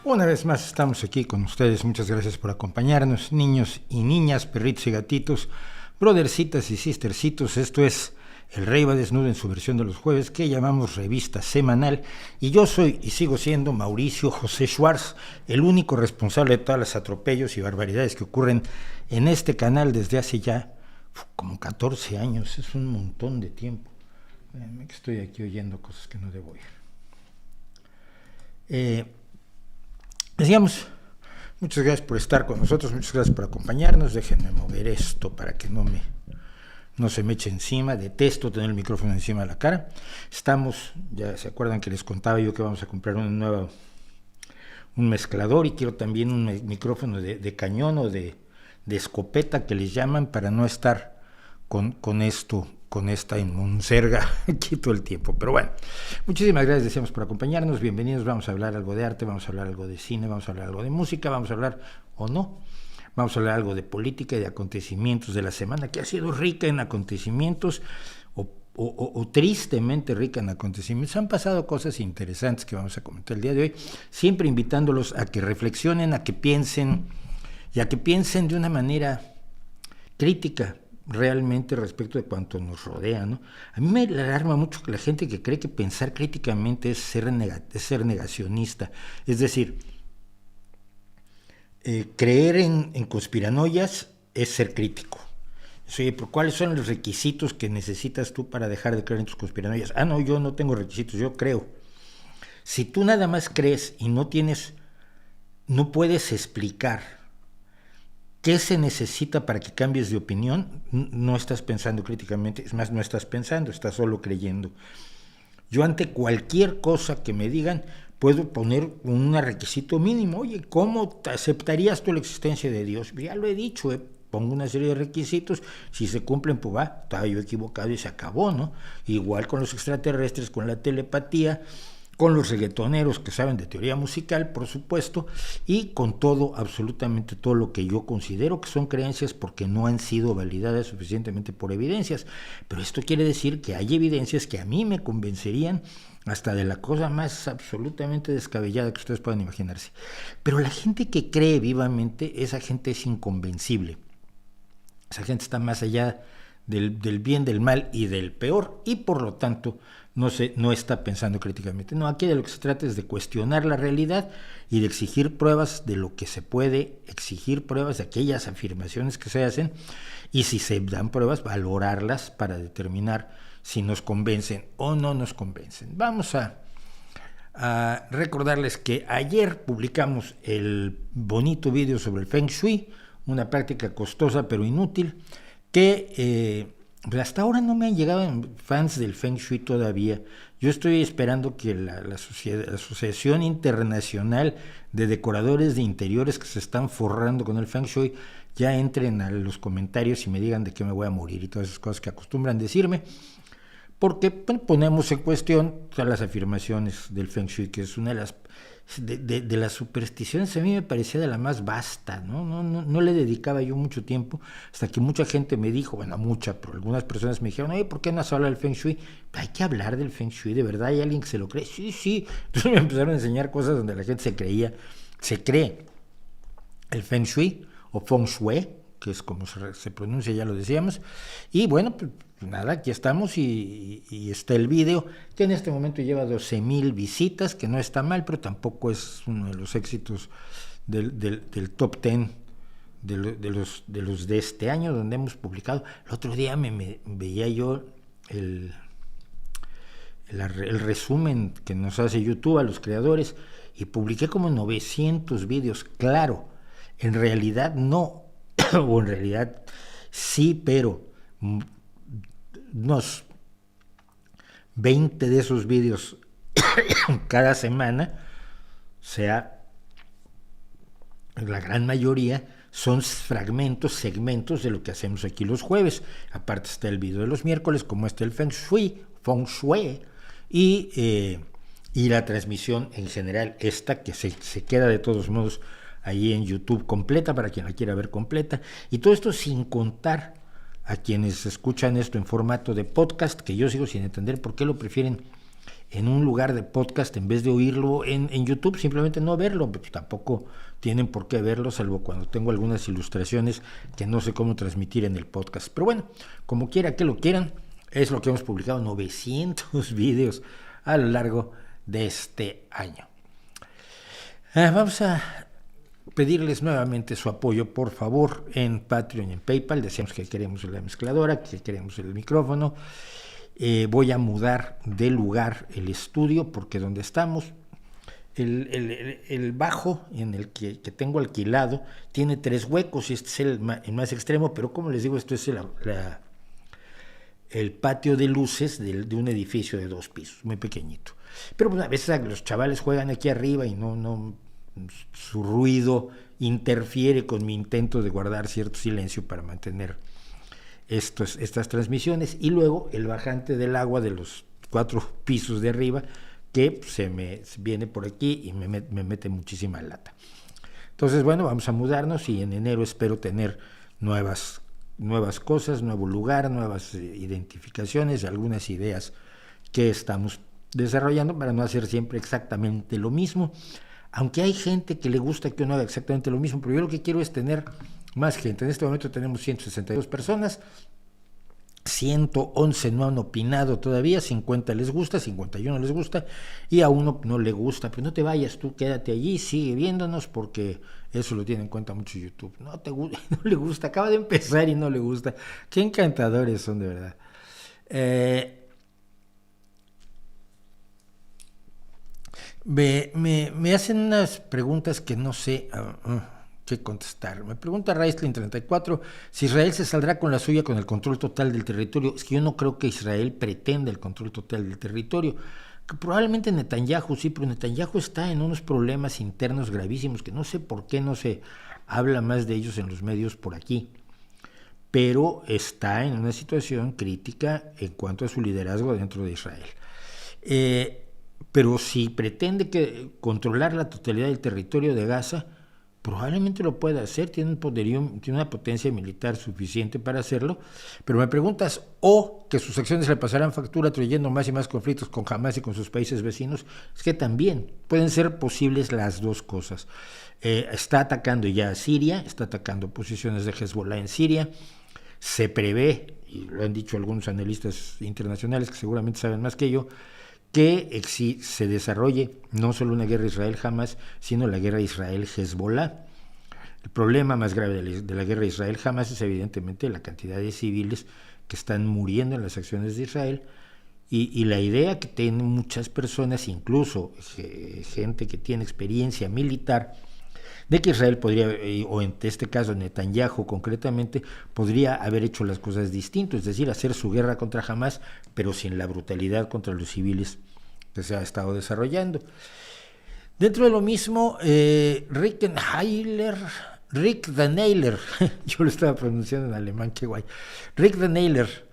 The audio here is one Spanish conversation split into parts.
Una vez más estamos aquí con ustedes. Muchas gracias por acompañarnos, niños y niñas, perritos y gatitos, brothercitas y sistercitos. Esto es El Rey va desnudo en su versión de los jueves, que llamamos revista semanal. Y yo soy y sigo siendo Mauricio José Schwartz, el único responsable de todos los atropellos y barbaridades que ocurren en este canal desde hace ya como 14 años. Es un montón de tiempo. Que estoy aquí oyendo cosas que no debo oír. Decíamos, muchas gracias por estar con nosotros, muchas gracias por acompañarnos. Déjenme mover esto para que no se me eche encima. Detesto tener el micrófono encima de la cara. Estamos, ya se acuerdan que les contaba yo que vamos a comprar un mezclador, y quiero también un micrófono de cañón o de escopeta que les llaman, para no estar con esta monserga aquí todo el tiempo. Pero bueno, muchísimas gracias, decíamos, por acompañarnos. Bienvenidos. Vamos a hablar algo de arte, vamos a hablar algo de cine, vamos a hablar algo de música, vamos a hablar, o no, vamos a hablar algo de política y de acontecimientos de la semana, que ha sido rica en acontecimientos, o tristemente rica en acontecimientos. Han pasado cosas interesantes que vamos a comentar el día de hoy, siempre invitándolos a que reflexionen, a que piensen, y a que piensen de una manera crítica realmente respecto de cuanto nos rodea, ¿no? A mí me alarma mucho que la gente que cree que pensar críticamente es ser negacionista. Es decir, creer en conspiranoias es ser crítico. Oye, pero ¿cuáles son los requisitos que necesitas tú para dejar de creer en tus conspiranoias? No, yo no tengo requisitos, yo creo. Si tú nada más crees y no puedes explicar ¿qué se necesita para que cambies de opinión? No estás pensando críticamente, es más, no estás pensando, estás solo creyendo. Yo ante cualquier cosa que me digan puedo poner un requisito mínimo. Oye, ¿cómo aceptarías tú la existencia de Dios? Ya lo he dicho, pongo una serie de requisitos, si se cumplen, pues estaba yo equivocado y se acabó, ¿no? Igual con los extraterrestres, con la telepatía, con los reggaetoneros que saben de teoría musical, por supuesto, y con todo, absolutamente todo lo que yo considero que son creencias, porque no han sido validadas suficientemente por evidencias. Pero esto quiere decir que hay evidencias que a mí me convencerían hasta de la cosa más absolutamente descabellada que ustedes puedan imaginarse. Pero la gente que cree vivamente, esa gente es inconvencible. Esa gente está más allá del bien, del mal y del peor, y por lo tanto no está pensando críticamente. No, aquí de lo que se trata es de cuestionar la realidad y de exigir pruebas de lo que se puede, exigir pruebas de aquellas afirmaciones que se hacen, y si se dan pruebas, valorarlas para determinar si nos convencen o no nos convencen. Vamos a recordarles que ayer publicamos el bonito video sobre el Feng Shui, una práctica costosa pero inútil, que hasta ahora no me han llegado fans del Feng Shui todavía. Yo estoy esperando que la Asociación Internacional de Decoradores de Interiores, que se están forrando con el Feng Shui, ya entren a los comentarios y me digan de qué me voy a morir y todas esas cosas que acostumbran decirme, porque ponemos en cuestión todas las afirmaciones del Feng Shui, que es una de las supersticiones. A mí me parecía de la más vasta, no le dedicaba yo mucho tiempo, hasta que mucha gente me dijo, pero algunas personas me dijeron, ¿por qué no se habla del Feng Shui? Hay que hablar del Feng Shui, ¿de verdad hay alguien que se lo cree? Sí. Entonces me empezaron a enseñar cosas donde la gente se cree el Feng Shui, o Feng Shui, que es como se pronuncia, ya lo decíamos. Y bueno, pues nada, aquí estamos, y está el video, que en este momento lleva 12,000 visitas, que no está mal, pero tampoco es uno de los éxitos del top 10 de los de este año, donde hemos publicado. El otro día me veía yo el resumen que nos hace YouTube a los creadores, y publiqué como 900 vídeos. Claro, en realidad no, o en realidad sí, pero unos 20 de esos vídeos cada semana, o sea, la gran mayoría son segmentos de lo que hacemos aquí los jueves. Aparte está el video de los miércoles, como está el Feng Shui, y la transmisión en general, esta que se queda de todos modos ahí en YouTube completa, para quien la quiera ver completa, y todo esto sin contar a quienes escuchan esto en formato de podcast, que yo sigo sin entender por qué lo prefieren en un lugar de podcast en vez de oírlo en YouTube, simplemente no verlo, pues tampoco tienen por qué verlo, salvo cuando tengo algunas ilustraciones que no sé cómo transmitir en el podcast. Pero bueno, como quiera que lo quieran, es lo que hemos publicado, 900 videos a lo largo de este año. Vamos a pedirles nuevamente su apoyo, por favor, en Patreon y en PayPal. Decíamos que queremos la mezcladora, que queremos el micrófono. Voy a mudar de lugar el estudio, porque donde estamos, el bajo en el que tengo alquilado tiene 3 huecos, y este es el más extremo, pero como les digo, esto es el patio de luces de un edificio de 2 pisos, muy pequeñito. Pero pues, a veces los chavales juegan aquí arriba y su ruido interfiere con mi intento de guardar cierto silencio para mantener estas transmisiones. Y luego el bajante del agua de los 4 pisos de arriba, que se me viene por aquí y me mete muchísima lata. Entonces, bueno, vamos a mudarnos y en enero espero tener nuevas cosas, nuevo lugar, nuevas identificaciones, algunas ideas que estamos desarrollando para no hacer siempre exactamente lo mismo, aunque hay gente que le gusta que uno haga exactamente lo mismo, pero yo lo que quiero es tener más gente. En este momento tenemos 162 personas, 111 no han opinado todavía, 50 les gusta, 51 les gusta y a uno no le gusta. Pero no te vayas, tú quédate allí, sigue viéndonos, porque eso lo tiene en cuenta mucho YouTube. No le gusta, acaba de empezar y no le gusta. Qué encantadores son, de verdad. Me hacen unas preguntas que no sé qué contestar. Me pregunta Raistlin34 si Israel se saldrá con la suya con el control total del territorio. Es que yo no creo que Israel pretenda el control total del territorio. Que probablemente Netanyahu sí, pero Netanyahu está en unos problemas internos gravísimos que no sé por qué no se habla más de ellos en los medios por aquí. Pero está en una situación crítica en cuanto a su liderazgo dentro de Israel. Pero si pretende controlar la totalidad del territorio de Gaza, probablemente lo pueda hacer, tiene una potencia militar suficiente para hacerlo. Pero me preguntas, o que sus acciones le pasarán factura trayendo más y más conflictos con Hamas y con sus países vecinos, es que también pueden ser posibles las dos cosas. Está atacando ya a Siria, está atacando posiciones de Hezbollah en Siria, se prevé, y lo han dicho algunos analistas internacionales que seguramente saben más que yo, que se desarrolle no solo una guerra Israel-Hamas, sino la guerra Israel-Hezbollah. El problema más grave de la guerra Israel-Hamas es evidentemente la cantidad de civiles que están muriendo en las acciones de Israel, y la idea que tienen muchas personas, incluso gente que tiene experiencia militar, de que Israel podría, o en este caso Netanyahu concretamente, podría haber hecho las cosas distinto, es decir, hacer su guerra contra Hamas, pero sin la brutalidad contra los civiles que se ha estado desarrollando. Dentro de lo mismo, Rick Daneiler, yo lo estaba pronunciando en alemán, qué guay. Rick Daneiler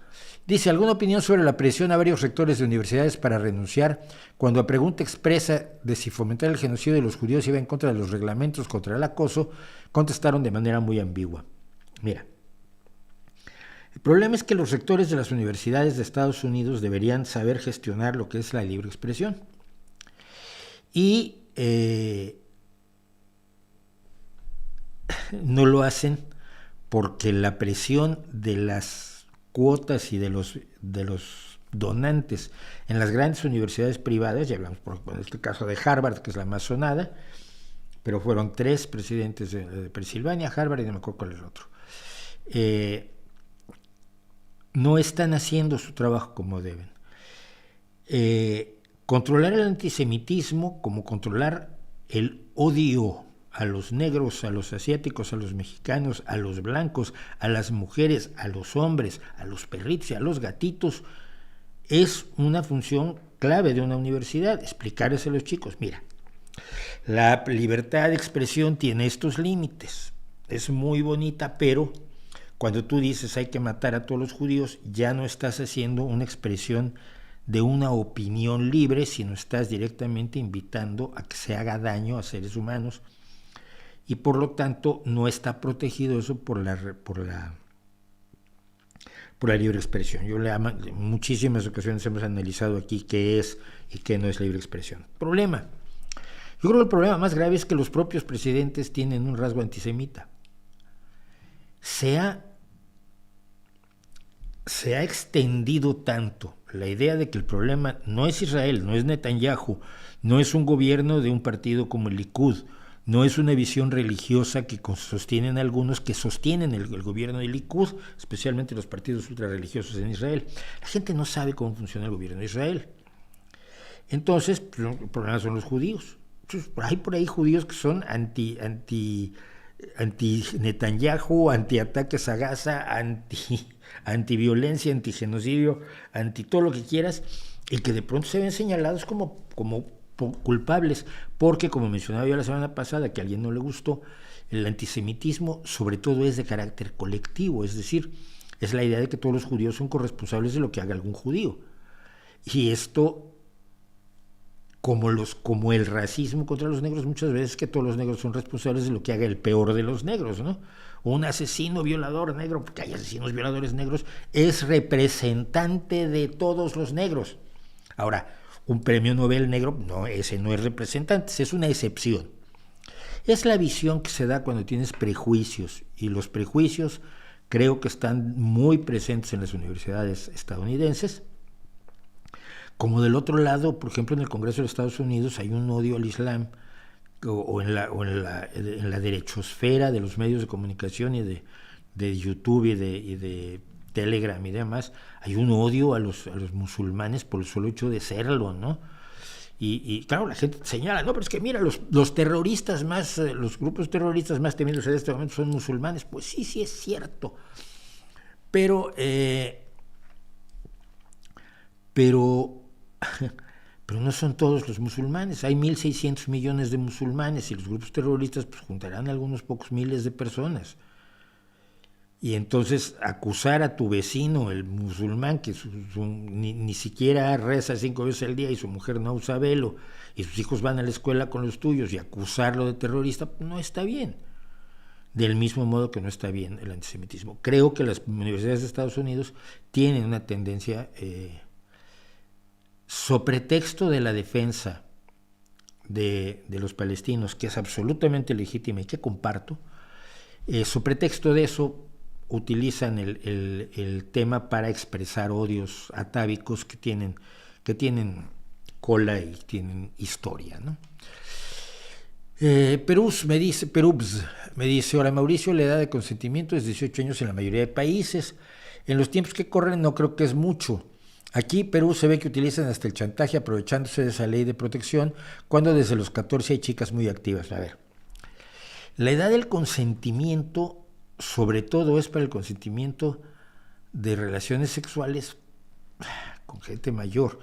dice: ¿alguna opinión sobre la presión a varios rectores de universidades para renunciar cuando a pregunta expresa de si fomentar el genocidio de los judíos iba en contra de los reglamentos contra el acoso, contestaron de manera muy ambigua? Mira, el problema es que los rectores de las universidades de Estados Unidos deberían saber gestionar lo que es la libre expresión. Y no lo hacen porque la presión de las cuotas y de los donantes en las grandes universidades privadas, ya hablamos en este caso de Harvard, que es la más sonada, pero fueron 3 presidentes de Pensilvania, Harvard y no me acuerdo cuál es el otro, no están haciendo su trabajo como deben. Controlar el antisemitismo, como controlar el odio a los negros, a los asiáticos, a los mexicanos, a los blancos, a las mujeres, a los hombres, a los perritos y a los gatitos, es una función clave de una universidad. Explicarles a los chicos: mira, la libertad de expresión tiene estos límites, es muy bonita, pero cuando tú dices hay que matar a todos los judíos, ya no estás haciendo una expresión de una opinión libre, sino estás directamente invitando a que se haga daño a seres humanos, y por lo tanto no está protegido eso por por la libre expresión. En muchísimas ocasiones hemos analizado aquí qué es y qué no es libre expresión. Problema. Yo creo que el problema más grave es que los propios presidentes tienen un rasgo antisemita. Se ha extendido tanto la idea de que el problema no es Israel, no es Netanyahu, no es un gobierno de un partido como el Likud, no es una visión religiosa que sostienen algunos que sostienen el gobierno del Likud, especialmente los partidos ultrarreligiosos en Israel. La gente no sabe cómo funciona el gobierno de Israel. Entonces, el problema son los judíos. Entonces, hay por ahí judíos que son anti Netanyahu, anti ataques a Gaza, anti violencia, anti genocidio, anti todo lo que quieras, y que de pronto se ven señalados como culpables, porque como mencionaba yo la semana pasada, que a alguien no le gustó, el antisemitismo sobre todo es de carácter colectivo, es decir, es la idea de que todos los judíos son corresponsables de lo que haga algún judío. Y esto, como el racismo contra los negros, muchas veces que todos los negros son responsables de lo que haga el peor de los negros, ¿no? Un asesino violador negro, porque hay asesinos violadores negros, es representante de todos los negros. Ahora, un premio Nobel negro, no, ese no es representante, es una excepción. Es la visión que se da cuando tienes prejuicios, y los prejuicios creo que están muy presentes en las universidades estadounidenses. Como del otro lado, por ejemplo, en el Congreso de Estados Unidos hay un odio al Islam, o en la derechosfera de los medios de comunicación y de YouTube y de Telegram y demás, hay un odio a los musulmanes por el solo hecho de serlo, ¿no? Y claro, la gente señala, no, pero es que mira, los terroristas más, los grupos terroristas más temidos en este momento son musulmanes. Pues sí es cierto. Pero no son todos los musulmanes. Hay 1.600 millones de musulmanes y los grupos terroristas pues juntarán algunos pocos miles de personas. Y entonces acusar a tu vecino, el musulmán, que ni siquiera reza 5 veces al día y su mujer no usa velo, y sus hijos van a la escuela con los tuyos, y acusarlo de terrorista, no está bien. Del mismo modo que no está bien el antisemitismo. Creo que las universidades de Estados Unidos tienen una tendencia, sobre texto de la defensa de los palestinos, que es absolutamente legítima y que comparto, sobre texto de eso utilizan el tema para expresar odios atávicos que tienen cola y tienen historia, ¿no? Perús me dice, hola Mauricio, la edad de consentimiento es 18 años en la mayoría de países. En los tiempos que corren no creo que es mucho. Aquí Perú se ve que utilizan hasta el chantaje aprovechándose de esa ley de protección, cuando desde los 14 hay chicas muy activas. A ver, la edad del consentimiento sobre todo es para el consentimiento de relaciones sexuales con gente mayor.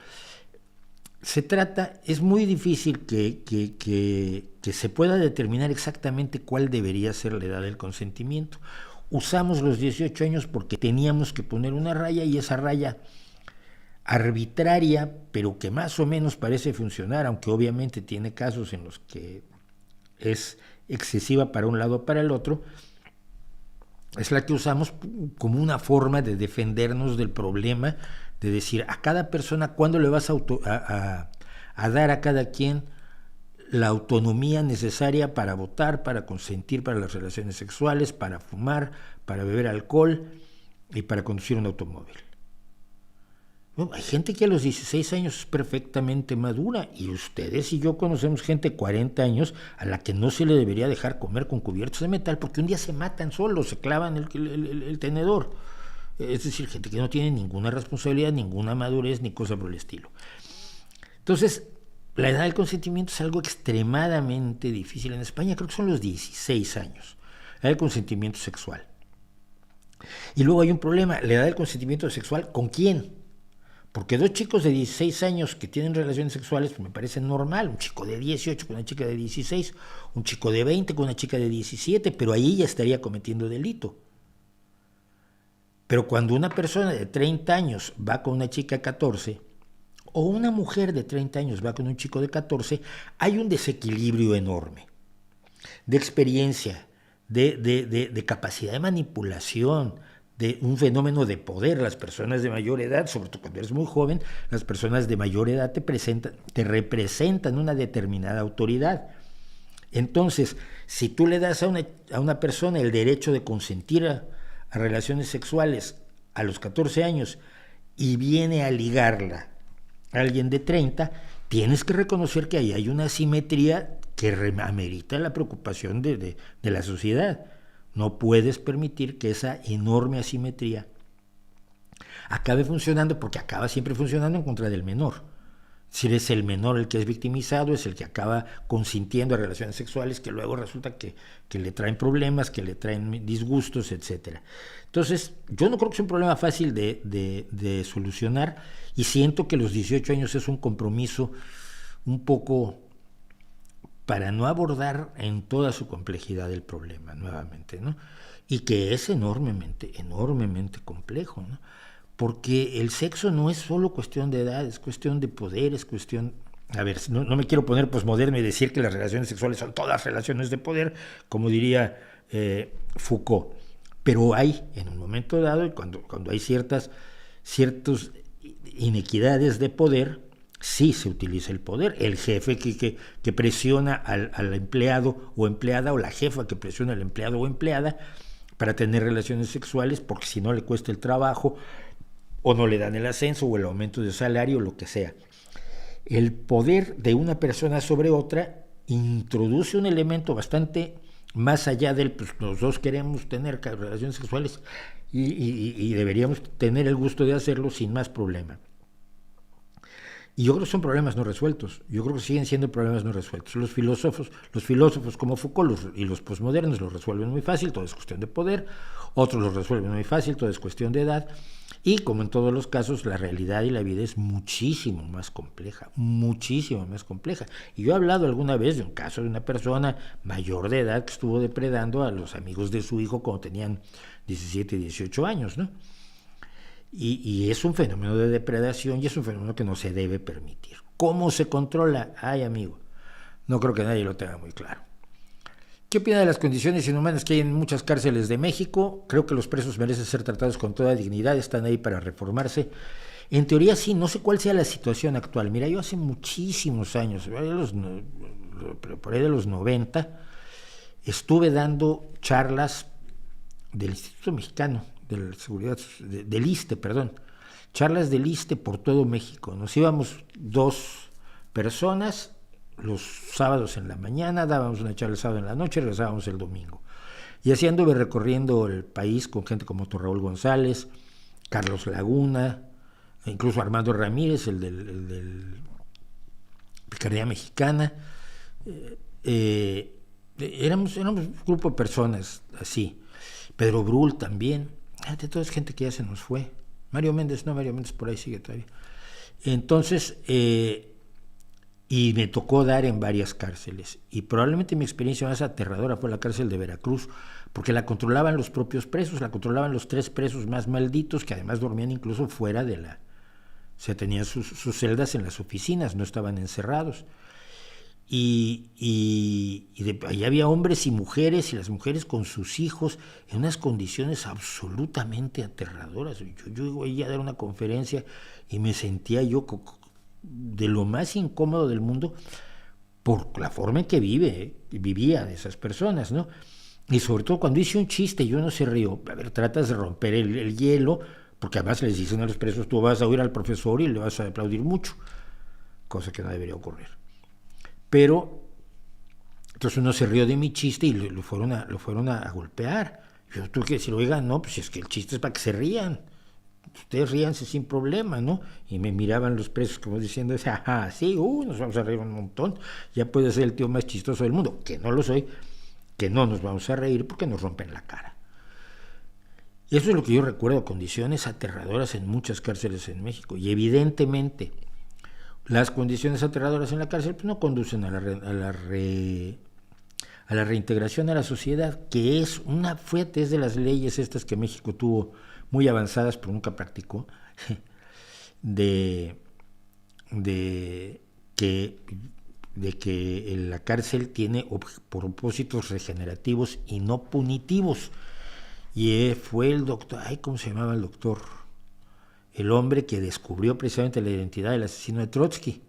Es muy difícil que se pueda determinar exactamente cuál debería ser la edad del consentimiento. Usamos los 18 años porque teníamos que poner una raya, y esa raya arbitraria, pero que más o menos parece funcionar, aunque obviamente tiene casos en los que es excesiva para un lado o para el otro, es la que usamos como una forma de defendernos del problema, de decir a cada persona cuándo le vas a dar a cada quien la autonomía necesaria para votar, para consentir para las relaciones sexuales, para fumar, para beber alcohol y para conducir un automóvil. Bueno, hay gente que a los 16 años es perfectamente madura, y ustedes y yo conocemos gente de 40 años a la que no se le debería dejar comer con cubiertos de metal porque un día se matan solos, se clavan el tenedor. Es decir, gente que no tiene ninguna responsabilidad, ninguna madurez, ni cosa por el estilo. Entonces, la edad del consentimiento es algo extremadamente difícil. En España creo que son los 16 años, la edad del consentimiento sexual. Y luego hay un problema, la edad del consentimiento sexual, ¿con quién? Porque dos chicos de 16 años que tienen relaciones sexuales pues me parece normal, un chico de 18 con una chica de 16, un chico de 20 con una chica de 17, pero ahí ya estaría cometiendo delito. Pero cuando una persona de 30 años va con una chica de 14, o una mujer de 30 años va con un chico de 14, hay un desequilibrio enorme de experiencia, de capacidad de manipulación, de un fenómeno de poder. Las personas de mayor edad, sobre todo cuando eres muy joven, las personas de mayor edad te representan una determinada autoridad. Entonces, si tú le das a una persona el derecho de consentir a relaciones sexuales a los 14 años y viene a ligarla a alguien de 30, tienes que reconocer que ahí hay una asimetría que amerita la preocupación de la sociedad. No puedes permitir que esa enorme asimetría acabe funcionando, porque acaba siempre funcionando en contra del menor. Si es el menor el que es victimizado, es el que acaba consintiendo a relaciones sexuales que luego resulta que le traen problemas, que le traen disgustos, etc. Entonces, yo no creo que sea un problema fácil de solucionar, y siento que los 18 años es un compromiso un poco para no abordar en toda su complejidad el problema nuevamente, ¿no? Y que es enormemente, enormemente complejo, ¿no? Porque el sexo no es solo cuestión de edad, es cuestión de poder, es cuestión... A ver, no me quiero poner posmoderno y decir que las relaciones sexuales son todas relaciones de poder, como diría Foucault, pero hay, en un momento dado, y cuando hay ciertas inequidades de poder, sí se utiliza el poder. El jefe que presiona al empleado o empleada, o la jefa que presiona al empleado o empleada para tener relaciones sexuales, porque si no le cuesta el trabajo, o no le dan el ascenso o el aumento de salario, o lo que sea. El poder de una persona sobre otra introduce un elemento bastante más allá del, pues los dos queremos tener relaciones sexuales y deberíamos tener el gusto de hacerlo sin más problema. Y yo creo que son problemas no resueltos. Yo creo que siguen siendo problemas no resueltos. Los filósofos como Foucault y los posmodernos los resuelven muy fácil, todo es cuestión de poder. Otros los resuelven muy fácil, todo es cuestión de edad. Y como en todos los casos, la realidad y la vida es muchísimo más compleja, muchísimo más compleja. Y yo he hablado alguna vez de un caso de una persona mayor de edad que estuvo depredando a los amigos de su hijo cuando tenían 17 y 18 años, ¿no? Y es un fenómeno de depredación y es un fenómeno que no se debe permitir. ¿Cómo se controla? Ay, amigo, no creo que nadie lo tenga muy claro. ¿Qué opina de las condiciones inhumanas que hay en muchas cárceles de México? Creo que los presos merecen ser tratados con toda dignidad, están ahí para reformarse. En teoría sí, no sé cuál sea la situación actual. Mira, yo hace muchísimos años, por ahí de los 90, estuve dando charlas del Instituto Mexicano de la Seguridad, del ISSSTE, perdón, charlas del ISSSTE por todo México. Nos íbamos 2 personas los sábados en la mañana, dábamos una charla el sábado en la noche, regresábamos el domingo. Y así anduve recorriendo el país con gente como Raúl González, Carlos Laguna, incluso Armando Ramírez, el del Picardía Mexicana. Éramos un grupo de personas así. Pedro Brul también. De toda es gente que ya se nos fue. Mario Méndez por ahí sigue todavía. Entonces, y me tocó dar en varias cárceles. Y probablemente mi experiencia más aterradora fue la cárcel de Veracruz, porque la controlaban los propios presos, la controlaban los 3 presos más malditos, que además dormían incluso fuera de la... O sea, tenían sus celdas en las oficinas, no estaban encerrados. Ahí había hombres y mujeres, y las mujeres con sus hijos, en unas condiciones absolutamente aterradoras. Yo iba a dar una conferencia y me sentía yo de lo más incómodo del mundo por la forma en que vivían esas personas, ¿no? Y sobre todo cuando hice un chiste y uno se rió, a ver, tratas de romper el hielo, porque además les dicen a los presos, tú vas a oír al profesor y le vas a aplaudir mucho, cosa que no debería ocurrir. Pero entonces uno se rió de mi chiste y lo fueron a golpear. Yo tuve que decir, oigan, no, pues es que el chiste es para que se rían. Ustedes ríanse sin problema, ¿no? Y me miraban los presos como diciendo, ajá, sí, nos vamos a reír un montón, ya puede ser el tío más chistoso del mundo, que no lo soy, que no nos vamos a reír porque nos rompen la cara. Y eso es lo que yo recuerdo, condiciones aterradoras en muchas cárceles en México, y evidentemente las condiciones aterradoras en la cárcel pues no conducen a la reintegración a la sociedad, que es es de las leyes estas que México tuvo muy avanzadas pero nunca practicó, de que la cárcel tiene propósitos regenerativos y no punitivos. y fue el doctor, ¿cómo se llamaba el doctor? El hombre que descubrió precisamente la identidad del asesino de Trotsky.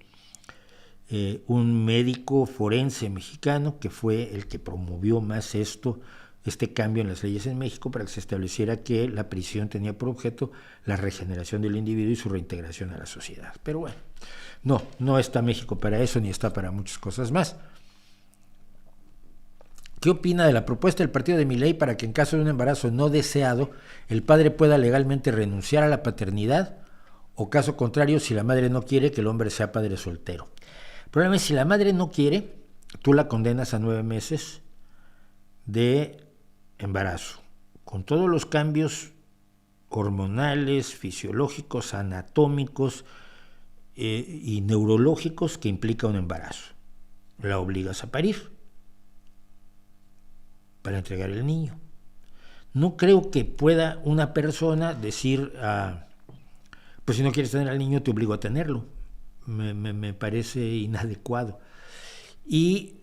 Un médico forense mexicano que fue el que promovió más este cambio en las leyes en México para que se estableciera que la prisión tenía por objeto la regeneración del individuo y su reintegración a la sociedad. Pero bueno, no está México para eso, ni está para muchas cosas más. ¿Qué opina de la propuesta del partido de Milei para que en caso de un embarazo no deseado, el padre pueda legalmente renunciar a la paternidad? O caso contrario, si la madre no quiere, que el hombre sea padre soltero. El problema es si la madre no quiere, tú la condenas a 9 meses de embarazo, con todos los cambios hormonales, fisiológicos, anatómicos y neurológicos que implica un embarazo. La obligas a parir para entregar el niño. No creo que pueda una persona decir, pues si no quieres tener al niño te obligo a tenerlo. Me parece inadecuado. Y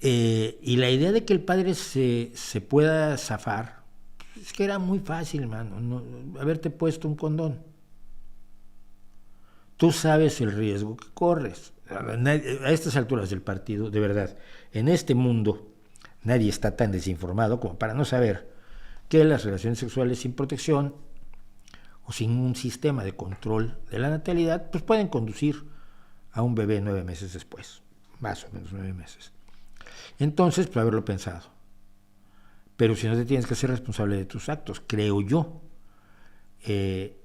la idea de que el padre se pueda zafar, es que era muy fácil, mano, haberte puesto un condón. Tú sabes el riesgo que corres. A estas alturas del partido, de verdad, en este mundo, nadie está tan desinformado como para no saber que las relaciones sexuales sin protección o sin un sistema de control de la natalidad, pues pueden conducir a un bebé 9 meses después, más o menos 9 meses. Entonces, pues haberlo pensado. Pero si no te tienes que ser responsable de tus actos, creo yo. Es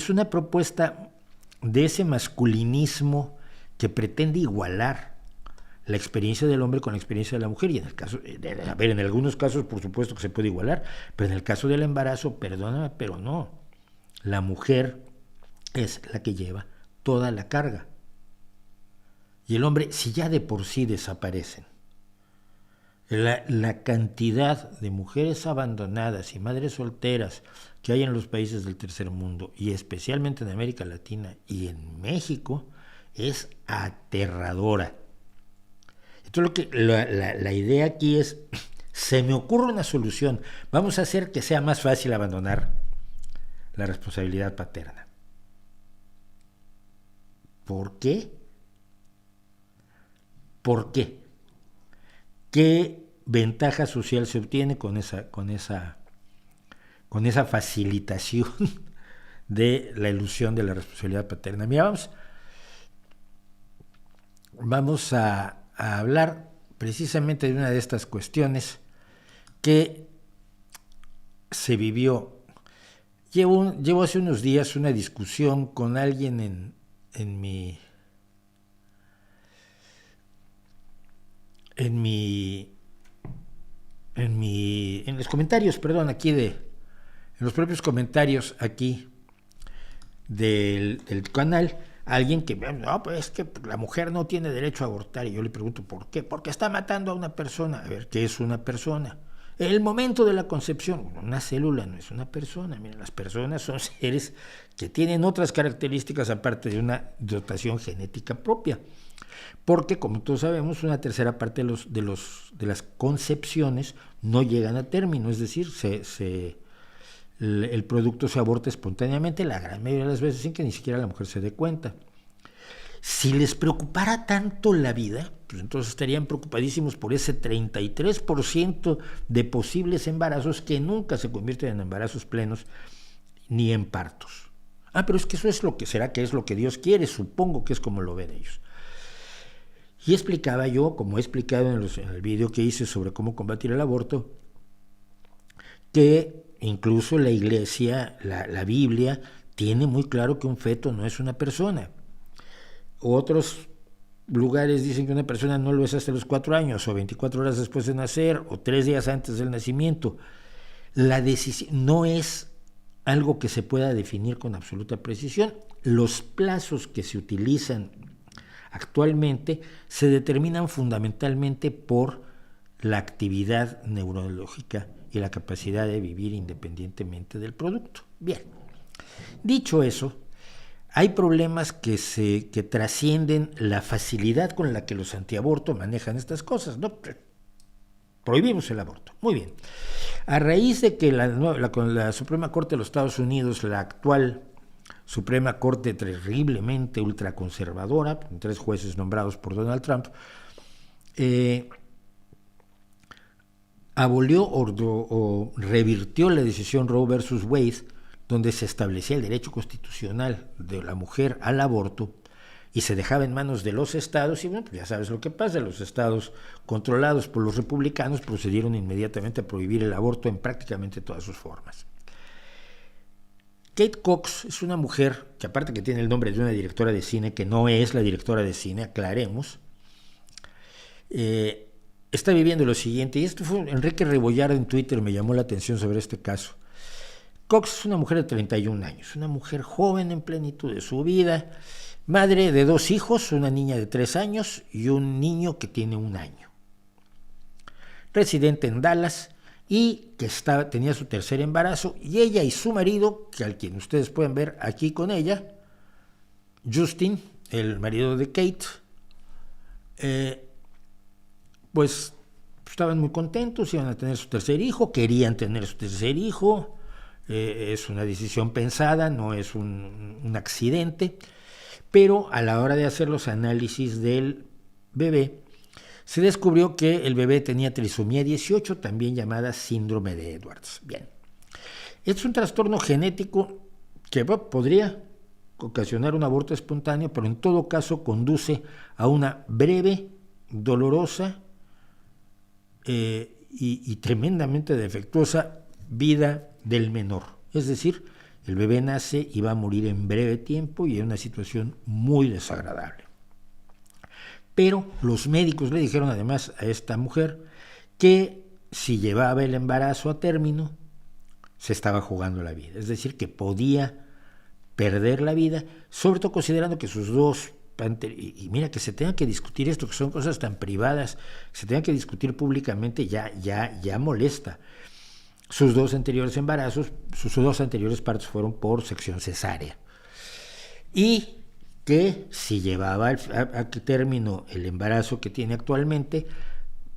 una propuesta de ese masculinismo que pretende igualar la experiencia del hombre con la experiencia de la mujer, y en el caso, en algunos casos por supuesto que se puede igualar, pero en el caso del embarazo, perdóname, pero no. La mujer es la que lleva toda la carga. Y el hombre, si ya de por sí desaparecen, la cantidad de mujeres abandonadas y madres solteras que hay en los países del tercer mundo, y especialmente en América Latina y en México, es aterradora. Entonces la idea aquí es, se me ocurre una solución, vamos a hacer que sea más fácil abandonar la responsabilidad paterna. ¿Por qué? ¿Por qué? ¿Qué ventaja social se obtiene con esa facilitación de la ilusión de la responsabilidad paterna? Mira, vamos a hablar precisamente de una de estas cuestiones que se vivió. Llevo hace unos días una discusión con alguien en los comentarios, perdón, aquí en los propios comentarios aquí del canal, alguien que, no, pues es que la mujer no tiene derecho a abortar, y yo le pregunto, ¿por qué? Porque está matando a una persona. A ver, ¿qué es una persona? El momento de la concepción, una célula no es una persona. Miren, las personas son seres que tienen otras características aparte de una dotación genética propia. Porque, como todos sabemos, una tercera parte de las concepciones no llegan a término, es decir, el producto se aborta espontáneamente, la gran mayoría de las veces sin que ni siquiera la mujer se dé cuenta. Si les preocupara tanto la vida, pues entonces estarían preocupadísimos por ese 33% de posibles embarazos que nunca se convierten en embarazos plenos ni en partos. Pero es que eso es ¿será que es lo que Dios quiere? Supongo que es como lo ven ellos. Y explicaba yo, como he explicado en el video que hice sobre cómo combatir el aborto, que incluso la Iglesia, la Biblia, tiene muy claro que un feto no es una persona. Otros lugares dicen que una persona no lo es hasta los 4 años, o 24 horas después de nacer, o 3 días antes del nacimiento. La decisión no es algo que se pueda definir con absoluta precisión. Los plazos que se utilizan actualmente se determinan fundamentalmente por la actividad neurológica y la capacidad de vivir independientemente del producto. Bien, dicho eso, hay problemas que trascienden la facilidad con la que los antiaborto manejan estas cosas, ¿no? prohibimos el aborto. Muy bien. A raíz de que la Suprema Corte de los Estados Unidos, la actual Suprema Corte terriblemente ultraconservadora, 3 jueces nombrados por Donald Trump, abolió o revirtió la decisión Roe versus Wade, donde se establecía el derecho constitucional de la mujer al aborto y se dejaba en manos de los estados, y bueno, pues ya sabes lo que pasa, los estados controlados por los republicanos procedieron inmediatamente a prohibir el aborto en prácticamente todas sus formas. Kate Cox es una mujer que, aparte que tiene el nombre de una directora de cine, que no es la directora de cine, aclaremos, está viviendo lo siguiente, y esto fue Enrique Rebollar en Twitter, me llamó la atención sobre este caso. Cox es una mujer de 31 años, una mujer joven en plenitud de su vida, madre de 2 hijos, una niña de 3 años y un niño que tiene 1 año. Residente en Dallas y que tenía su tercer embarazo, y ella y su marido, que al quien ustedes pueden ver aquí con ella, Justin, el marido de Kate, pues estaban muy contentos, iban a tener su tercer hijo, querían tener su tercer hijo, es una decisión pensada, no es un accidente, pero a la hora de hacer los análisis del bebé, se descubrió que el bebé tenía trisomía 18, también llamada síndrome de Edwards. Bien, es un trastorno genético que podría ocasionar un aborto espontáneo, pero en todo caso conduce a una breve, dolorosa y tremendamente defectuosa vida del menor. Es decir, el bebé nace y va a morir en breve tiempo y en una situación muy desagradable. Pero los médicos le dijeron además a esta mujer que si llevaba el embarazo a término, se estaba jugando la vida. Es decir, que podía perder la vida, sobre todo considerando que sus dos, y mira que se tenga que discutir esto, que son cosas tan privadas, se tenga que discutir públicamente, ya molesta. Sus 2 anteriores embarazos, sus 2 anteriores partos fueron por sección cesárea. Y que si llevaba a término el embarazo que tiene actualmente,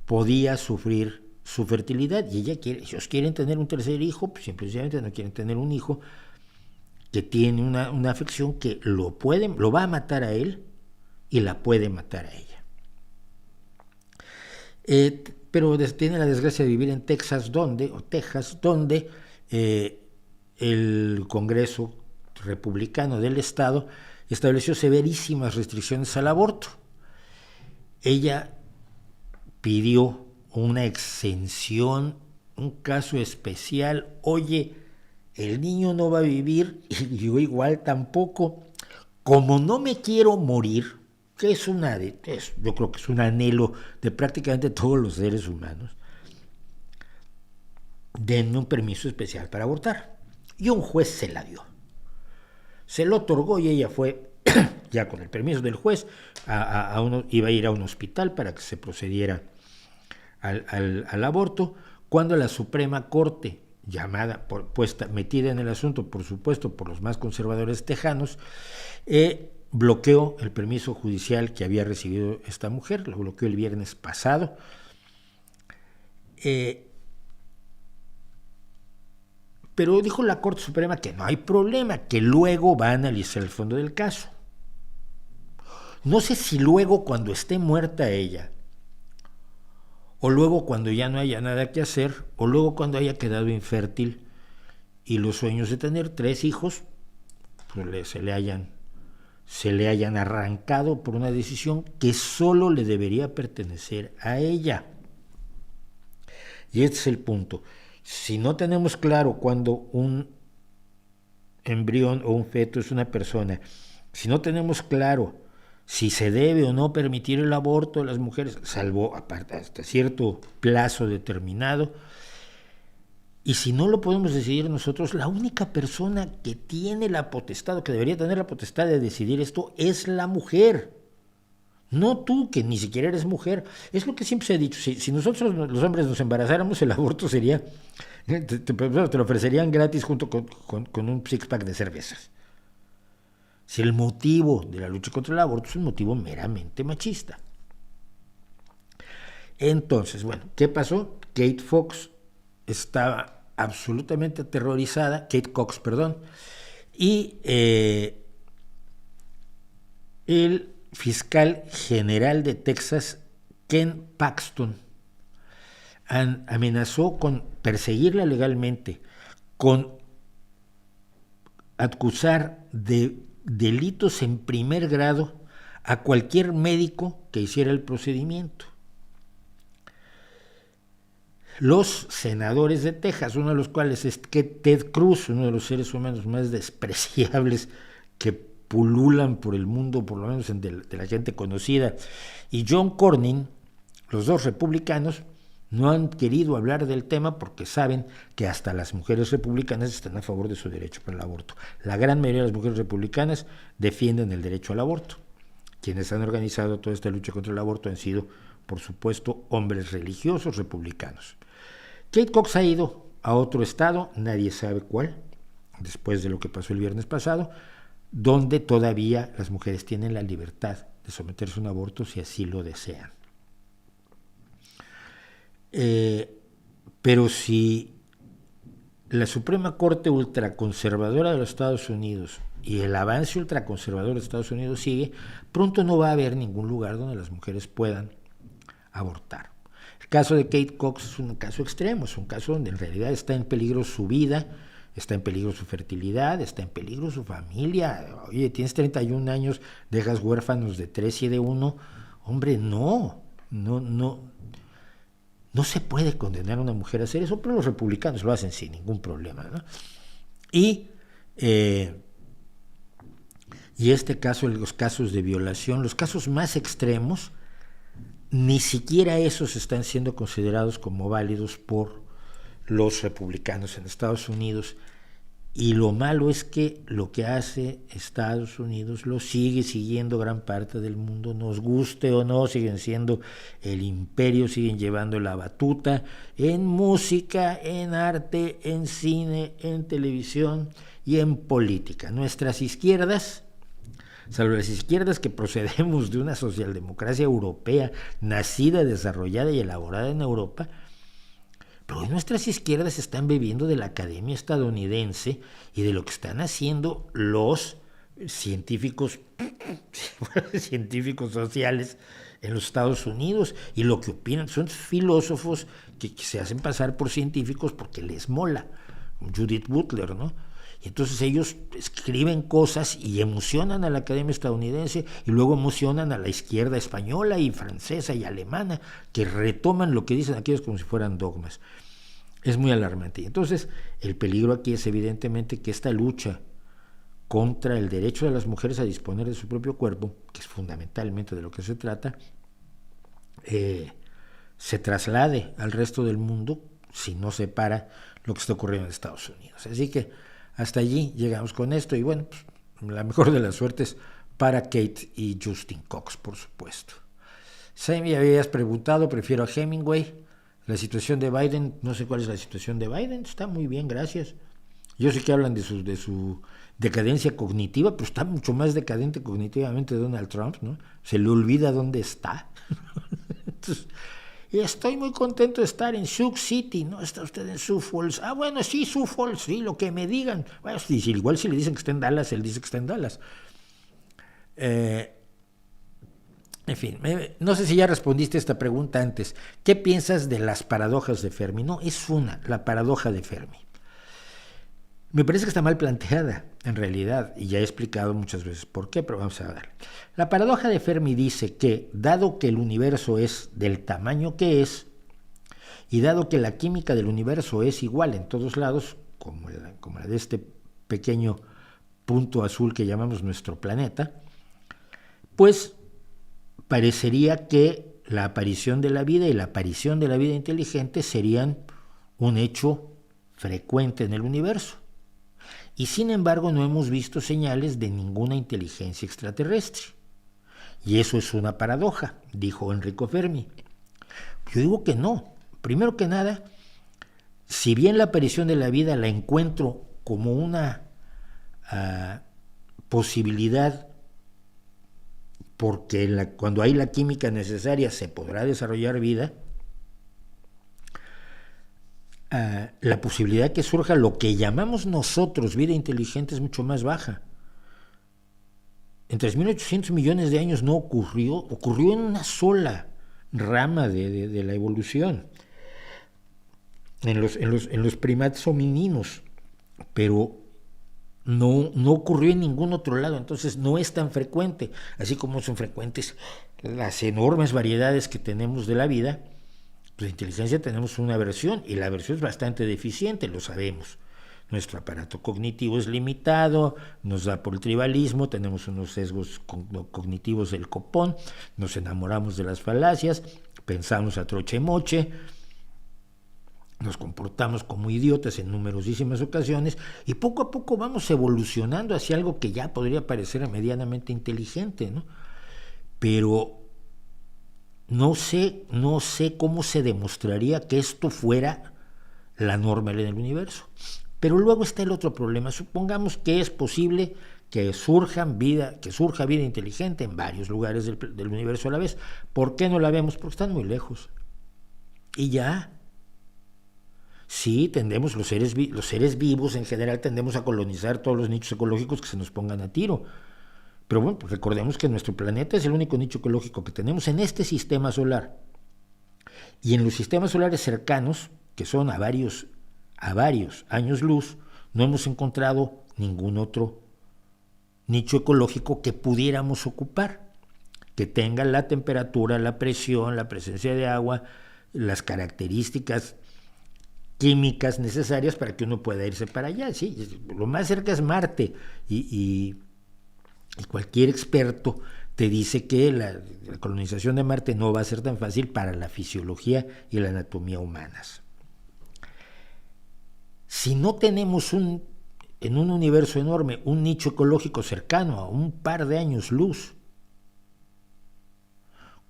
podía sufrir su fertilidad. Y ellos quieren tener un tercer hijo, pues simplemente no quieren tener un hijo que tiene una afección que lo va a matar a él y la puede matar a ella. Pero tiene la desgracia de vivir en Texas, donde el Congreso republicano del estado estableció severísimas restricciones al aborto. Ella pidió una exención, un caso especial. Oye, el niño no va a vivir y yo igual tampoco. Como no me quiero morir, que yo creo que es un anhelo de prácticamente todos los seres humanos, denme un permiso especial para abortar. Y un juez se la dio. Se lo otorgó y ella fue, ya con el permiso del juez, iba a ir a un hospital para que se procediera al aborto, cuando la Suprema Corte, metida en el asunto, por supuesto, por los más conservadores tejanos, bloqueó el permiso judicial que había recibido esta mujer, lo bloqueó el viernes pasado. Pero dijo la Corte Suprema que no hay problema, que luego va a analizar el fondo del caso. No sé si luego cuando esté muerta ella, o luego cuando ya no haya nada que hacer, o luego cuando haya quedado infértil y los sueños de tener 3 hijos pues se le hayan arrancado por una decisión que solo le debería pertenecer a ella. Y este es el punto. Si no tenemos claro cuando un embrión o un feto es una persona, si no tenemos claro si se debe o no permitir el aborto de las mujeres, salvo hasta cierto plazo determinado, y si no lo podemos decidir nosotros, la única persona que tiene la potestad, o que debería tener la potestad de decidir esto, es la mujer. No tú, que ni siquiera eres mujer. Es lo que siempre se ha dicho. Si nosotros los hombres nos embarazáramos, el aborto sería, te lo ofrecerían gratis junto con un six-pack de cervezas. Si el motivo de la lucha contra el aborto es un motivo meramente machista. Entonces, bueno, ¿qué pasó? Kate Fox estaba absolutamente aterrorizada, Kate Cox, perdón, y el fiscal general de Texas, Ken Paxton, amenazó con perseguirla legalmente, con acusar de delitos en primer grado a cualquier médico que hiciera el procedimiento. Los senadores de Texas, uno de los cuales es Ted Cruz, uno de los seres humanos más despreciables que pululan por el mundo, por lo menos de la gente conocida, y John Cornyn, los dos republicanos, no han querido hablar del tema porque saben que hasta las mujeres republicanas están a favor de su derecho para el aborto. La gran mayoría de las mujeres republicanas defienden el derecho al aborto. Quienes han organizado toda esta lucha contra el aborto han sido, por supuesto, hombres religiosos republicanos. Kate Cox ha ido a otro estado, nadie sabe cuál, después de lo que pasó el viernes pasado, donde todavía las mujeres tienen la libertad de someterse a un aborto si así lo desean. Pero si la Suprema Corte ultraconservadora de los Estados Unidos y el avance ultraconservador de Estados Unidos sigue, pronto no va a haber ningún lugar donde las mujeres puedan abortar. El caso de Kate Cox es un caso extremo, es un caso donde en realidad está en peligro su vida, está en peligro su fertilidad, está en peligro su familia. Oye, tienes 31 años, dejas huérfanos de 3 y de 1. Hombre, no se puede condenar a una mujer a hacer eso, pero los republicanos lo hacen sin ningún problema, ¿no? Y este caso, los casos de violación, los casos más extremos, ni siquiera esos están siendo considerados como válidos por los republicanos en Estados Unidos. Y lo malo es que lo que hace Estados Unidos lo sigue siguiendo gran parte del mundo, nos guste o no, siguen siendo el imperio, siguen llevando la batuta en música, en arte, en cine, en televisión y en política. Nuestras izquierdas, salvo las izquierdas que procedemos de una socialdemocracia europea, nacida, desarrollada y elaborada en Europa, pero hoy nuestras izquierdas están bebiendo de la academia estadounidense y de lo que están haciendo los científicos sociales en los Estados Unidos, y lo que opinan son filósofos que se hacen pasar por científicos porque les mola, Judith Butler, ¿no? Y entonces ellos escriben cosas y emocionan a la academia estadounidense y luego emocionan a la izquierda española y francesa y alemana, que retoman lo que dicen aquellos como si fueran dogmas. Es muy alarmante. Y entonces el peligro aquí es evidentemente que esta lucha contra el derecho de las mujeres a disponer de su propio cuerpo, que es fundamentalmente de lo que se trata, se traslade al resto del mundo si no se para lo que está ocurriendo en Estados Unidos. Así que hasta allí llegamos con esto, y bueno, pues, la mejor de las suertes para Kate y Justin Cox, por supuesto. Sammy, habías preguntado, prefiero a Hemingway. La situación de Biden, no sé cuál es la situación de Biden, está muy bien, gracias. Yo sé que hablan de su decadencia cognitiva, pero está mucho más decadente cognitivamente Donald Trump, ¿no? Se le olvida dónde está. Entonces, y estoy muy contento de estar en Sioux City, ¿no? ¿Está usted en Sioux Falls? Ah, bueno, sí, Sioux Falls, sí, lo que me digan. Bueno, igual si le dicen que está en Dallas, él dice que está en Dallas. En fin, no sé si ya respondiste esta pregunta antes. ¿Qué piensas de las paradojas de Fermi? No, es la paradoja de Fermi. Me parece que está mal planteada, en realidad, y ya he explicado muchas veces por qué, pero vamos a ver. La paradoja de Fermi dice que, dado que el universo es del tamaño que es, y dado que la química del universo es igual en todos lados, como la de este pequeño punto azul que llamamos nuestro planeta, pues parecería que la aparición de la vida y la aparición de la vida inteligente serían un hecho frecuente en el universo. Y sin embargo no hemos visto señales de ninguna inteligencia extraterrestre. Y eso es una paradoja, dijo Enrico Fermi. Yo digo que no. Primero que nada, si bien la aparición de la vida la encuentro como una posibilidad, porque cuando hay la química necesaria se podrá desarrollar vida, la posibilidad de que surja lo que llamamos nosotros vida inteligente es mucho más baja. En 3.800 millones de años no ocurrió en una sola rama de la evolución, en los primates homininos, pero no ocurrió en ningún otro lado, entonces no es tan frecuente, así como son frecuentes las enormes variedades que tenemos de la vida. Pues de inteligencia tenemos una versión, y la versión es bastante deficiente, lo sabemos. Nuestro aparato cognitivo es limitado, nos da por el tribalismo, tenemos unos sesgos cognitivos del copón, nos enamoramos de las falacias, pensamos a troche moche, nos comportamos como idiotas en numerosísimas ocasiones, y poco a poco vamos evolucionando hacia algo que ya podría parecer medianamente inteligente, ¿no? Pero no sé cómo se demostraría que esto fuera la norma en el universo. Pero luego está el otro problema. Supongamos que es posible que surja vida inteligente en varios lugares del universo a la vez. ¿Por qué no la vemos? Porque están muy lejos. Y ya. Sí, tendemos, los seres vivos en general tendemos a colonizar todos los nichos ecológicos que se nos pongan a tiro. Pero bueno, pues recordemos que nuestro planeta es el único nicho ecológico que tenemos en este sistema solar. Y en los sistemas solares cercanos, que son a varios años luz, no hemos encontrado ningún otro nicho ecológico que pudiéramos ocupar, que tenga la temperatura, la presión, la presencia de agua, las características químicas necesarias para que uno pueda irse para allá. Sí, lo más cerca es Marte, y cualquier experto te dice que la colonización de Marte no va a ser tan fácil para la fisiología y la anatomía humanas. Si no tenemos en un universo enorme un nicho ecológico cercano a un par de años luz,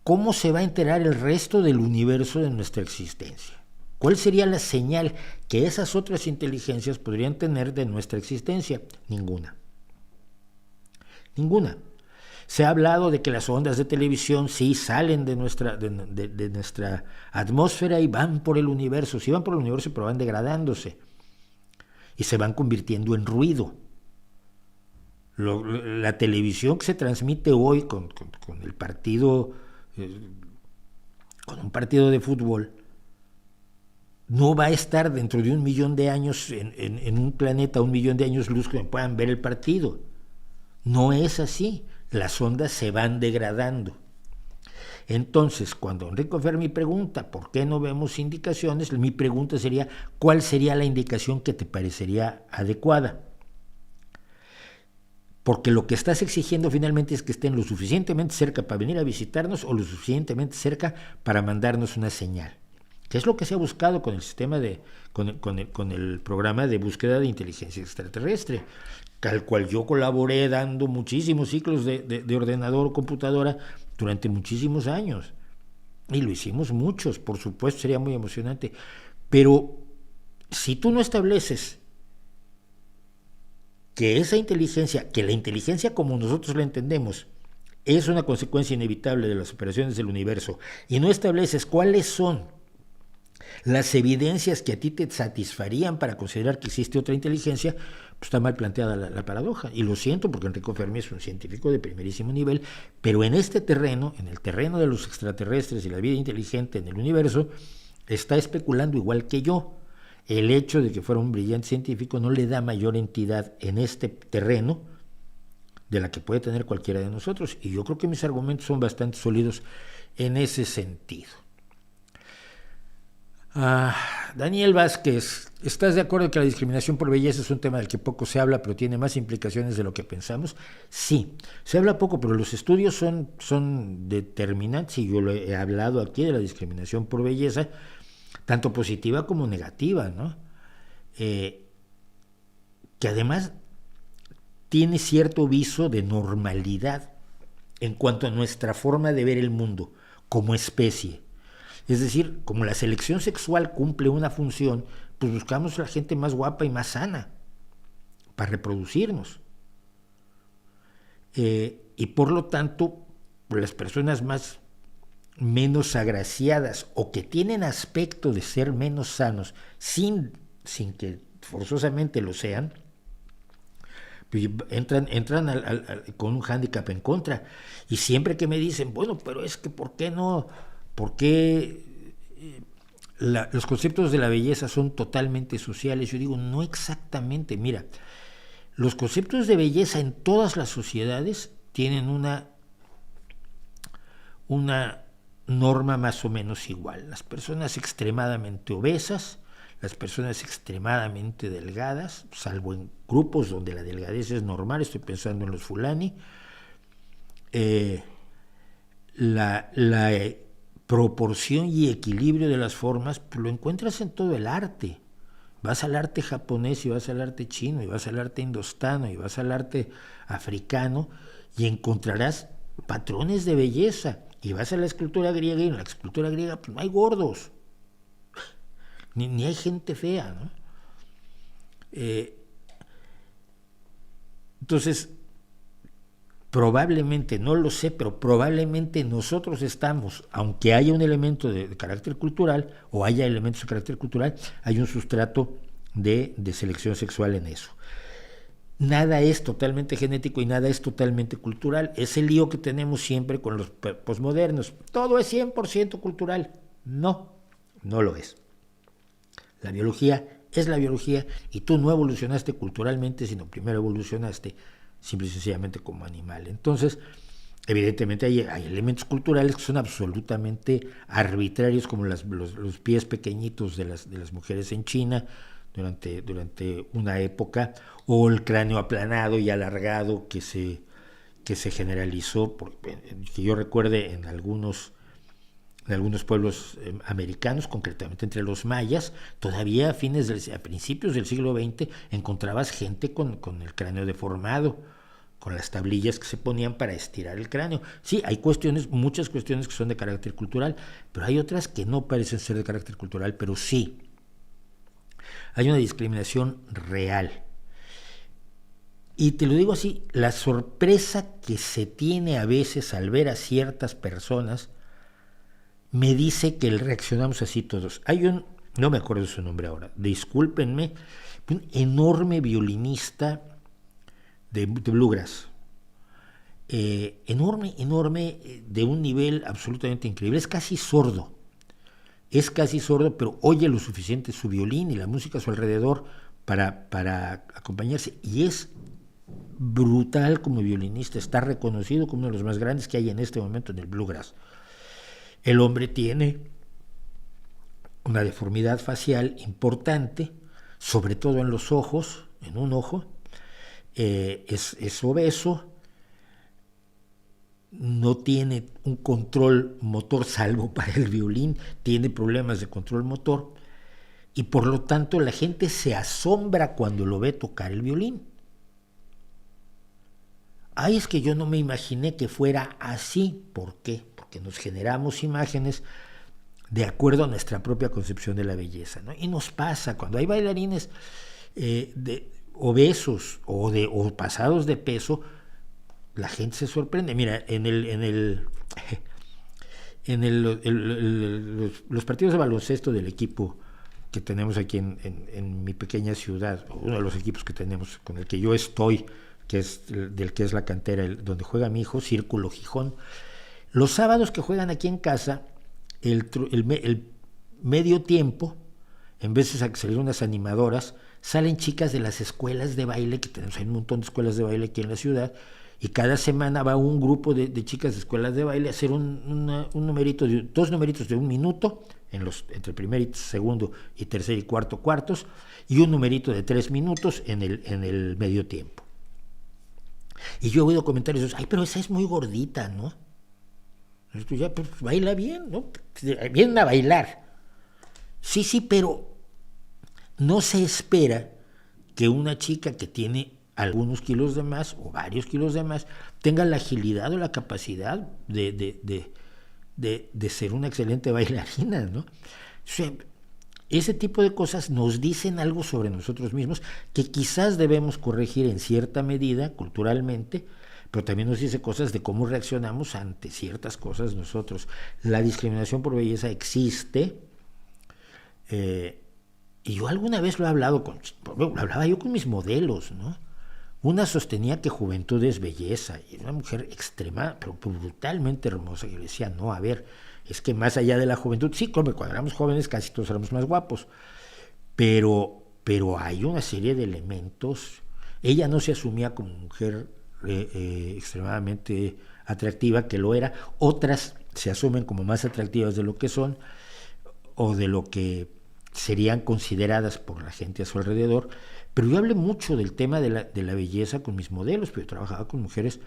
¿cómo se va a enterar el resto del universo de nuestra existencia? ¿Cuál sería la señal que esas otras inteligencias podrían tener de nuestra existencia? Ninguna. Se ha hablado de que las ondas de televisión sí salen de nuestra atmósfera y van por el universo. Sí van por el universo, pero van degradándose y se van convirtiendo en ruido. La televisión que se transmite hoy con el partido, con un partido de fútbol, no va a estar dentro de 1 millón de años en un planeta, 1 millón de años luz, que puedan ver el partido. No es así. Las ondas se van degradando. Entonces, cuando Enrico Fermi pregunta ¿por qué no vemos indicaciones?, mi pregunta sería ¿cuál sería la indicación que te parecería adecuada? Porque lo que estás exigiendo finalmente es que estén lo suficientemente cerca para venir a visitarnos o lo suficientemente cerca para mandarnos una señal. ¿Qué es lo que se ha buscado con el sistema con el programa de búsqueda de inteligencia extraterrestre, al cual yo colaboré dando muchísimos ciclos de ordenador o computadora durante muchísimos años? Y lo hicimos muchos, por supuesto, sería muy emocionante. Pero si tú no estableces que esa inteligencia, que la inteligencia como nosotros la entendemos, es una consecuencia inevitable de las operaciones del universo, y no estableces cuáles son las evidencias que a ti te satisfarían para considerar que existe otra inteligencia, pues está mal planteada la paradoja. Y lo siento, porque Enrico Fermi es un científico de primerísimo nivel, pero en este terreno, en el terreno de los extraterrestres y la vida inteligente en el universo, está especulando igual que yo. El hecho de que fuera un brillante científico no le da mayor entidad en este terreno de la que puede tener cualquiera de nosotros, y yo creo que mis argumentos son bastante sólidos en ese sentido. Daniel Vázquez, ¿estás de acuerdo en que la discriminación por belleza es un tema del que poco se habla, pero tiene más implicaciones de lo que pensamos? Sí, se habla poco, pero los estudios son determinantes, y yo lo he hablado aquí de la discriminación por belleza, tanto positiva como negativa, ¿no? Que además tiene cierto viso de normalidad en cuanto a nuestra forma de ver el mundo como especie. Es decir, como la selección sexual cumple una función, pues buscamos a la gente más guapa y más sana para reproducirnos. Y por lo tanto, las personas más menos agraciadas o que tienen aspecto de ser menos sanos sin que forzosamente lo sean, pues entran con un hándicap en contra. Y siempre que me dicen, bueno, pero es que ¿por qué no? ¿Por qué los conceptos de la belleza son totalmente sociales? Yo digo, no exactamente. Mira, los conceptos de belleza en todas las sociedades tienen una norma más o menos igual. Las personas extremadamente obesas, las personas extremadamente delgadas, salvo en grupos donde la delgadez es normal, estoy pensando en los fulani, la proporción y equilibrio de las formas pues lo encuentras en todo el arte. Vas al arte japonés y vas al arte chino y vas al arte indostano y vas al arte africano y encontrarás patrones de belleza. Y vas a la escultura griega y en la escultura griega pues no hay gordos, ni hay gente fea, ¿no? Entonces, probablemente, no lo sé, pero probablemente nosotros estamos, aunque haya un elemento de carácter cultural, o haya elementos de carácter cultural, hay un sustrato de selección sexual en eso. Nada es totalmente genético y nada es totalmente cultural. Es el lío que tenemos siempre con los posmodernos. Todo es 100% cultural. No, no lo es. La biología es la biología y tú no evolucionaste culturalmente, sino primero evolucionaste simple y sencillamente como animal. Entonces, evidentemente hay elementos culturales que son absolutamente arbitrarios, como los pies pequeñitos de las mujeres en China durante una época, o el cráneo aplanado y alargado que se generalizó, que yo recuerde en algunos pueblos americanos, concretamente entre los mayas. Todavía a principios del siglo XX encontrabas gente con el cráneo deformado, con las tablillas que se ponían para estirar el cráneo. Sí, hay muchas cuestiones que son de carácter cultural, pero hay otras que no parecen ser de carácter cultural, pero sí hay una discriminación real. Y te lo digo así, la sorpresa que se tiene a veces al ver a ciertas personas me dice que reaccionamos así todos. No me acuerdo de su nombre ahora, discúlpenme, un enorme violinista de bluegrass, enorme, de un nivel absolutamente increíble. Es casi sordo, pero oye lo suficiente su violín y la música a su alrededor para acompañarse, y es brutal como violinista. Está reconocido como uno de los más grandes que hay en este momento en el bluegrass. El hombre tiene una deformidad facial importante, sobre todo en los ojos, en un ojo, es obeso, no tiene un control motor salvo para el violín, tiene problemas de control motor, y por lo tanto la gente se asombra cuando lo ve tocar el violín. Ay, es que yo no me imaginé que fuera así. ¿Por qué? Porque nos generamos imágenes de acuerdo a nuestra propia concepción de la belleza, ¿no? Y nos pasa cuando hay bailarines obesos o pasados de peso, la gente se sorprende. Mira, los partidos de baloncesto del equipo que tenemos aquí en mi pequeña ciudad, uno de los equipos que tenemos con el que yo estoy, que es del que es la cantera donde juega mi hijo, Círculo Gijón. Los sábados que juegan aquí en casa, el medio tiempo, en vez de salir unas animadoras, salen chicas de las escuelas de baile, que tenemos, hay un montón de escuelas de baile aquí en la ciudad, y cada semana va un grupo de chicas de escuelas de baile a hacer dos numeritos de 1 minuto, entre el primer y segundo y tercer y cuarto cuartos, y un numerito de 3 minutos en el medio tiempo. Y yo he oído comentarios, ay, pero esa es muy gordita, ¿no? Esto ya pues, baila bien, ¿no? Vienen a bailar. Sí, pero no se espera que una chica que tiene algunos kilos de más o varios kilos de más tenga la agilidad o la capacidad de ser una excelente bailarina, ¿no? O sea, ese tipo de cosas nos dicen algo sobre nosotros mismos que quizás debemos corregir en cierta medida culturalmente, pero también nos dice cosas de cómo reaccionamos ante ciertas cosas nosotros. La discriminación por belleza existe, y yo alguna vez lo he hablado lo hablaba yo con mis modelos, ¿no? Una sostenía que juventud es belleza, y era una mujer extrema, pero brutalmente hermosa. Yo le decía, no, a ver, es que más allá de la juventud, sí, cuando éramos jóvenes casi todos éramos más guapos, pero hay una serie de elementos. Ella no se asumía como mujer extremadamente atractiva, que lo era. Otras se asumen como más atractivas de lo que son, o de lo que serían consideradas por la gente a su alrededor. Pero yo hablé mucho del tema de la belleza con mis modelos, pero yo trabajaba con mujeres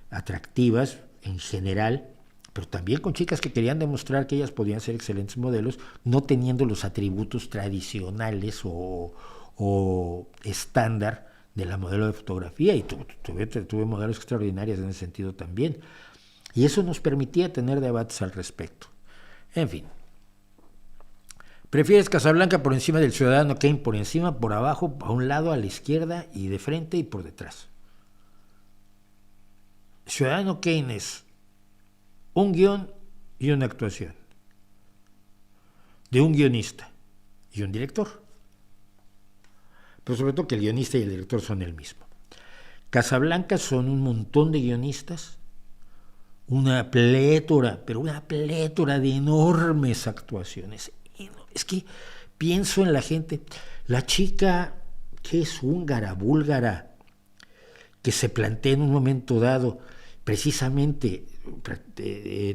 atractivas en general, pero también con chicas que querían demostrar que ellas podían ser excelentes modelos, no teniendo los atributos tradicionales o estándar de la modelo de fotografía, y tuve modelos extraordinarias en ese sentido también. Y eso nos permitía tener debates al respecto. En fin. ¿Prefieres Casablanca por encima del Ciudadano Kane? Por encima, por abajo, a un lado, a la izquierda, y de frente y por detrás. Ciudadano Kane es un guión y una actuación de un guionista y un director, pero sobre todo que el guionista y el director son el mismo. Casablanca son un montón de guionistas, una plétora, pero una plétora de enormes actuaciones. Es que pienso en la gente, la chica que es húngara, búlgara, que se plantea en un momento dado precisamente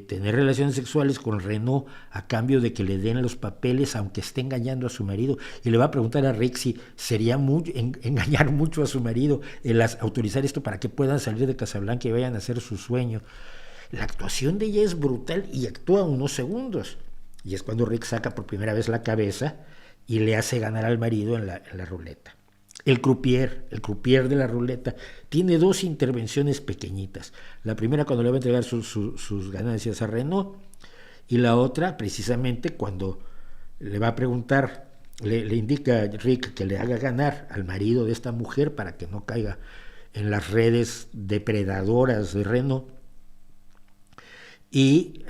tener relaciones sexuales con Renault a cambio de que le den los papeles, aunque esté engañando a su marido, y le va a preguntar a Rick si sería engañar mucho a su marido, autorizar esto para que puedan salir de Casablanca y vayan a hacer su sueño. La actuación de ella es brutal y actúa unos segundos. Y es cuando Rick saca por primera vez la cabeza y le hace ganar al marido en la ruleta. El croupier de la ruleta, tiene dos intervenciones pequeñitas. La primera cuando le va a entregar sus ganancias a Renault, y la otra precisamente cuando le va a preguntar, le indica a Rick que le haga ganar al marido de esta mujer para que no caiga en las redes depredadoras de Renault. Y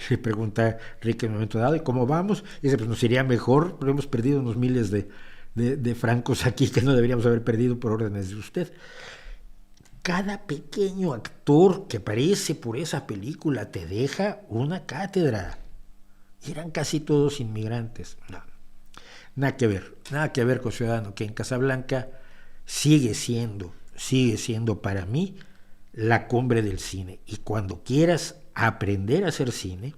le pregunta a Rick en un momento dado, ¿y cómo vamos? Y dice, pues nos iría mejor, pero hemos perdido unos miles de francos aquí que no deberíamos haber perdido por órdenes de usted. Cada pequeño actor que aparece por esa película te deja una cátedra. Y eran casi todos inmigrantes. No, nada que ver con Ciudadano, que en Casablanca sigue siendo para mí la cumbre del cine. Y cuando quieras aprender a hacer cine,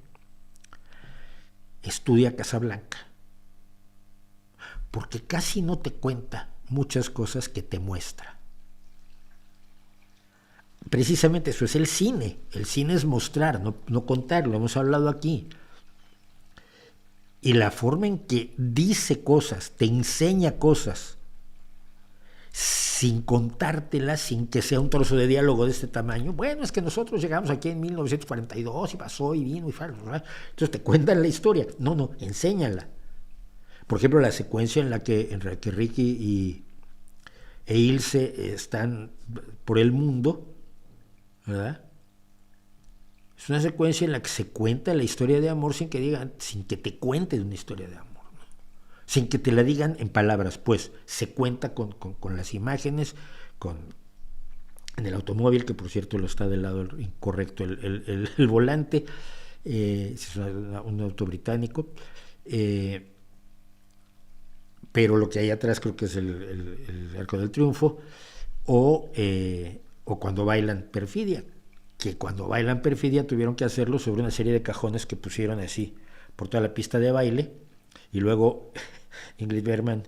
estudia Casablanca, porque casi no te cuenta muchas cosas que te muestra. Precisamente eso es el cine. El cine es mostrar, no contar, lo hemos hablado aquí. Y la forma en que dice cosas, te enseña cosas, sin contártelas, sin que sea un trozo de diálogo de este tamaño. Bueno, es que nosotros llegamos aquí en 1942 y pasó y vino y fue. Entonces te cuentan la historia. No, enséñala. Por ejemplo, la secuencia en la que Ricky e Ilse están por el mundo, ¿verdad? Es una secuencia en la que se cuenta la historia de amor sin que te cuenten una historia de amor, ¿no? Sin que te la digan en palabras, pues se cuenta con las imágenes, en el automóvil, que por cierto lo está del lado incorrecto el volante, es un auto británico, pero lo que hay atrás creo que es el Arco del Triunfo, o cuando bailan Perfidia, que cuando bailan Perfidia tuvieron que hacerlo sobre una serie de cajones que pusieron así por toda la pista de baile, y luego Ingrid Bergman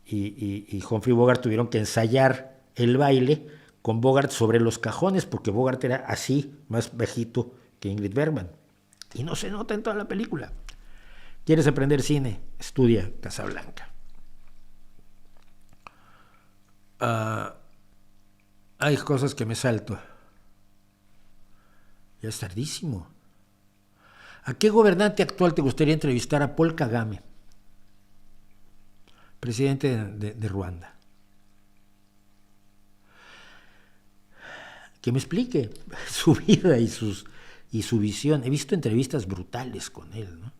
y Humphrey Bogart tuvieron que ensayar el baile con Bogart sobre los cajones, porque Bogart era así, más bajito que Ingrid Bergman, y no se nota en toda la película. ¿Quieres aprender cine? Estudia Casablanca. Hay cosas que me salto. Ya es tardísimo. ¿A qué gobernante actual te gustaría entrevistar? A Paul Kagame, presidente de Ruanda. que me explique su vida y su visión. He visto entrevistas brutales con él, ¿no?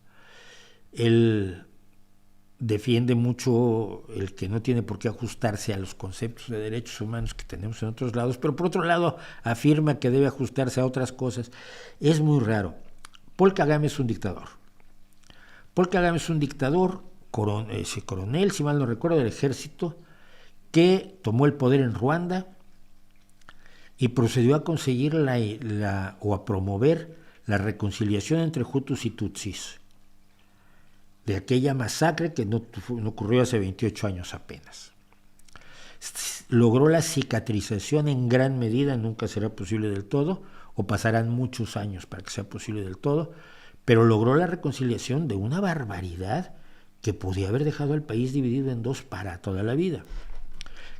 Él defiende mucho el que no tiene por qué ajustarse a los conceptos de derechos humanos que tenemos en otros lados, pero por otro lado afirma que debe ajustarse a otras cosas. Es muy raro. Paul Kagame es un dictador. Paul Kagame es un dictador, coronel, si mal no recuerdo, del ejército, que tomó el poder en Ruanda y procedió a conseguir o a promover la reconciliación entre Hutus y Tutsis, de aquella masacre que no ocurrió hace 28 años apenas. Logró la cicatrización en gran medida, nunca será posible del todo, o pasarán muchos años para que sea posible del todo, pero logró la reconciliación de una barbaridad que podía haber dejado al país dividido en dos para toda la vida.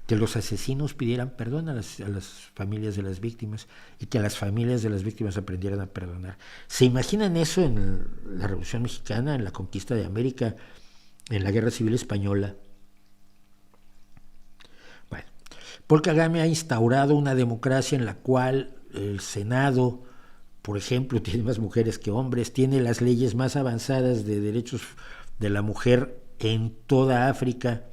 Que los asesinos pidieran perdón a las familias de las víctimas y que las familias de las víctimas aprendieran a perdonar. ¿Se imaginan eso en la Revolución Mexicana, en la conquista de América, en la Guerra Civil Española? Bueno, Paul Kagame ha instaurado una democracia en la cual el Senado, por ejemplo, tiene más mujeres que hombres, tiene las leyes más avanzadas de derechos de la mujer en toda África,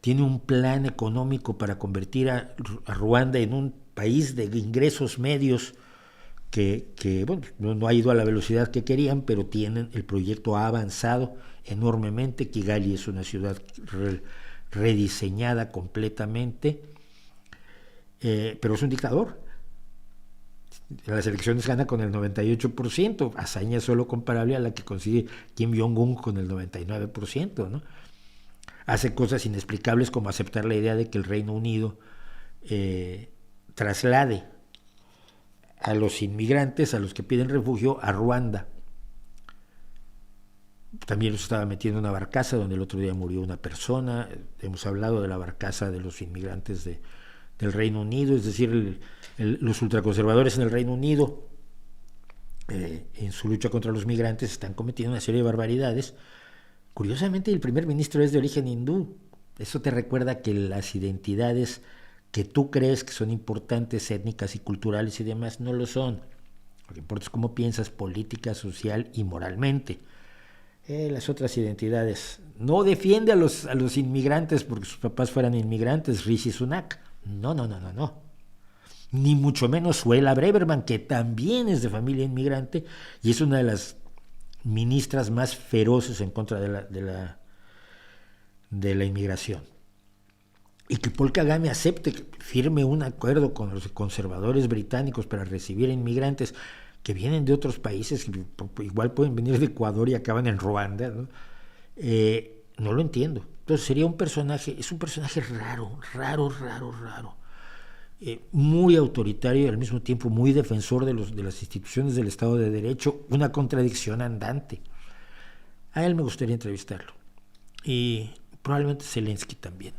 tiene un plan económico para convertir a Ruanda en un país de ingresos medios que bueno, no ha ido a la velocidad que querían, pero el proyecto ha avanzado enormemente. Kigali es una ciudad rediseñada completamente, pero es un dictador. En las elecciones gana con el 98%, hazaña solo comparable a la que consigue Kim Jong-un con el 99%, ¿no? Hace cosas inexplicables como aceptar la idea de que el Reino Unido traslade a los inmigrantes, a los que piden refugio, a Ruanda. También los estaba metiendo en una barcaza donde el otro día murió una persona. Hemos hablado de la barcaza de los inmigrantes del Reino Unido, es decir, los ultraconservadores en el Reino Unido, en su lucha contra los migrantes, están cometiendo una serie de barbaridades. Curiosamente, el primer ministro es de origen hindú. Eso te recuerda que las identidades que tú crees que son importantes, étnicas y culturales y demás, no lo son. Lo que importa es cómo piensas política, social y moralmente. Las otras identidades. No defiende a los inmigrantes porque sus papás fueran inmigrantes, Rishi Sunak. No. Ni mucho menos Suella Braverman, que también es de familia inmigrante y es una de las ministras más feroces en contra de la inmigración. Y que Paul Kagame acepte, firme un acuerdo con los conservadores británicos para recibir inmigrantes que vienen de otros países, igual pueden venir de Ecuador y acaban en Ruanda, ¿no? No lo entiendo. Entonces es un personaje raro, muy autoritario y al mismo tiempo muy defensor de las instituciones del Estado de Derecho, una contradicción andante. A él me gustaría entrevistarlo. Y probablemente Zelensky también.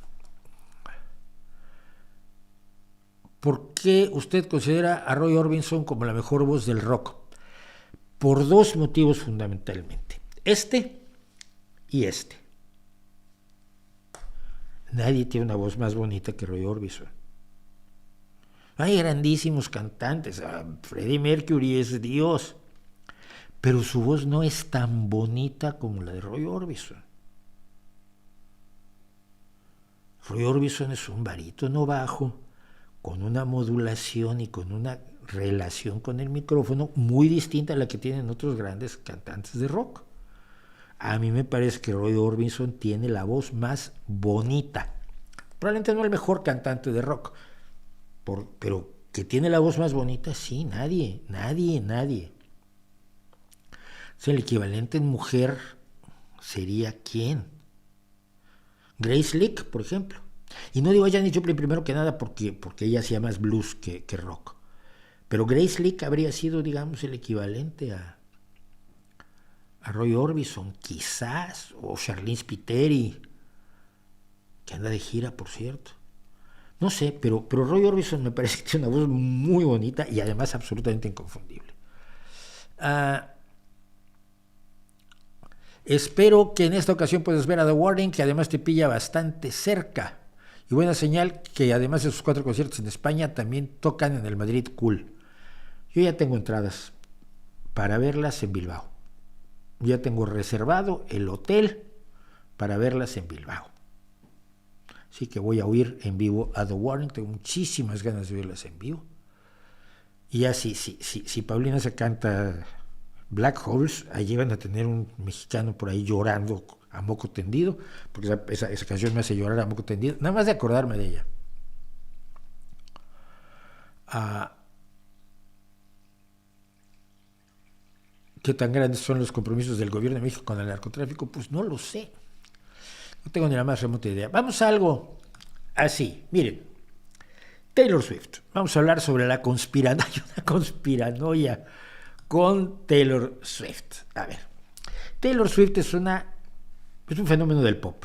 ¿Por qué usted considera a Roy Orbison como la mejor voz del rock? Por dos motivos fundamentalmente. Este y este. Nadie tiene una voz más bonita que Roy Orbison. Hay grandísimos cantantes. Freddie Mercury es Dios. Pero su voz no es tan bonita como la de Roy Orbison. Roy Orbison es un barítono bajo, con una modulación y con una relación con el micrófono muy distinta a la que tienen otros grandes cantantes de rock. A mí me parece que Roy Orbison tiene la voz más bonita. Probablemente no el mejor cantante de rock, pero que tiene la voz más bonita, sí, nadie. O sea, el equivalente en mujer sería ¿quién? Grace Lick, por ejemplo. Y no digo a Janis Joplin primero que nada porque ella hacía más blues que rock. Pero Grace Lick habría sido, digamos, el equivalente a Roy Orbison, quizás, o Charlene Spiteri, que anda de gira, por cierto. No sé, pero Roy Orbison me parece que tiene una voz muy bonita y además absolutamente inconfundible. Espero que en esta ocasión puedas ver a The Warning, que además te pilla bastante cerca. Y buena señal que además de sus 4 conciertos en España, también tocan en el Madrid Cool. Yo ya tengo entradas para verlas en Bilbao. Ya tengo reservado el hotel para verlas en Bilbao. Así que voy a oír en vivo a The Warning. Tengo muchísimas ganas de verlas en vivo. Y ya si Paulina se canta Black Holes, allí van a tener un mexicano por ahí llorando a moco tendido, porque esa canción me hace llorar a moco tendido, nada más de acordarme de ella. ¿Qué tan grandes son los compromisos del gobierno de México con el narcotráfico? Pues no lo sé. No tengo ni la más remota idea. Vamos a algo así. Miren, Taylor Swift. Vamos a hablar sobre la conspiranoia con Taylor Swift. A ver, Taylor Swift es un fenómeno del pop.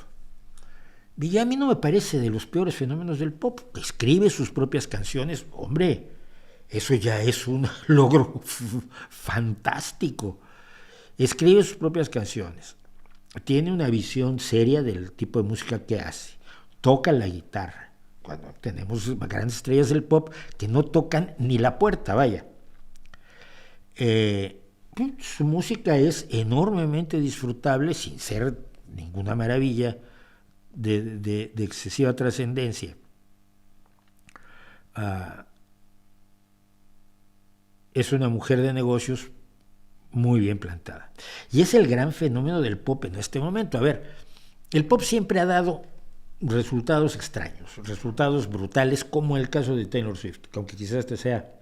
Y a mí no me parece de los peores fenómenos del pop. Escribe sus propias canciones. Hombre, eso ya es un logro fantástico. Escribe sus propias canciones. Tiene una visión seria del tipo de música que hace. Toca la guitarra. Cuando tenemos grandes estrellas del pop que no tocan ni la puerta, vaya. Su música es enormemente disfrutable sin ser ninguna maravilla de excesiva trascendencia. Es una mujer de negocios muy bien plantada. Y es el gran fenómeno del pop en este momento. A ver, el pop siempre ha dado resultados extraños, resultados brutales, como el caso de Taylor Swift, aunque quizás este sea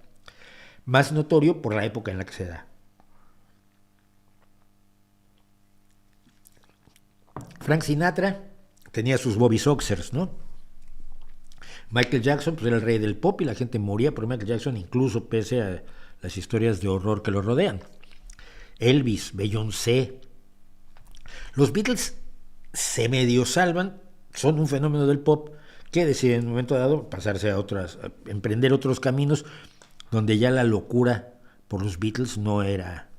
más notorio por la época en la que se da. Frank Sinatra tenía sus Bobby Soxers, ¿no? Michael Jackson pues era el rey del pop y la gente moría por Michael Jackson, incluso pese a las historias de horror que lo rodean. Elvis, Beyoncé. Los Beatles se medio salvan, son un fenómeno del pop que deciden en un momento dado pasarse a emprender otros caminos donde ya la locura por los Beatles no era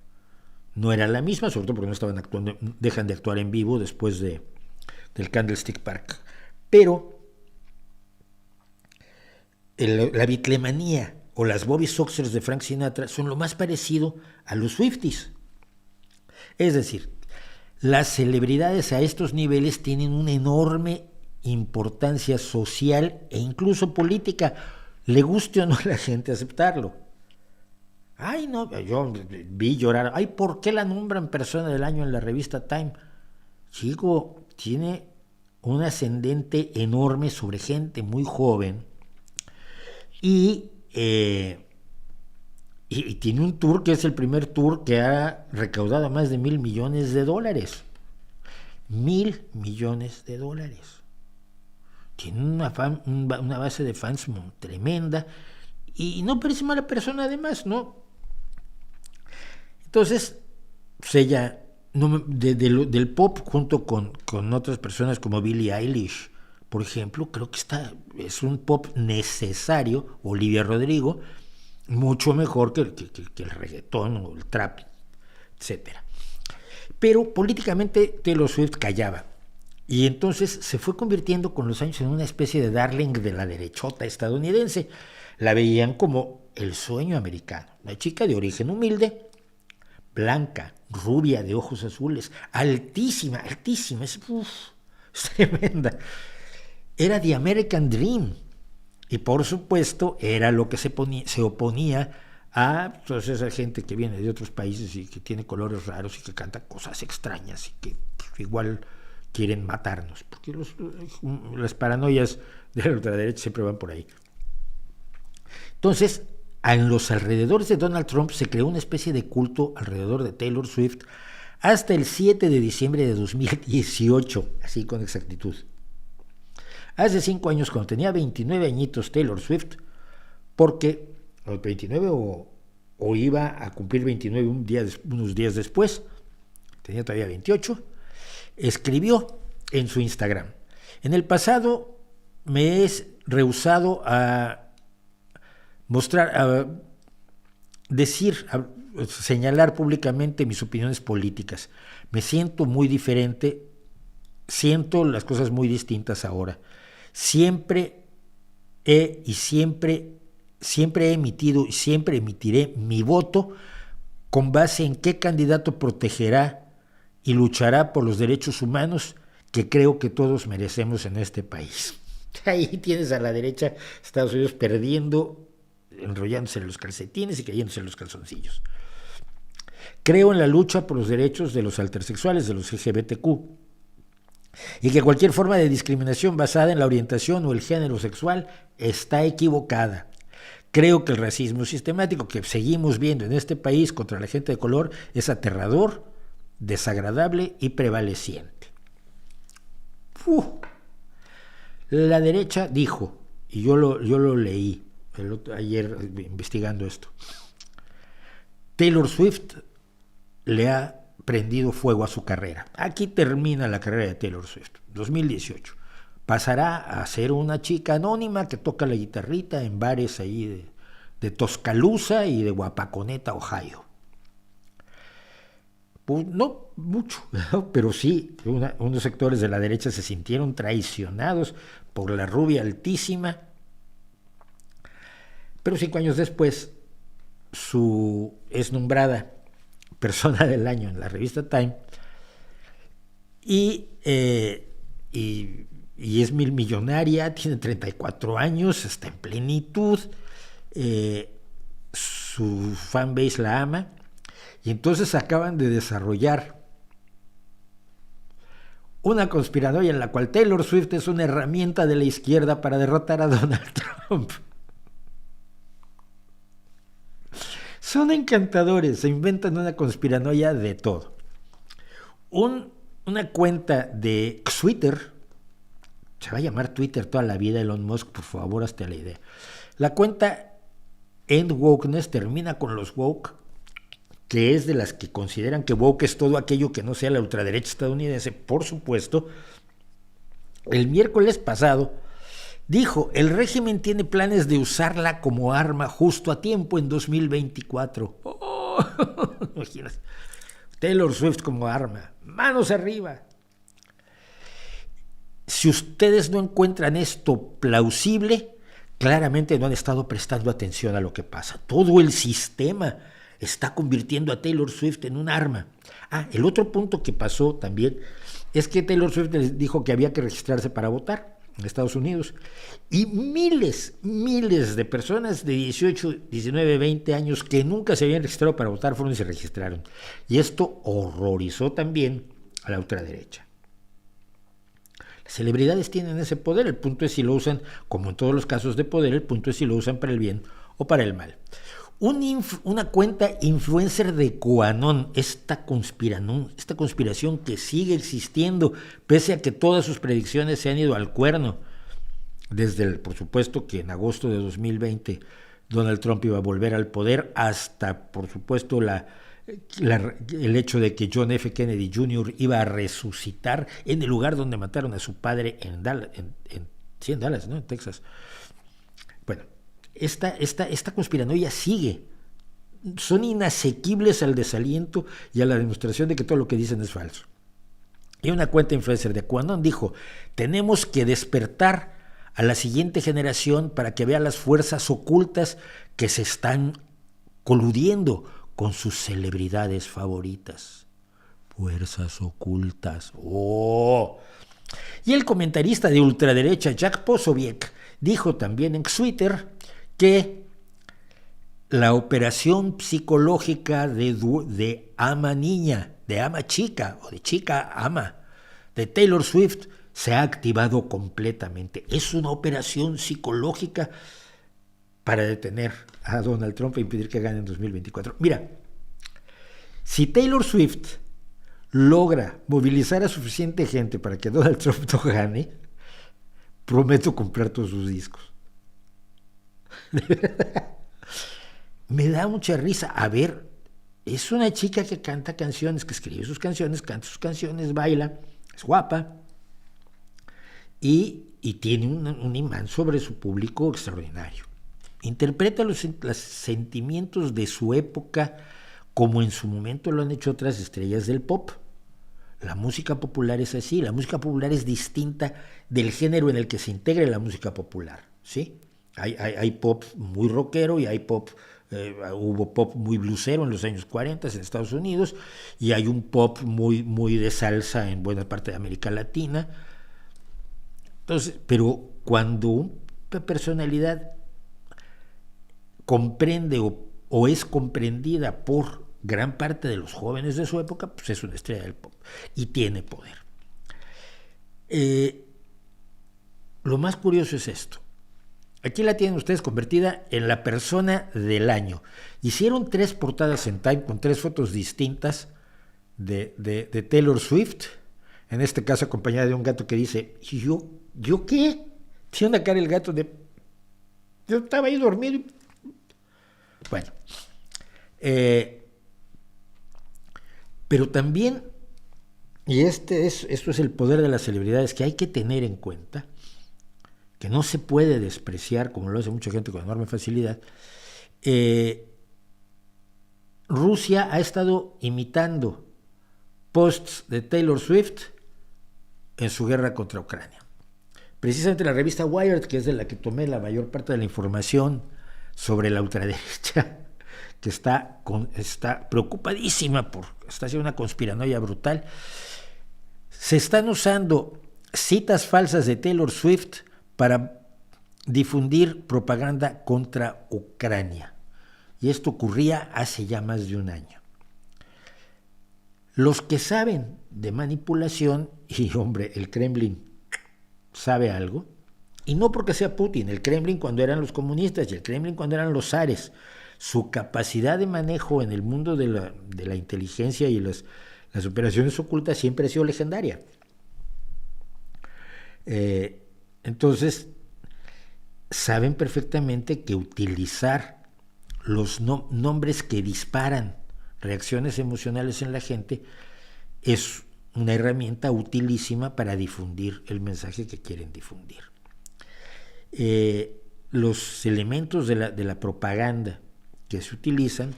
la misma, sobre todo porque no estaban actuando, dejan de actuar en vivo después del Candlestick Park. Pero la bitlemanía o las Bobby Soxers de Frank Sinatra son lo más parecido a los Swifties. Es decir, las celebridades a estos niveles tienen una enorme importancia social e incluso política, le guste o no a la gente aceptarlo. Ay, no, yo vi llorar. Ay, ¿por qué la nombran persona del año en la revista Time? Chico, tiene un ascendente enorme sobre gente muy joven y tiene un tour que es el primer tour que ha recaudado más de $1,000 millones. $1,000 millones. Tiene una base de fans tremenda y no parece mala persona además, ¿no? Entonces, pues ella, del pop junto con otras personas como Billie Eilish, por ejemplo, creo que es un pop necesario, Olivia Rodrigo, mucho mejor que el reggaetón o el trap, etc. Pero políticamente Taylor Swift callaba. Y entonces se fue convirtiendo con los años en una especie de darling de la derechota estadounidense. La veían como el sueño americano. Una chica de origen humilde, blanca, rubia, de ojos azules, altísima, es tremenda. Era the American Dream. Y por supuesto era lo que se oponía a toda esa gente que viene de otros países y que tiene colores raros y que canta cosas extrañas y que igual quieren matarnos, porque las paranoias de la ultraderecha siempre van por ahí. Entonces, en los alrededores de Donald Trump se creó una especie de culto alrededor de Taylor Swift hasta el 7 de diciembre de 2018, así con exactitud. Hace 5 años, cuando tenía 29 añitos Taylor Swift, porque los 29 o iba a cumplir 29 unos días después, tenía todavía 28, escribió en su Instagram: en el pasado me he rehusado a mostrar, a decir, a señalar públicamente mis opiniones políticas. Me siento muy diferente, siento las cosas muy distintas ahora. Siempre siempre he emitido y siempre emitiré mi voto con base en qué candidato protegerá y luchará por los derechos humanos que creo que todos merecemos en este país. Ahí tienes a la derecha, Estados Unidos perdiendo, enrollándose en los calcetines y cayéndose en los calzoncillos. Creo en la lucha por los derechos de los intersexuales, de los LGBTQ, y que cualquier forma de discriminación basada en la orientación o el género sexual está equivocada. Creo que el racismo sistemático que seguimos viendo en este país contra la gente de color es aterrador, desagradable y prevaleciente. La derecha dijo, y yo lo leí ayer investigando esto, Taylor Swift le ha prendido fuego a su carrera. Aquí termina la carrera de Taylor Swift, 2018. Pasará a ser una chica anónima que toca la guitarrita en bares ahí de Tuscaloosa y de Wapakoneta, Ohio. Pues no mucho, ¿no? Pero sí, unos sectores de la derecha se sintieron traicionados por la rubia altísima. Pero 5 años después, es nombrada persona del año en la revista Time y es millonaria, tiene 34 años, está en plenitud, su fanbase la ama, y entonces acaban de desarrollar una conspiranoia en la cual Taylor Swift es una herramienta de la izquierda para derrotar a Donald Trump. Son encantadores, se inventan una conspiranoia de todo. Una cuenta de Twitter, se va a llamar Twitter toda la vida, Elon Musk, por favor, hazte la idea. La cuenta End Wokeness termina con los woke, que es de las que consideran que woke es todo aquello que no sea la ultraderecha estadounidense, por supuesto. El miércoles pasado dijo, el régimen tiene planes de usarla como arma justo a tiempo en 2024. Imagínate, Taylor Swift como arma, manos arriba. Si ustedes no encuentran esto plausible, claramente no han estado prestando atención a lo que pasa. Todo el sistema está convirtiendo a Taylor Swift en un arma. El otro punto que pasó también es que Taylor Swift les dijo que había que registrarse para votar en Estados Unidos, y miles de personas de 18, 19, 20 años que nunca se habían registrado para votar fueron y se registraron. Y esto horrorizó también a la ultraderecha. Las celebridades tienen ese poder, el punto es si lo usan, como en todos los casos de poder, el punto es si lo usan para el bien o para el mal. Una cuenta influencer de QAnon, esta conspiración que sigue existiendo, pese a que todas sus predicciones se han ido al cuerno. Por supuesto, que en agosto de 2020 Donald Trump iba a volver al poder, hasta, por supuesto, el hecho de que John F. Kennedy Jr. iba a resucitar en el lugar donde mataron a su padre en Dallas, ¿no? En Texas. Bueno, esta conspiranoia sigue. Son inasequibles al desaliento y a la demostración de que todo lo que dicen es falso. Y una cuenta influencer de QAnon dijo, tenemos que despertar a la siguiente generación para que vea las fuerzas ocultas que se están coludiendo con sus celebridades favoritas. Fuerzas ocultas. ¡Oh! Y el comentarista de ultraderecha Jack Posobiec dijo también en Twitter que la operación psicológica de ama niña, de ama chica o de chica ama de Taylor Swift se ha activado completamente. Es una operación psicológica para detener a Donald Trump e impedir que gane en 2024. Mira, si Taylor Swift logra movilizar a suficiente gente para que Donald Trump no gane, prometo comprar todos sus discos. De verdad. Me da mucha risa. A ver, es una chica que canta canciones, que escribe sus canciones, canta sus canciones, baila, es guapa y tiene un imán sobre su público extraordinario. Interpreta los sentimientos de su época como en su momento lo han hecho otras estrellas del pop. La música popular es así, la música popular es distinta del género en el que se integre la música popular, ¿sí? Hay pop muy rockero y hay pop, hubo pop muy bluesero en los años 40 en Estados Unidos, y hay un pop muy de salsa en buena parte de América Latina. Entonces, pero cuando una personalidad comprende o es comprendida por gran parte de los jóvenes de su época, pues es una estrella del pop y tiene poder. Lo más curioso es esto. Aquí la tienen ustedes convertida en la persona del año. Hicieron 3 portadas en Time con 3 fotos distintas de Taylor Swift, en este caso acompañada de un gato que dice, ¿yo qué? Tiene una cara el gato de... Yo estaba ahí dormido. Bueno. Pero también, y esto es el poder de las celebridades que hay que tener en cuenta, que no se puede despreciar, como lo hace mucha gente con enorme facilidad. Rusia ha estado imitando posts de Taylor Swift en su guerra contra Ucrania. Precisamente la revista Wired, que es de la que tomé la mayor parte de la información sobre la ultraderecha, que está preocupadísima está haciendo una conspiranoia brutal. Se están usando citas falsas de Taylor Swift para difundir propaganda contra Ucrania. Y esto ocurría hace ya más de un año. Los que saben de manipulación, y hombre, el Kremlin sabe algo, y no porque sea Putin, el Kremlin cuando eran los comunistas y el Kremlin cuando eran los zares, su capacidad de manejo en el mundo de la inteligencia y las operaciones ocultas siempre ha sido legendaria. Entonces, saben perfectamente que utilizar los nombres que disparan reacciones emocionales en la gente es una herramienta utilísima para difundir el mensaje que quieren difundir. Los elementos de la propaganda que se utilizan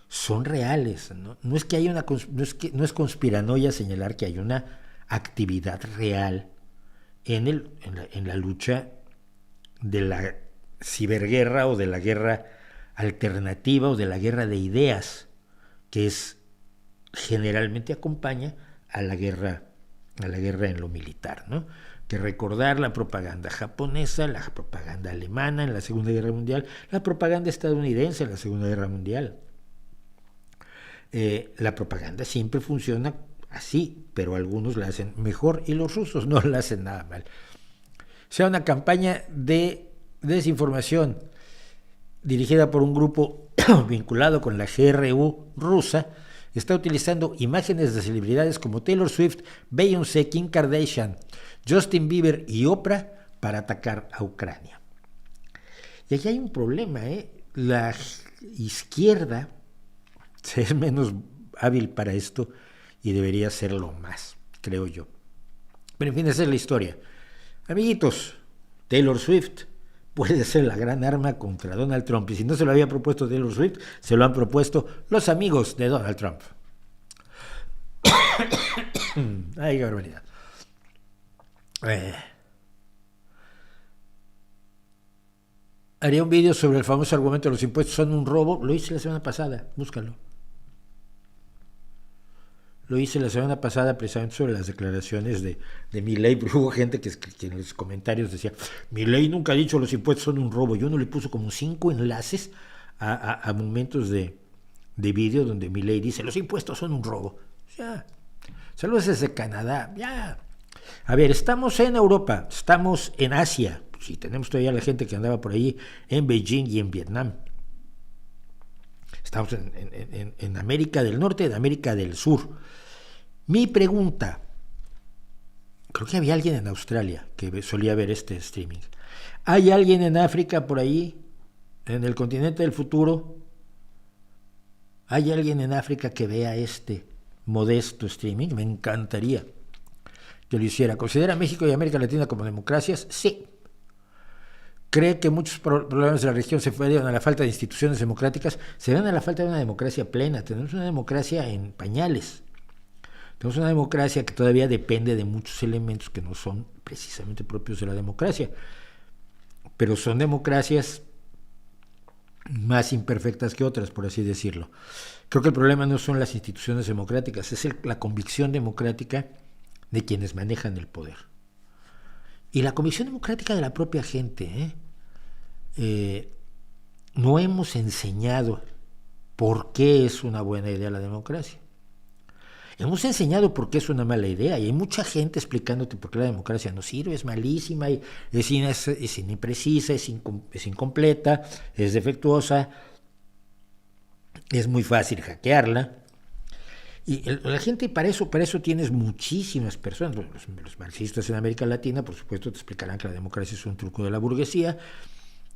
son reales, no es que haya no es conspiranoia señalar que hay una actividad real en la lucha de la ciberguerra o de la guerra alternativa o de la guerra de ideas, que generalmente acompaña a la guerra en lo militar, ¿no? Que recordar la propaganda japonesa, la propaganda alemana en la Segunda Guerra Mundial, la propaganda estadounidense en la Segunda Guerra Mundial. La propaganda siempre funciona así, pero algunos la hacen mejor y los rusos no la hacen nada mal. O sea, una campaña de desinformación dirigida por un grupo vinculado con la GRU rusa está utilizando imágenes de celebridades como Taylor Swift, Beyoncé, Kim Kardashian, Justin Bieber y Oprah para atacar a Ucrania. Y aquí hay un problema, la izquierda es menos hábil para esto y debería serlo más, creo yo. Pero en fin, esa es la historia. Amiguitos, Taylor Swift puede ser la gran arma contra Donald Trump. Y si no se lo había propuesto Taylor Swift, se lo han propuesto los amigos de Donald Trump. Ay, qué barbaridad. Haría un vídeo sobre el famoso argumento de los impuestos son un robo. Lo hice la semana pasada, búscalo. Lo hice la semana pasada precisamente sobre las declaraciones de Milei, porque hubo gente que en los comentarios decía, Milei nunca ha dicho los impuestos son un robo. Yo no le puso como 5 enlaces a momentos de vídeo donde Milei dice, los impuestos son un robo. Ya. Saludos desde Canadá. Ya. A ver, estamos en Europa, estamos en Asia. Sí, tenemos todavía la gente que andaba por ahí en Beijing y en Vietnam. Estamos en América del Norte y en América del Sur. Mi pregunta, creo que había alguien en Australia que solía ver este streaming. ¿Hay alguien en África por ahí, en el continente del futuro? ¿Hay alguien en África que vea este modesto streaming? Me encantaría que lo hiciera. ¿Considera México y América Latina como democracias? Sí. ¿Cree que muchos problemas de la región se deben a la falta de instituciones democráticas? Se deben a la falta de una democracia plena. Tenemos una democracia en pañales. Tenemos una democracia que todavía depende de muchos elementos que no son precisamente propios de la democracia, pero son democracias más imperfectas que otras, por así decirlo. Creo que el problema no son las instituciones democráticas, es la convicción democrática de quienes manejan el poder. Y la convicción democrática de la propia gente. No hemos enseñado por qué es una buena idea la democracia. Hemos enseñado por qué es una mala idea, y hay mucha gente explicándote por qué la democracia no sirve, es malísima, es imprecisa, es incompleta, es defectuosa, es muy fácil hackearla. Y la gente, para eso tienes muchísimas personas. Los marxistas en América Latina, por supuesto, te explicarán que la democracia es un truco de la burguesía.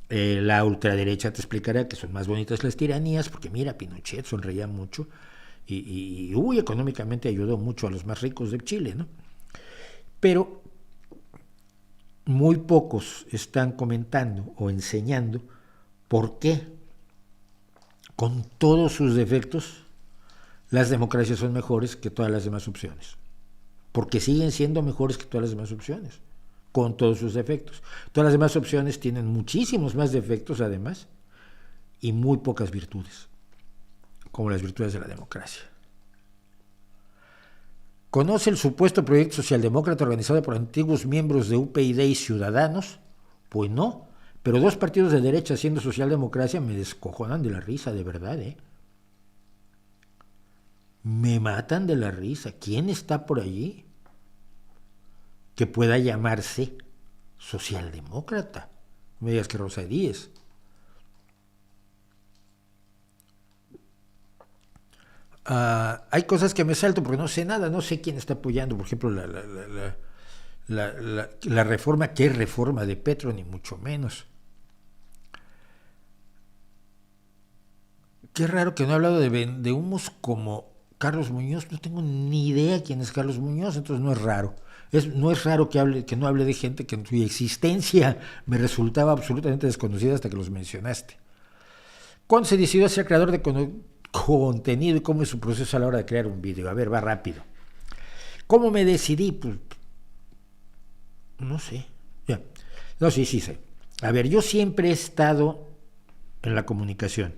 La ultraderecha te explicará que son más bonitas las tiranías, porque mira, Pinochet sonreía mucho y económicamente ayudó mucho a los más ricos de Chile, ¿no? Pero muy pocos están comentando o enseñando por qué, con todos sus defectos, las democracias son mejores que todas las demás opciones. Porque siguen siendo mejores que todas las demás opciones, con todos sus defectos. Todas las demás opciones tienen muchísimos más defectos, además, y muy pocas virtudes, como las virtudes de la democracia. ¿Conoce el supuesto proyecto socialdemócrata organizado por antiguos miembros de UPyD y Ciudadanos? Pues no, pero dos partidos de derecha haciendo socialdemocracia me descojonan de la risa, de verdad, Me matan de la risa. ¿Quién está por allí que pueda llamarse socialdemócrata? No me digas que Rosa Díez. Hay cosas que me salto porque no sé nada, no sé quién está apoyando, por ejemplo, la reforma, ¿qué reforma de Petro? Ni mucho menos. Qué raro que no ha hablado de humos como Carlos Muñoz. No tengo ni idea quién es Carlos Muñoz, entonces no es raro. No es raro que no hable de gente que en su existencia me resultaba absolutamente desconocida hasta que los mencionaste. ¿Cuándo se decidió a ser creador de contenido y cómo es su proceso a la hora de crear un video? A ver, va rápido. ¿Cómo me decidí? Pues, no sé. Ya. No, sí sé. A ver, yo siempre he estado en la comunicación.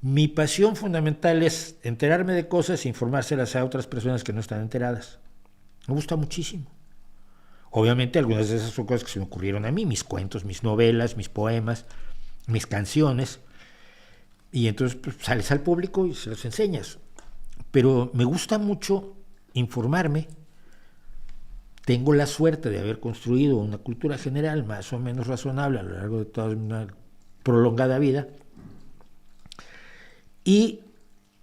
Mi pasión fundamental es enterarme de cosas e informárselas a otras personas que no están enteradas. Me gusta muchísimo. Obviamente algunas de esas son cosas que se me ocurrieron a mí, mis cuentos, mis novelas, mis poemas, mis canciones. Y entonces pues, sales al público y se los enseñas. Pero me gusta mucho informarme. Tengo la suerte de haber construido una cultura general más o menos razonable a lo largo de toda una prolongada vida. Y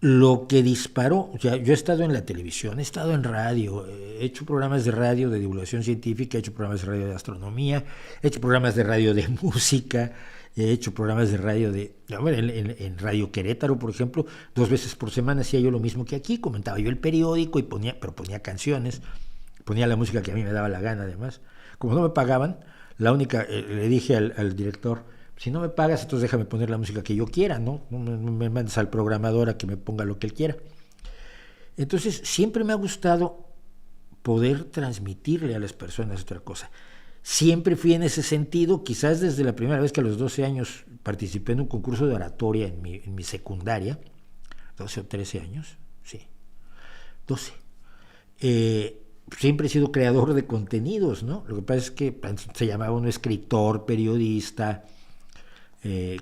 lo que disparó, o sea, yo he estado en la televisión, he estado en radio, he hecho programas de radio de divulgación científica, he hecho programas de radio de astronomía, he hecho programas de radio de música, he hecho programas de radio en Radio Querétaro, por ejemplo, 2 veces por semana hacía yo lo mismo que aquí, comentaba yo el periódico, pero ponía canciones, ponía la música que a mí me daba la gana además. Como no me pagaban, le dije al director, si no me pagas, entonces déjame poner la música que yo quiera, ¿no? No me mandes al programador a que me ponga lo que él quiera. Entonces, siempre me ha gustado poder transmitirle a las personas otra cosa. Siempre fui en ese sentido, quizás desde la primera vez que a los 12 años participé en un concurso de oratoria en mi secundaria, 12 o 13 años, sí, 12. Siempre he sido creador de contenidos, ¿no? Lo que pasa es que se llamaba uno escritor, periodista,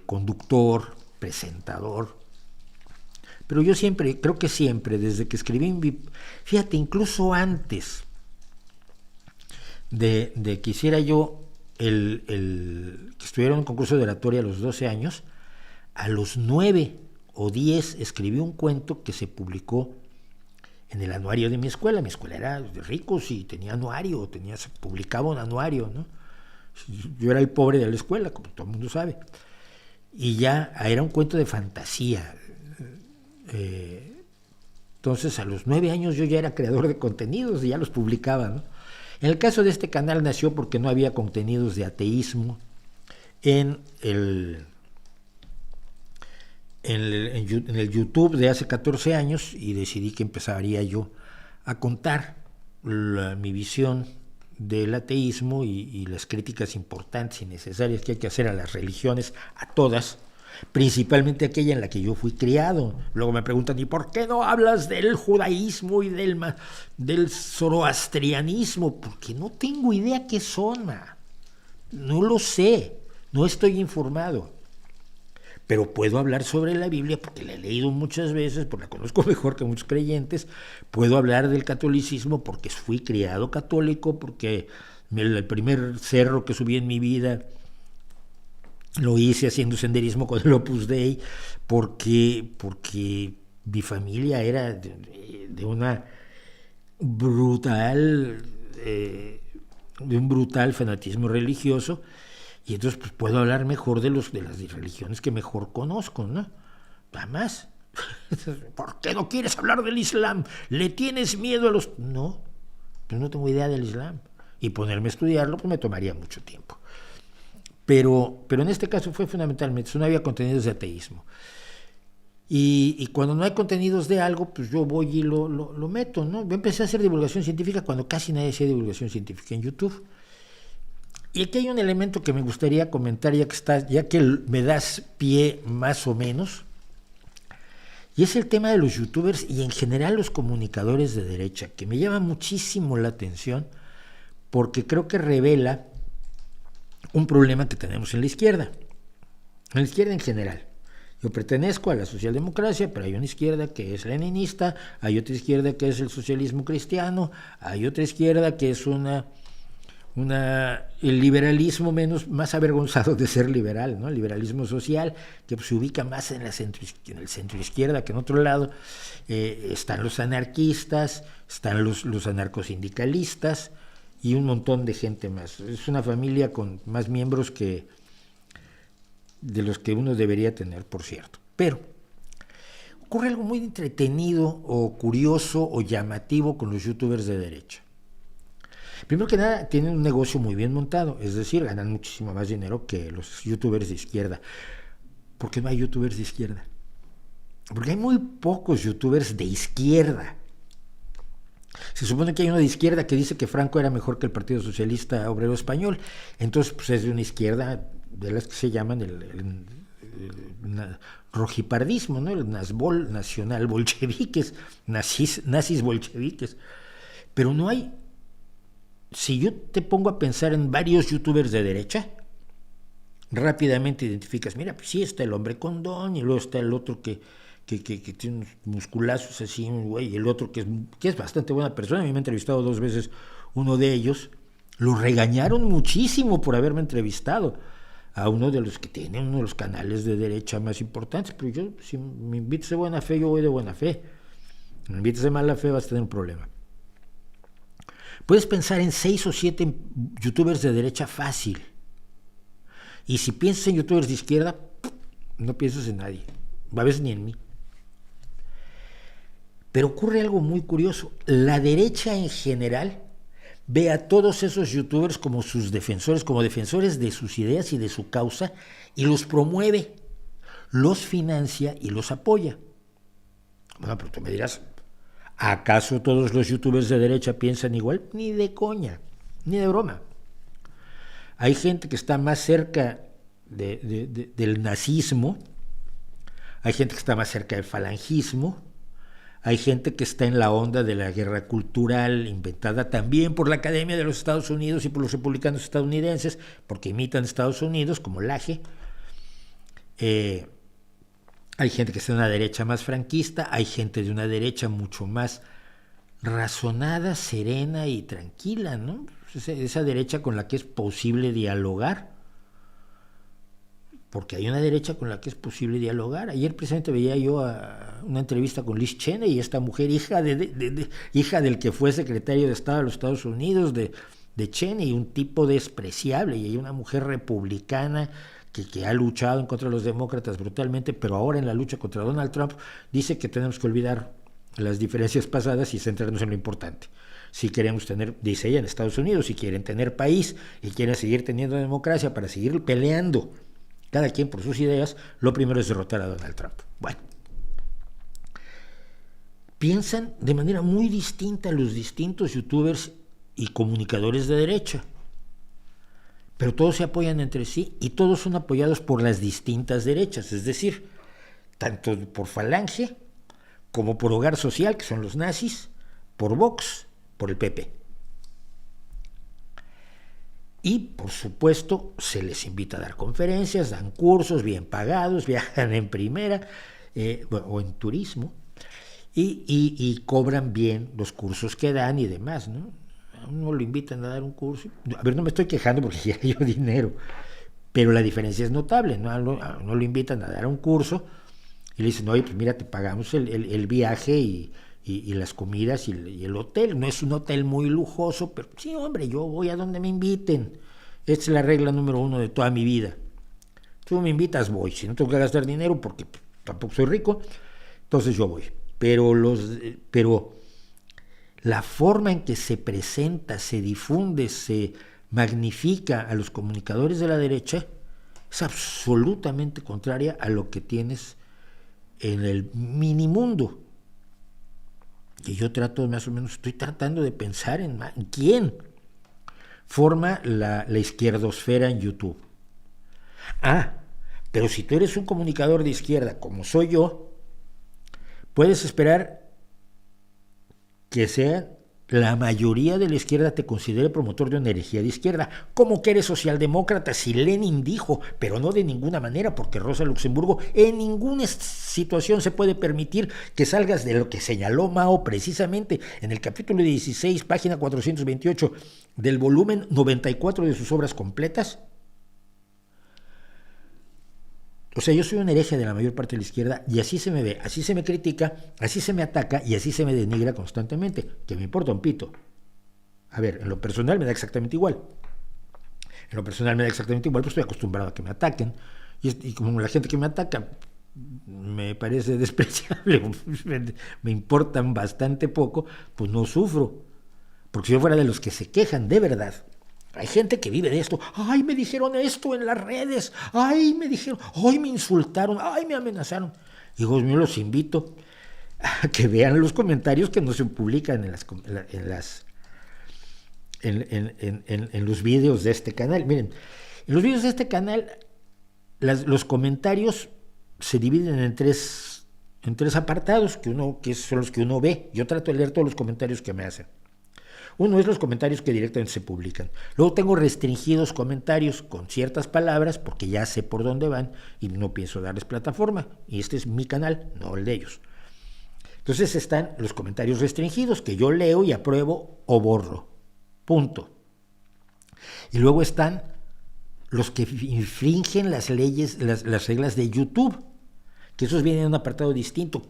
conductor, presentador. Pero yo creo que siempre, desde que escribí, fíjate, incluso antes de que hiciera yo que estuviera en un concurso de oratoria a los 12 años, a los 9 o 10 escribí un cuento que se publicó en el anuario de mi escuela. Mi escuela era de ricos y tenía anuario, se publicaba un anuario, ¿no? Yo era el pobre de la escuela, como todo el mundo sabe. Y ya era un cuento de fantasía. Entonces a los 9 años yo ya era creador de contenidos y ya los publicaba, ¿no? En el caso de este canal nació porque no había contenidos de ateísmo en en el YouTube de hace 14 años y decidí que empezaría yo a contar mi visión del ateísmo y las críticas importantes y necesarias que hay que hacer a las religiones, a todas, principalmente aquella en la que yo fui criado. Luego me preguntan, ¿y por qué no hablas del judaísmo y del zoroastrianismo? Porque no tengo idea qué son, no lo sé, no estoy informado. Pero puedo hablar sobre la Biblia porque la he leído muchas veces, porque la conozco mejor que muchos creyentes. Puedo hablar del catolicismo porque fui criado católico, porque el primer cerro que subí en mi vida lo hice haciendo senderismo con el Opus Dei, porque mi familia era de una brutal, de un brutal fanatismo religioso. Y entonces pues, puedo hablar mejor de las religiones que mejor conozco, ¿no? Nada más. ¿Por qué no quieres hablar del Islam? ¿Le tienes miedo a los...? No, yo no tengo idea del Islam. Y ponerme a estudiarlo pues me tomaría mucho tiempo. Pero en este caso fue fundamentalmente, no había contenidos de ateísmo. Y cuando no hay contenidos de algo, pues yo voy y lo meto, ¿no? Yo empecé a hacer divulgación científica cuando casi nadie hacía divulgación científica en YouTube. Y aquí hay un elemento que me gustaría comentar, ya que me das pie más o menos, y es el tema de los youtubers y en general los comunicadores de derecha, que me llama muchísimo la atención porque creo que revela un problema que tenemos en la izquierda en general. Yo pertenezco a la socialdemocracia, pero hay una izquierda que es leninista, hay otra izquierda que es el socialismo cristiano, hay otra izquierda que es el liberalismo más avergonzado de ser liberal, ¿no? El liberalismo social, que pues, se ubica más en el centro izquierda que en otro lado. Están los anarquistas, están los anarcosindicalistas y un montón de gente más. Es una familia con más miembros de los que uno debería tener, por cierto. Pero ocurre algo muy entretenido o curioso o llamativo con los youtubers de derecha. Primero que nada, tienen un negocio muy bien montado, es decir, ganan muchísimo más dinero que los youtubers de izquierda. ¿Por qué no hay youtubers de izquierda? Porque hay muy pocos youtubers de izquierda. Se supone que hay uno de izquierda que dice que Franco era mejor que el Partido Socialista Obrero Español. Entonces, pues es de una izquierda de las que se llaman el rojipardismo, ¿no? El nazbol nacional bolcheviques, nazis bolcheviques. Pero no hay... Si yo te pongo a pensar en varios youtubers de derecha, rápidamente identificas, mira, pues sí, está el hombre con don, y luego está el otro que tiene unos musculazos así, güey, y el otro que es bastante buena persona. A mí me ha entrevistado 2 veces uno de ellos. Lo regañaron muchísimo por haberme entrevistado a uno de los que tiene uno de los canales de derecha más importantes. Pero yo, si me invitas de buena fe, yo voy de buena fe. Si me invitas de mala fe, vas a tener un problema. Puedes pensar en 6 o 7 youtubers de derecha fácil. Y si piensas en youtubers de izquierda, no piensas en nadie. A veces ni en mí. Pero ocurre algo muy curioso. La derecha en general ve a todos esos youtubers como sus defensores, como defensores de sus ideas y de su causa, y los promueve, los financia y los apoya. Bueno, pero tú me dirás, ¿acaso todos los youtubers de derecha piensan igual? Ni de coña, ni de broma. Hay gente que está más cerca del nazismo, hay gente que está más cerca del falangismo, hay gente que está en la onda de la guerra cultural inventada también por la Academia de los Estados Unidos y por los republicanos estadounidenses, porque imitan Estados Unidos, como Laje. Hay gente que está en una derecha más franquista, hay gente de una derecha mucho más razonada, serena y tranquila, ¿no? Esa derecha con la que es posible dialogar, porque hay una derecha con la que es posible dialogar. Ayer precisamente veía yo una entrevista con Liz Cheney, esta mujer, hija del que fue secretario de Estado de los Estados Unidos, de Cheney, un tipo despreciable, y hay una mujer republicana que ha luchado en contra de los demócratas brutalmente, pero ahora en la lucha contra Donald Trump dice que tenemos que olvidar las diferencias pasadas y centrarnos en lo importante. Si queremos tener, dice ella, en Estados Unidos, si quieren tener país y quieren seguir teniendo democracia para seguir peleando cada quien por sus ideas, lo primero es derrotar a Donald Trump. Bueno, piensan de manera muy distinta los distintos youtubers y comunicadores de derecha, pero todos se apoyan entre sí y todos son apoyados por las distintas derechas, es decir, tanto por Falange como por Hogar Social, que son los nazis, por Vox, por el PP. Y, por supuesto, se les invita a dar conferencias, dan cursos bien pagados, viajan en primera o en turismo y cobran bien los cursos que dan y demás, ¿no? A uno lo invitan a dar un curso. A ver, no me estoy quejando porque ya hay dinero, pero la diferencia es notable, ¿no? A uno lo invitan a dar un curso y le dicen, oye, pues mira, te pagamos el viaje y las comidas y el hotel. No es un hotel muy lujoso, pero sí, hombre, yo voy a donde me inviten. Esta es la regla número 1 de toda mi vida. Tú me invitas, voy. Si no tengo que gastar dinero, porque tampoco soy rico, entonces yo voy. Pero la forma en que se presenta, se difunde, se magnifica a los comunicadores de la derecha es absolutamente contraria a lo que tienes en el minimundo. Que yo trato, más o menos, estoy tratando de pensar en quién forma la izquierdosfera en YouTube. Pero si tú eres un comunicador de izquierda, como soy yo, puedes esperar que sea la mayoría de la izquierda te considere promotor de una herejía de izquierda. ¿Cómo que eres socialdemócrata? Si Lenin dijo, pero no de ninguna manera, porque Rosa Luxemburgo en ninguna situación se puede permitir que salgas de lo que señaló Mao precisamente en el capítulo 16, página 428 del volumen 94 de sus obras completas. O sea, yo soy un hereje de la mayor parte de la izquierda y así se me ve, así se me critica, así se me ataca y así se me denigra constantemente, que me importa un pito. A ver, en lo personal me da exactamente igual. Pues estoy acostumbrado a que me ataquen y como la gente que me ataca me parece despreciable, me importan bastante poco, pues no sufro. Porque si yo fuera de los que se quejan de verdad, hay gente que vive de esto. Ay, me dijeron esto en las redes. Ay, me dijeron. Ay, me insultaron. Ay, me amenazaron. Hijos míos, los invito a que vean los comentarios que no se publican en los vídeos de este canal. Miren, en los vídeos de este canal, los comentarios se dividen en tres apartados que son los que uno ve. Yo trato de leer todos los comentarios que me hacen. Uno es los comentarios que directamente se publican. Luego tengo restringidos comentarios con ciertas palabras porque ya sé por dónde van y no pienso darles plataforma. Y este es mi canal, no el de ellos. Entonces están los comentarios restringidos que yo leo y apruebo o borro. Punto. Y luego están los que infringen las leyes, las reglas de YouTube. Que esos vienen en un apartado distinto.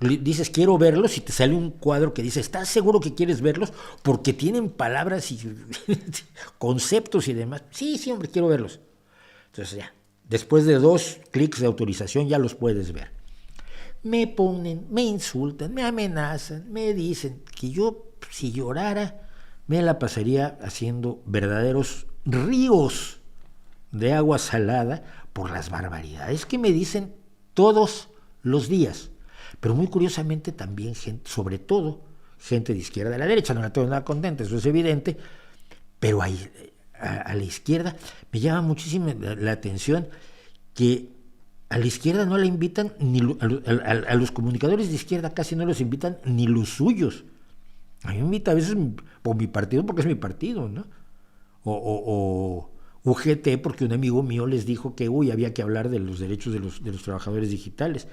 Dices quiero verlos y te sale un cuadro que dice ¿estás seguro que quieres verlos? Porque tienen palabras y conceptos y demás. Sí, hombre, quiero verlos. Entonces ya, después de 2 clics de autorización ya los puedes ver. Me ponen, me insultan, me amenazan, me dicen que yo, si llorara, me la pasaría haciendo verdaderos ríos de agua salada por las barbaridades que me dicen todos los días, pero muy curiosamente también gente, sobre todo gente de izquierda, de la derecha, no la tengo nada contenta, eso es evidente, pero a la izquierda me llama muchísimo la atención que a la izquierda no la invitan, a los comunicadores de izquierda casi no los invitan ni los suyos. A mí me invita a veces por mi partido, porque es mi partido, ¿no? O UGT, porque un amigo mío les dijo que había que hablar de los derechos de los trabajadores digitales.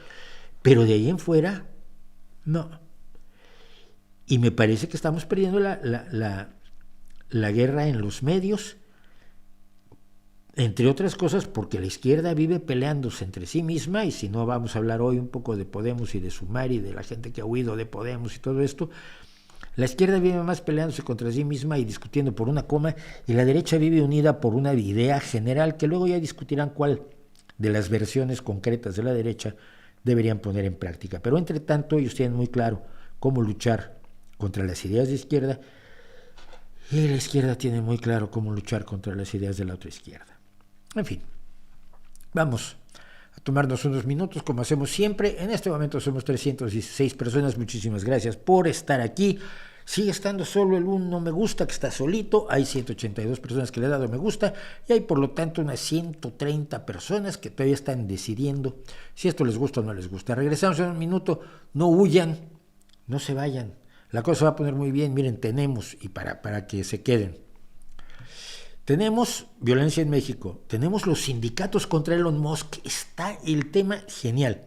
Pero de ahí en fuera, no. Y me parece que estamos perdiendo la guerra en los medios, entre otras cosas porque la izquierda vive peleándose entre sí misma, y si no vamos a hablar hoy un poco de Podemos y de Sumar y de la gente que ha huido de Podemos y todo esto. La izquierda vive más peleándose contra sí misma y discutiendo por una coma, y la derecha vive unida por una idea general que luego ya discutirán cuál de las versiones concretas de la derecha deberían poner en práctica. Pero entre tanto ellos tienen muy claro cómo luchar contra las ideas de izquierda, y la izquierda tiene muy claro cómo luchar contra las ideas de la otra izquierda. En fin, Vamos a tomarnos unos minutos, como hacemos siempre. En este momento somos 316 personas. Muchísimas gracias por estar aquí. Sigue estando solo el un no me gusta, que está solito. Hay 182 personas que le han dado me gusta y hay por lo tanto unas 130 personas que todavía están decidiendo si esto les gusta o no les gusta. Regresamos en un minuto. No huyan, no se vayan. La cosa va a poner muy bien. Miren, tenemos, y para que se queden, tenemos violencia en México, tenemos los sindicatos contra Elon Musk, está el tema genial.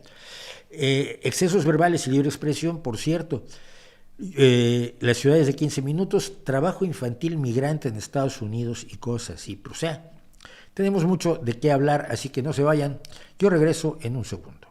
Excesos verbales y libre expresión, por cierto. Las ciudades de 15 minutos, trabajo infantil migrante en Estados Unidos y cosas así. O sea, tenemos mucho de qué hablar, así que no se vayan. Yo regreso en un segundo.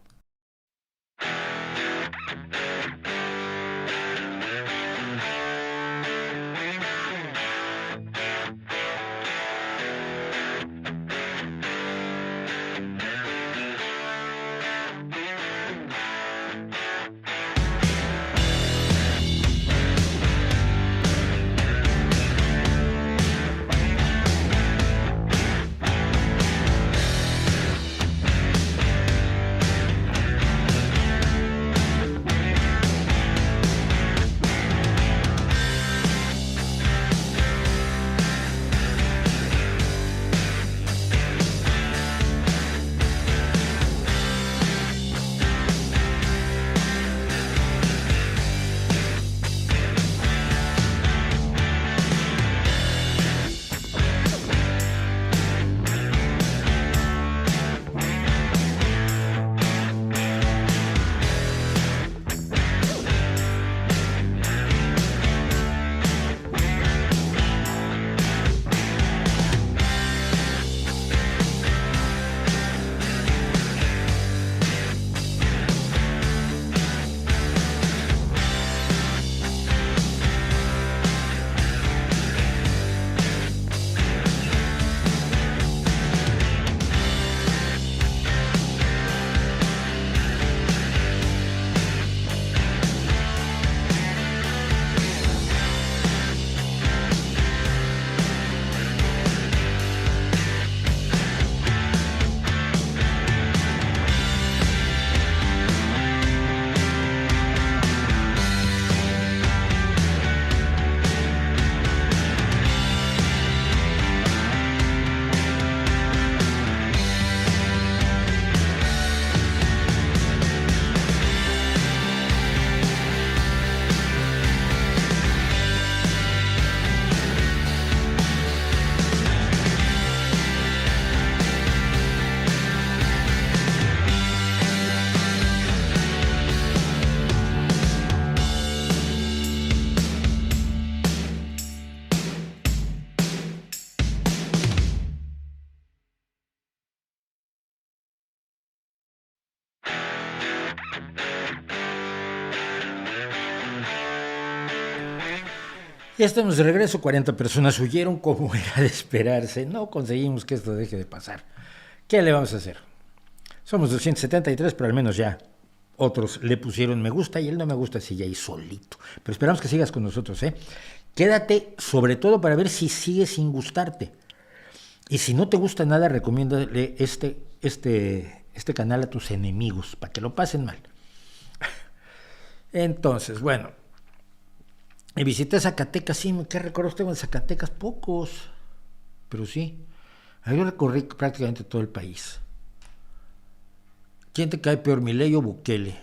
Ya estamos de regreso, 40 personas huyeron como era de esperarse, no conseguimos que esto deje de pasar. ¿Qué le vamos a hacer? Somos 273, pero al menos ya otros le pusieron me gusta y él no me gusta sigue ahí solito. Pero esperamos que sigas con nosotros, ¿eh? Quédate sobre todo para ver si sigue sin gustarte. Y si no te gusta nada, recomiéndale este canal a tus enemigos, para que lo pasen mal. Entonces, bueno, y visité Zacatecas, sí, ¿qué recuerdos tengo de Zacatecas? Pocos, pero sí. Yo recorrí prácticamente todo el país. ¿Quién te cae peor, Milei o Bukele?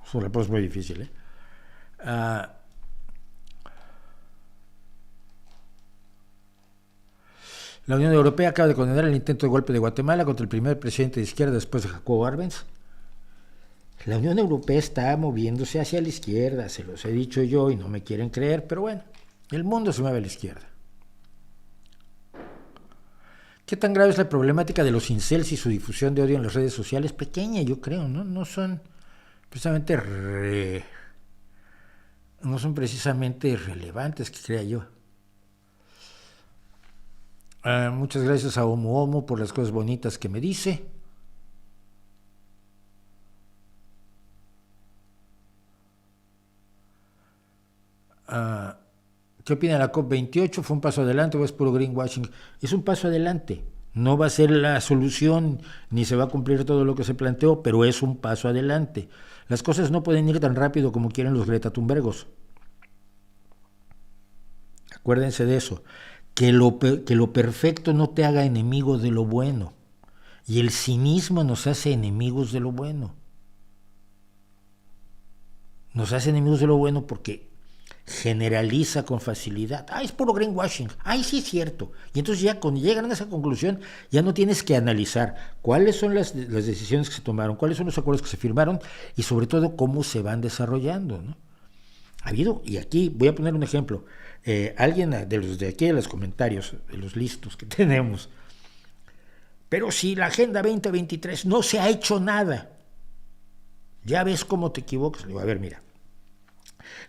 Eso la es muy difícil, ¿eh? La Unión Europea acaba de condenar el intento de golpe de Guatemala contra el primer presidente de izquierda después de Jacobo Arbenz. La Unión Europea está moviéndose hacia la izquierda, se los he dicho yo y no me quieren creer, pero bueno, el mundo se mueve a la izquierda. ¿Qué tan grave es la problemática de los incels y su difusión de odio en las redes sociales? Pequeña, yo creo, ¿no? No son precisamente relevantes, que crea yo. Muchas gracias a Omo por las cosas bonitas que me dice. ¿Qué opina la COP28? ¿Fue un paso adelante o es puro greenwashing? Es un paso adelante. No va a ser la solución, ni se va a cumplir todo lo que se planteó, pero es un paso adelante. Las cosas no pueden ir tan rápido como quieren los Greta Thunbergos. Acuérdense de eso. Que lo perfecto no te haga enemigo de lo bueno. Y el cinismo nos hace enemigos de lo bueno. Nos hace enemigos de lo bueno porque generaliza con facilidad. Es puro greenwashing. Sí es cierto. Y entonces ya cuando llegan a esa conclusión, ya no tienes que analizar cuáles son las decisiones que se tomaron, cuáles son los acuerdos que se firmaron y sobre todo cómo se van desarrollando, ¿no? Ha habido, y aquí voy a poner un ejemplo, alguien de los de aquí de los comentarios, de los listos que tenemos, pero si la Agenda 2023 no se ha hecho nada, ya ves cómo te equivocas. Le digo, a ver, mira,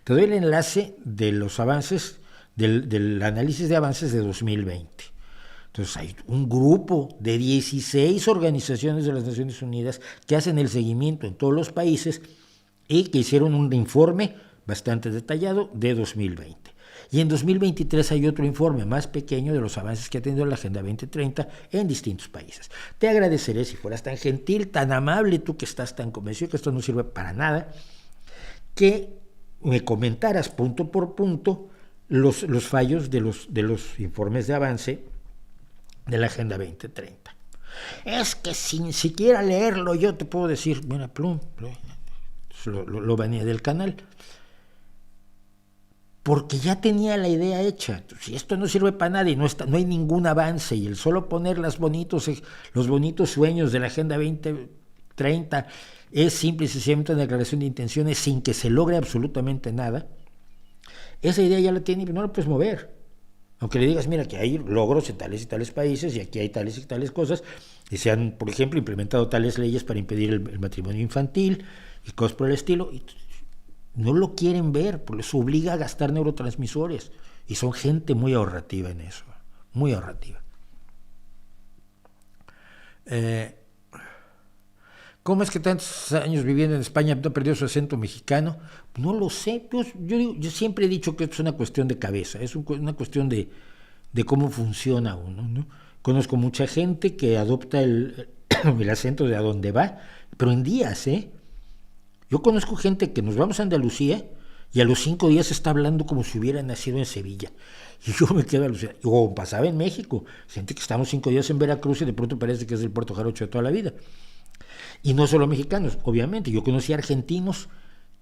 te doy el enlace de los avances, del análisis de avances de 2020. Entonces hay un grupo de 16 organizaciones de las Naciones Unidas que hacen el seguimiento en todos los países y que hicieron un informe bastante detallado de 2020. Y en 2023 hay otro informe más pequeño de los avances que ha tenido la Agenda 2030 en distintos países. Te agradeceré si fueras tan gentil, tan amable, tú que estás tan convencido que esto no sirve para nada, que me comentaras punto por punto los fallos de los informes de avance de la Agenda 2030. Es que sin siquiera leerlo yo te puedo decir, mira, plum, lo baneé del canal. Porque ya tenía la idea hecha. Si esto no sirve para nada y no hay ningún avance, y el solo poner los bonitos sueños de la Agenda 2030 es simple y sencillamente una declaración de intenciones sin que se logre absolutamente nada, esa idea ya la tiene y no la puedes mover. Aunque le digas, mira, que hay logros en tales y tales países y aquí hay tales y tales cosas, y se han, por ejemplo, implementado tales leyes para impedir el matrimonio infantil y cosas por el estilo, y no lo quieren ver, porque les obliga a gastar neurotransmisores. Y son gente muy ahorrativa en eso, muy ahorrativa. ¿Cómo es que tantos años viviendo en España no perdió su acento mexicano? No lo sé. Yo siempre he dicho que esto es una cuestión de cabeza, es una cuestión de cómo funciona uno, ¿no? Conozco mucha gente que adopta el acento de a donde va, pero en días, Yo conozco gente que nos vamos a Andalucía y a los 5 días está hablando como si hubiera nacido en Sevilla. Y yo me quedo alucinado. O pasaba en México, gente que estamos 5 días en Veracruz y de pronto parece que es del Puerto Jarocho de toda la vida. Y no solo mexicanos, obviamente. Yo conocí argentinos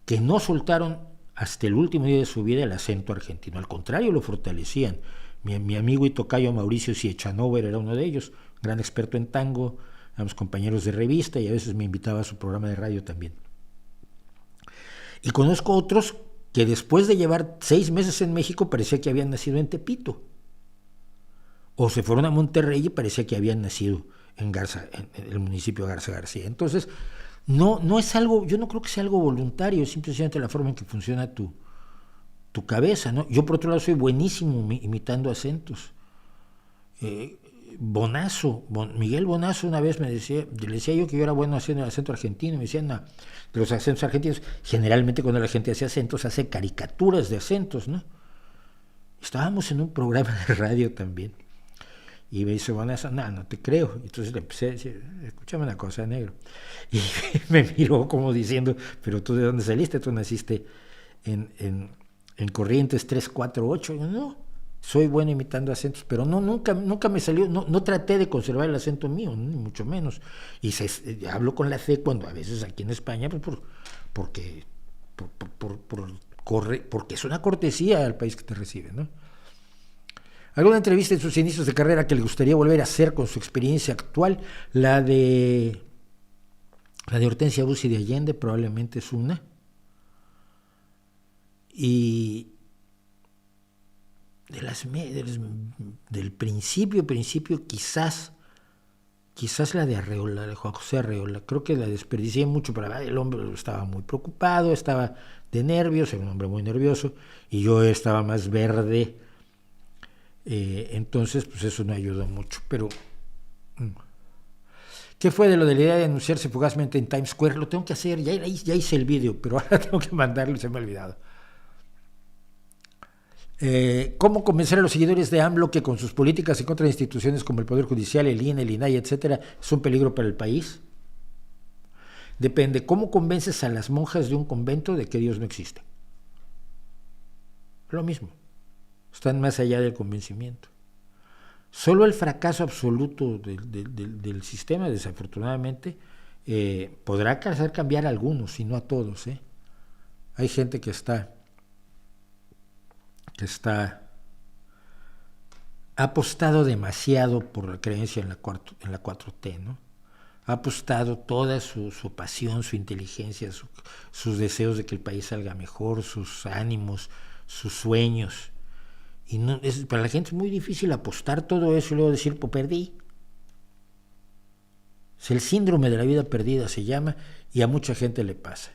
que no soltaron hasta el último día de su vida el acento argentino. Al contrario, lo fortalecían. Mi amigo y tocayo Mauricio Siechanover era uno de ellos, gran experto en tango, éramos compañeros de revista y a veces me invitaba a su programa de radio también. Y conozco otros que después de llevar 6 meses en México parecía que habían nacido en Tepito. O se fueron a Monterrey y parecía que habían nacido en el municipio de Garza García. Entonces, no es algo, yo no creo que sea algo voluntario, es simplemente la forma en que funciona tu cabeza, ¿no? Yo por otro lado soy buenísimo imitando acentos. Miguel Bonazo una vez le decía yo que yo era bueno haciendo el acento argentino, me decían, no, de los acentos argentinos, generalmente cuando la gente hace acentos, hace caricaturas de acentos, ¿no? Estábamos en un programa de radio también, y me dice Bonazo, no te creo. Entonces le empecé a decir, escúchame una cosa, negro, y me miró como diciendo, pero tú ¿de dónde saliste? Tú naciste en Corrientes 348, no, soy bueno imitando acentos, pero nunca me salió, no traté de conservar el acento mío, ni mucho menos. Y hablo con la C cuando a veces aquí en España, pues porque es una cortesía al país que te recibe, ¿no? ¿Alguna entrevista en sus inicios de carrera que le gustaría volver a hacer con su experiencia actual? La de Hortensia Bussi de Allende probablemente es una. Y del principio quizás la de Arreola, de Juan José Arreola, creo que la desperdicié mucho, el hombre estaba muy preocupado, estaba de nervios, era un hombre muy nervioso, y yo estaba más verde, entonces pues eso no ayudó mucho, pero ¿qué fue de lo de la idea de anunciarse fugazmente en Times Square? Lo tengo que hacer, ya hice el vídeo, pero ahora tengo que mandarlo y se me ha olvidado. ¿Cómo convencer a los seguidores de AMLO que con sus políticas en contra de instituciones como el Poder Judicial, el INE, el INAI, etcétera, es un peligro para el país? Depende. ¿Cómo convences a las monjas de un convento de que Dios no existe? Lo mismo. Están más allá del convencimiento. Solo el fracaso absoluto del sistema, desafortunadamente, podrá hacer cambiar a algunos, y no a todos. Hay gente que ha apostado demasiado por la creencia en la 4T, ¿no? Ha apostado toda su pasión, su inteligencia, sus deseos de que el país salga mejor, sus ánimos, sus sueños. Y para la gente es muy difícil apostar todo eso y luego decir, pues perdí. Es el síndrome de la vida perdida, se llama, y a mucha gente le pasa.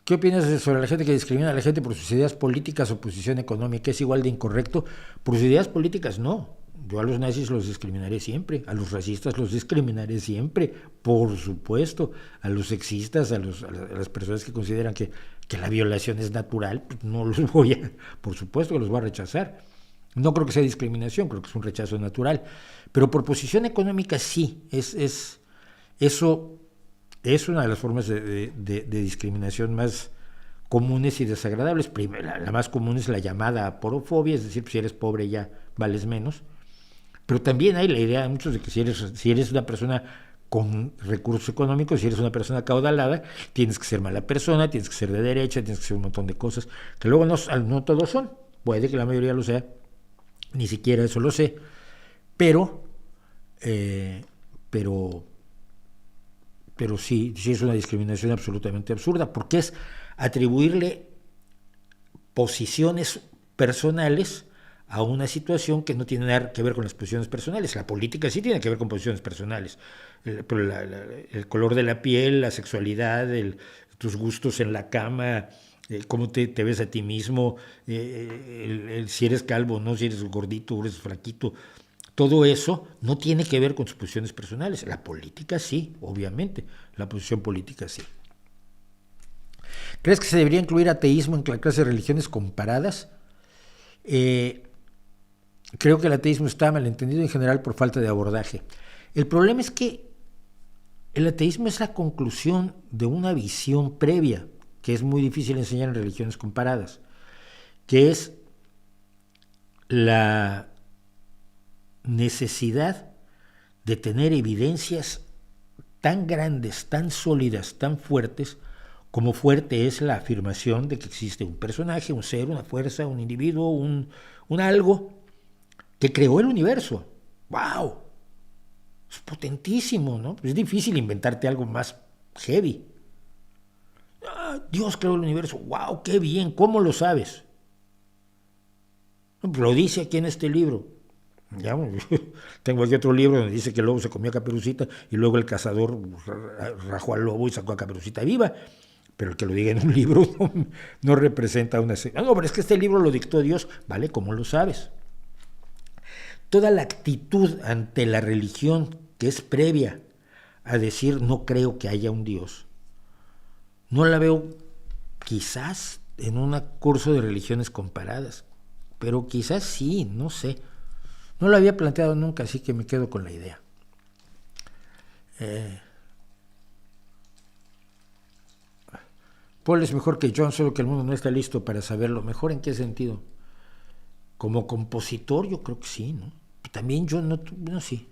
¿Qué opinas sobre la gente que discrimina a la gente por sus ideas políticas o posición económica? ¿Es igual de incorrecto? Por sus ideas políticas, no. Yo a los nazis los discriminaré siempre, a los racistas los discriminaré siempre, por supuesto, a los sexistas, a las personas que consideran que la violación es natural, pues no los por supuesto que los voy a rechazar. No creo que sea discriminación, creo que es un rechazo natural. Pero por posición económica sí, eso es una de las formas de discriminación más comunes y desagradables. La más común es la llamada aporofobia, es decir, si eres pobre ya vales menos. Pero también hay la idea de muchos de que si eres una persona con recursos económicos, si eres una persona acaudalada, tienes que ser mala persona, tienes que ser de derecha, tienes que ser un montón de cosas, que luego no todos son. Puede que la mayoría lo sea, ni siquiera eso lo sé, pero sí es una discriminación absolutamente absurda, porque es atribuirle posiciones personales a una situación que no tiene nada que ver con las posiciones personales. La política sí tiene que ver con posiciones personales, pero el color de la piel, la sexualidad, tus gustos en la cama, cómo te ves a ti mismo, si eres calvo o no, si eres gordito o eres flaquito, todo eso no tiene que ver con sus posiciones personales. La política sí, obviamente, la posición política sí. ¿Crees que se debería incluir ateísmo en la clase de religiones comparadas? Creo que el ateísmo está malentendido en general por falta de abordaje. El problema es que el ateísmo es la conclusión de una visión previa, que es muy difícil enseñar en religiones comparadas, que es la necesidad de tener evidencias tan grandes, tan sólidas, tan fuertes, como fuerte es la afirmación de que existe un personaje, un ser, una fuerza, un individuo, un algo que creó el universo. ¡Wow! Es potentísimo, ¿no? Es difícil inventarte algo más heavy. Dios creó el universo. ¡Wow! ¡Qué bien! ¿Cómo lo sabes? Lo dice aquí en este libro. Ya, tengo aquí otro libro donde dice que el lobo se comió a Caperucita y luego el cazador rajó al lobo y sacó a Caperucita viva. Pero el que lo diga en un libro no representa una... No, pero es que este libro lo dictó Dios. ¿Vale? ¿Cómo lo sabes? Toda la actitud ante la religión que es previa a decir no creo que haya un Dios, no la veo quizás en un curso de religiones comparadas, pero quizás sí, no sé. No lo había planteado nunca, así que me quedo con la idea. Paul es mejor que John, solo que el mundo no está listo para saberlo. ¿Mejor en qué sentido? Como compositor yo creo que sí, ¿no? También John no sí.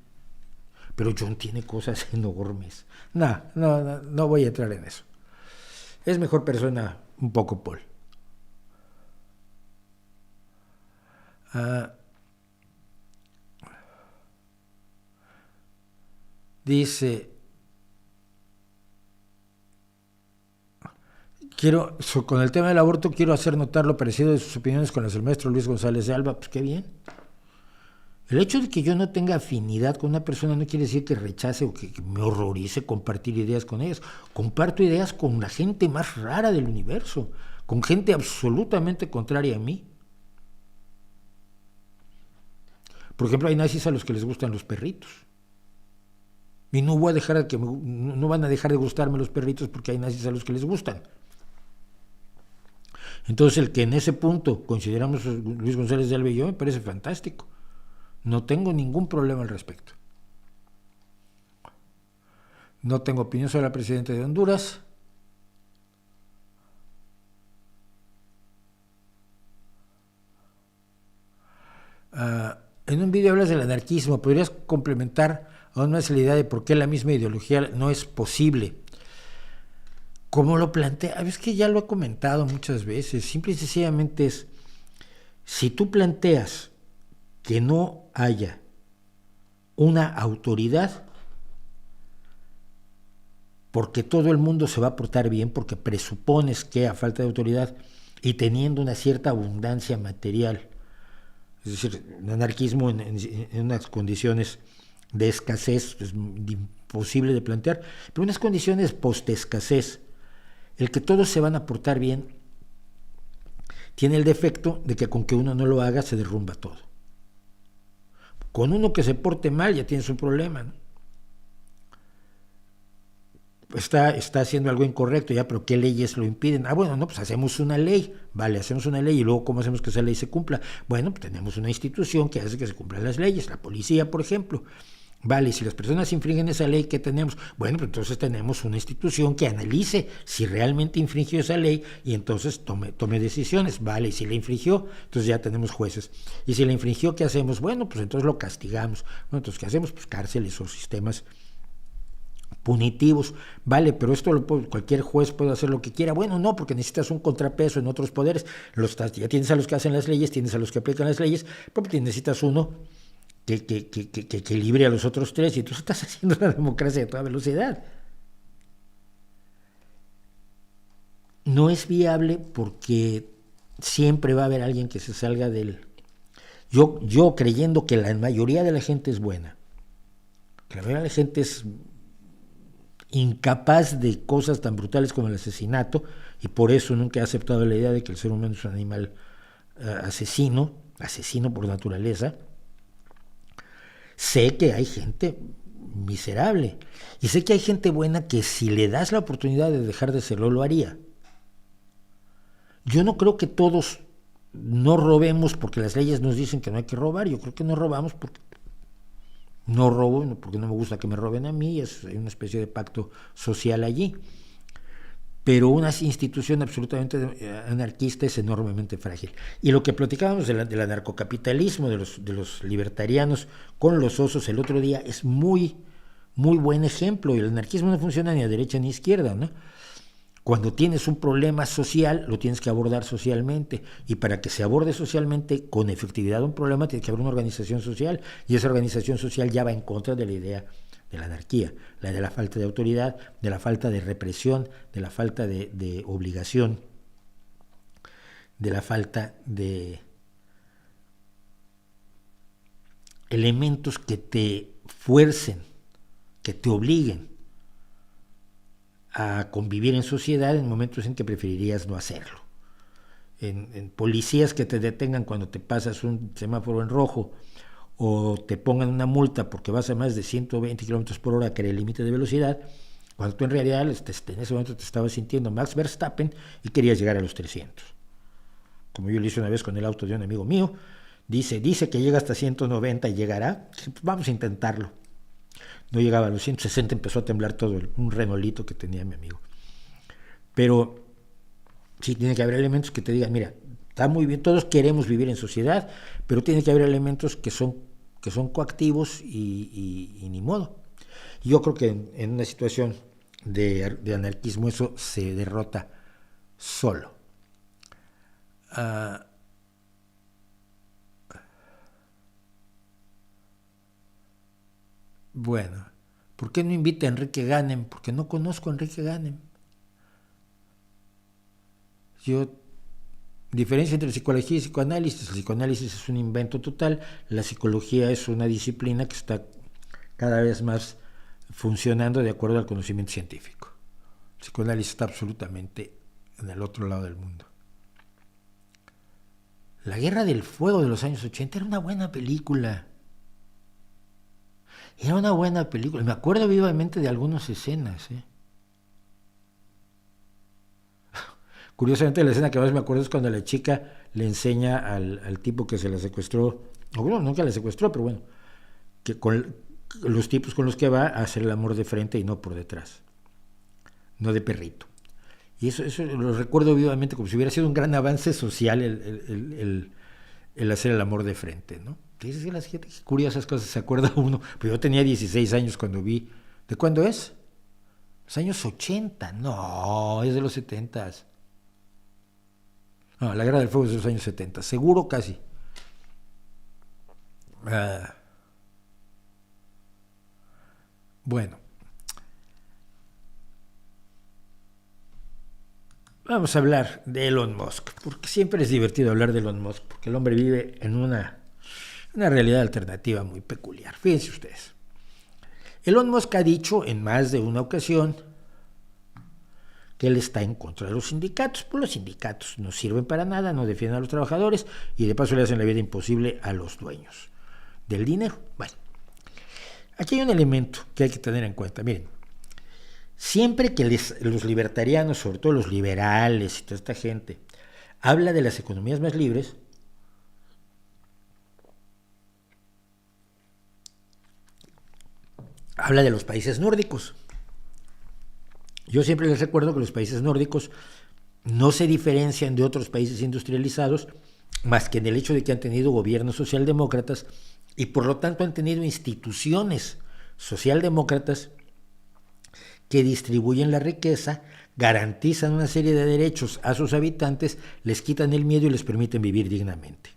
Pero John tiene cosas enormes. No voy a entrar en eso. Es mejor persona un poco Paul. Dice, con el tema del aborto quiero hacer notar lo parecido de sus opiniones con las del maestro Luis González de Alba. Pues qué bien. El hecho de que yo no tenga afinidad con una persona no quiere decir que rechace o que me horrorice compartir ideas con ellas. Comparto ideas con la gente más rara del universo, con gente absolutamente contraria a mí. Por ejemplo, hay nazis a los que les gustan los perritos. Y no van a dejar de gustarme los perritos porque hay nazis a los que les gustan. Entonces el que en ese punto consideramos a Luis González de Alba y yo me parece fantástico. No tengo ningún problema al respecto. No tengo opinión sobre la presidenta de Honduras. En un video hablas del anarquismo. ¿Podrías complementar aún más la idea de por qué la misma ideología no es posible? ¿Cómo lo plantea? Es que ya lo he comentado muchas veces. Simple y sencillamente es, si tú planteas que no haya una autoridad, porque todo el mundo se va a portar bien, porque presupones que a falta de autoridad y teniendo una cierta abundancia material, es decir, un anarquismo en unas condiciones de escasez es imposible de plantear, pero unas condiciones post-escasez, el que todos se van a portar bien, tiene el defecto de que con que uno no lo haga se derrumba todo. Con uno que se porte mal ya tienes un problema, ¿no? Está haciendo algo incorrecto, ya, pero ¿qué leyes lo impiden? Bueno, no, pues hacemos una ley, vale, hacemos una ley, y luego ¿cómo hacemos que esa ley se cumpla? Bueno, pues tenemos una institución que hace que se cumplan las leyes, la policía, por ejemplo. Vale, si las personas infringen esa ley, ¿qué tenemos? Bueno, pues entonces tenemos una institución que analice si realmente infringió esa ley y entonces tome decisiones. Vale, y si la infringió, entonces ya tenemos jueces. Y si la infringió, ¿qué hacemos? Bueno, pues entonces lo castigamos. Bueno, entonces ¿qué hacemos? Pues cárceles o sistemas punitivos. Vale, pero esto cualquier juez puede hacer lo que quiera. Bueno, no, porque necesitas un contrapeso en otros poderes. Ya tienes a los que hacen las leyes, tienes a los que aplican las leyes, pero necesitas uno que equilibre a los otros tres, y entonces estás haciendo una democracia a toda velocidad. No es viable porque siempre va a haber alguien que se salga del... Yo creyendo que la mayoría de la gente es buena, que la mayoría de la gente es incapaz de cosas tan brutales como el asesinato, y por eso nunca he aceptado la idea de que el ser humano es un animal asesino por naturaleza. Sé que hay gente miserable y sé que hay gente buena que si le das la oportunidad de dejar de serlo, lo haría. Yo no creo que todos no robemos porque las leyes nos dicen que no hay que robar. Yo creo que no robamos porque no robo, porque no me gusta que me roben a mí, hay una especie de pacto social allí. Pero una institución absolutamente anarquista es enormemente frágil. Y lo que platicábamos del anarcocapitalismo, de los libertarianos con los osos el otro día, es muy, muy buen ejemplo. Y el anarquismo no funciona ni a derecha ni a izquierda, ¿no? Cuando tienes un problema social, lo tienes que abordar socialmente. Y para que se aborde socialmente con efectividad un problema, tiene que haber una organización social. Y esa organización social ya va en contra de la idea de la anarquía, la de la falta de autoridad, de la falta de represión, de la falta de obligación, de la falta de elementos que te fuercen, que te obliguen a convivir en sociedad en momentos en que preferirías no hacerlo. En policías que te detengan cuando te pasas un semáforo en rojo, o te pongan una multa porque vas a más de 120 kilómetros por hora, que era el límite de velocidad, cuando tú en realidad en ese momento te estabas sintiendo Max Verstappen y querías llegar a los 300. Como yo lo hice una vez con el auto de un amigo mío, dice que llega hasta 190 y llegará, pues vamos a intentarlo. No llegaba a los 160, empezó a temblar todo, un Renaultito que tenía mi amigo. Pero sí tiene que haber elementos que te digan, mira, está muy bien, todos queremos vivir en sociedad, pero tiene que haber elementos que son coactivos y ni modo. Yo creo que en una situación de anarquismo eso se derrota solo. Bueno, ¿por qué no invita a Enrique Ganem? Porque no conozco a Enrique Ganem. Diferencia entre psicología y psicoanálisis. El psicoanálisis es un invento total, la psicología es una disciplina que está cada vez más funcionando de acuerdo al conocimiento científico. El psicoanálisis está absolutamente en el otro lado del mundo. La Guerra del Fuego de los años 80 era una buena película. Me acuerdo vivamente de algunas escenas, Curiosamente, la escena que más me acuerdo es cuando la chica le enseña al tipo que se la secuestró, o bueno, nunca la secuestró, pero bueno, que con los tipos con los que va a hacer el amor de frente y no por detrás, no de perrito. Y eso lo recuerdo vivamente, como si hubiera sido un gran avance social el hacer el amor de frente, ¿no? Entonces, las curiosas cosas se acuerda uno. Pero yo tenía 16 años cuando vi. ¿De cuándo es? Los años 80. No, es de los 70. No, la Guerra del Fuego es de los años 70. Seguro casi. Bueno. Vamos a hablar de Elon Musk, porque siempre es divertido hablar de Elon Musk, porque el hombre vive en una realidad alternativa muy peculiar. Fíjense ustedes. Elon Musk ha dicho en más de una ocasión que él está en contra de los sindicatos. Pues los sindicatos no sirven para nada, no defienden a los trabajadores y de paso le hacen la vida imposible a los dueños del dinero. Bueno, aquí hay un elemento que hay que tener en cuenta. Miren, siempre que los libertarianos, sobre todo los liberales y toda esta gente, habla de las economías más libres, habla de los países nórdicos. Yo siempre les recuerdo que los países nórdicos no se diferencian de otros países industrializados más que en el hecho de que han tenido gobiernos socialdemócratas y por lo tanto han tenido instituciones socialdemócratas que distribuyen la riqueza, garantizan una serie de derechos a sus habitantes, les quitan el miedo y les permiten vivir dignamente.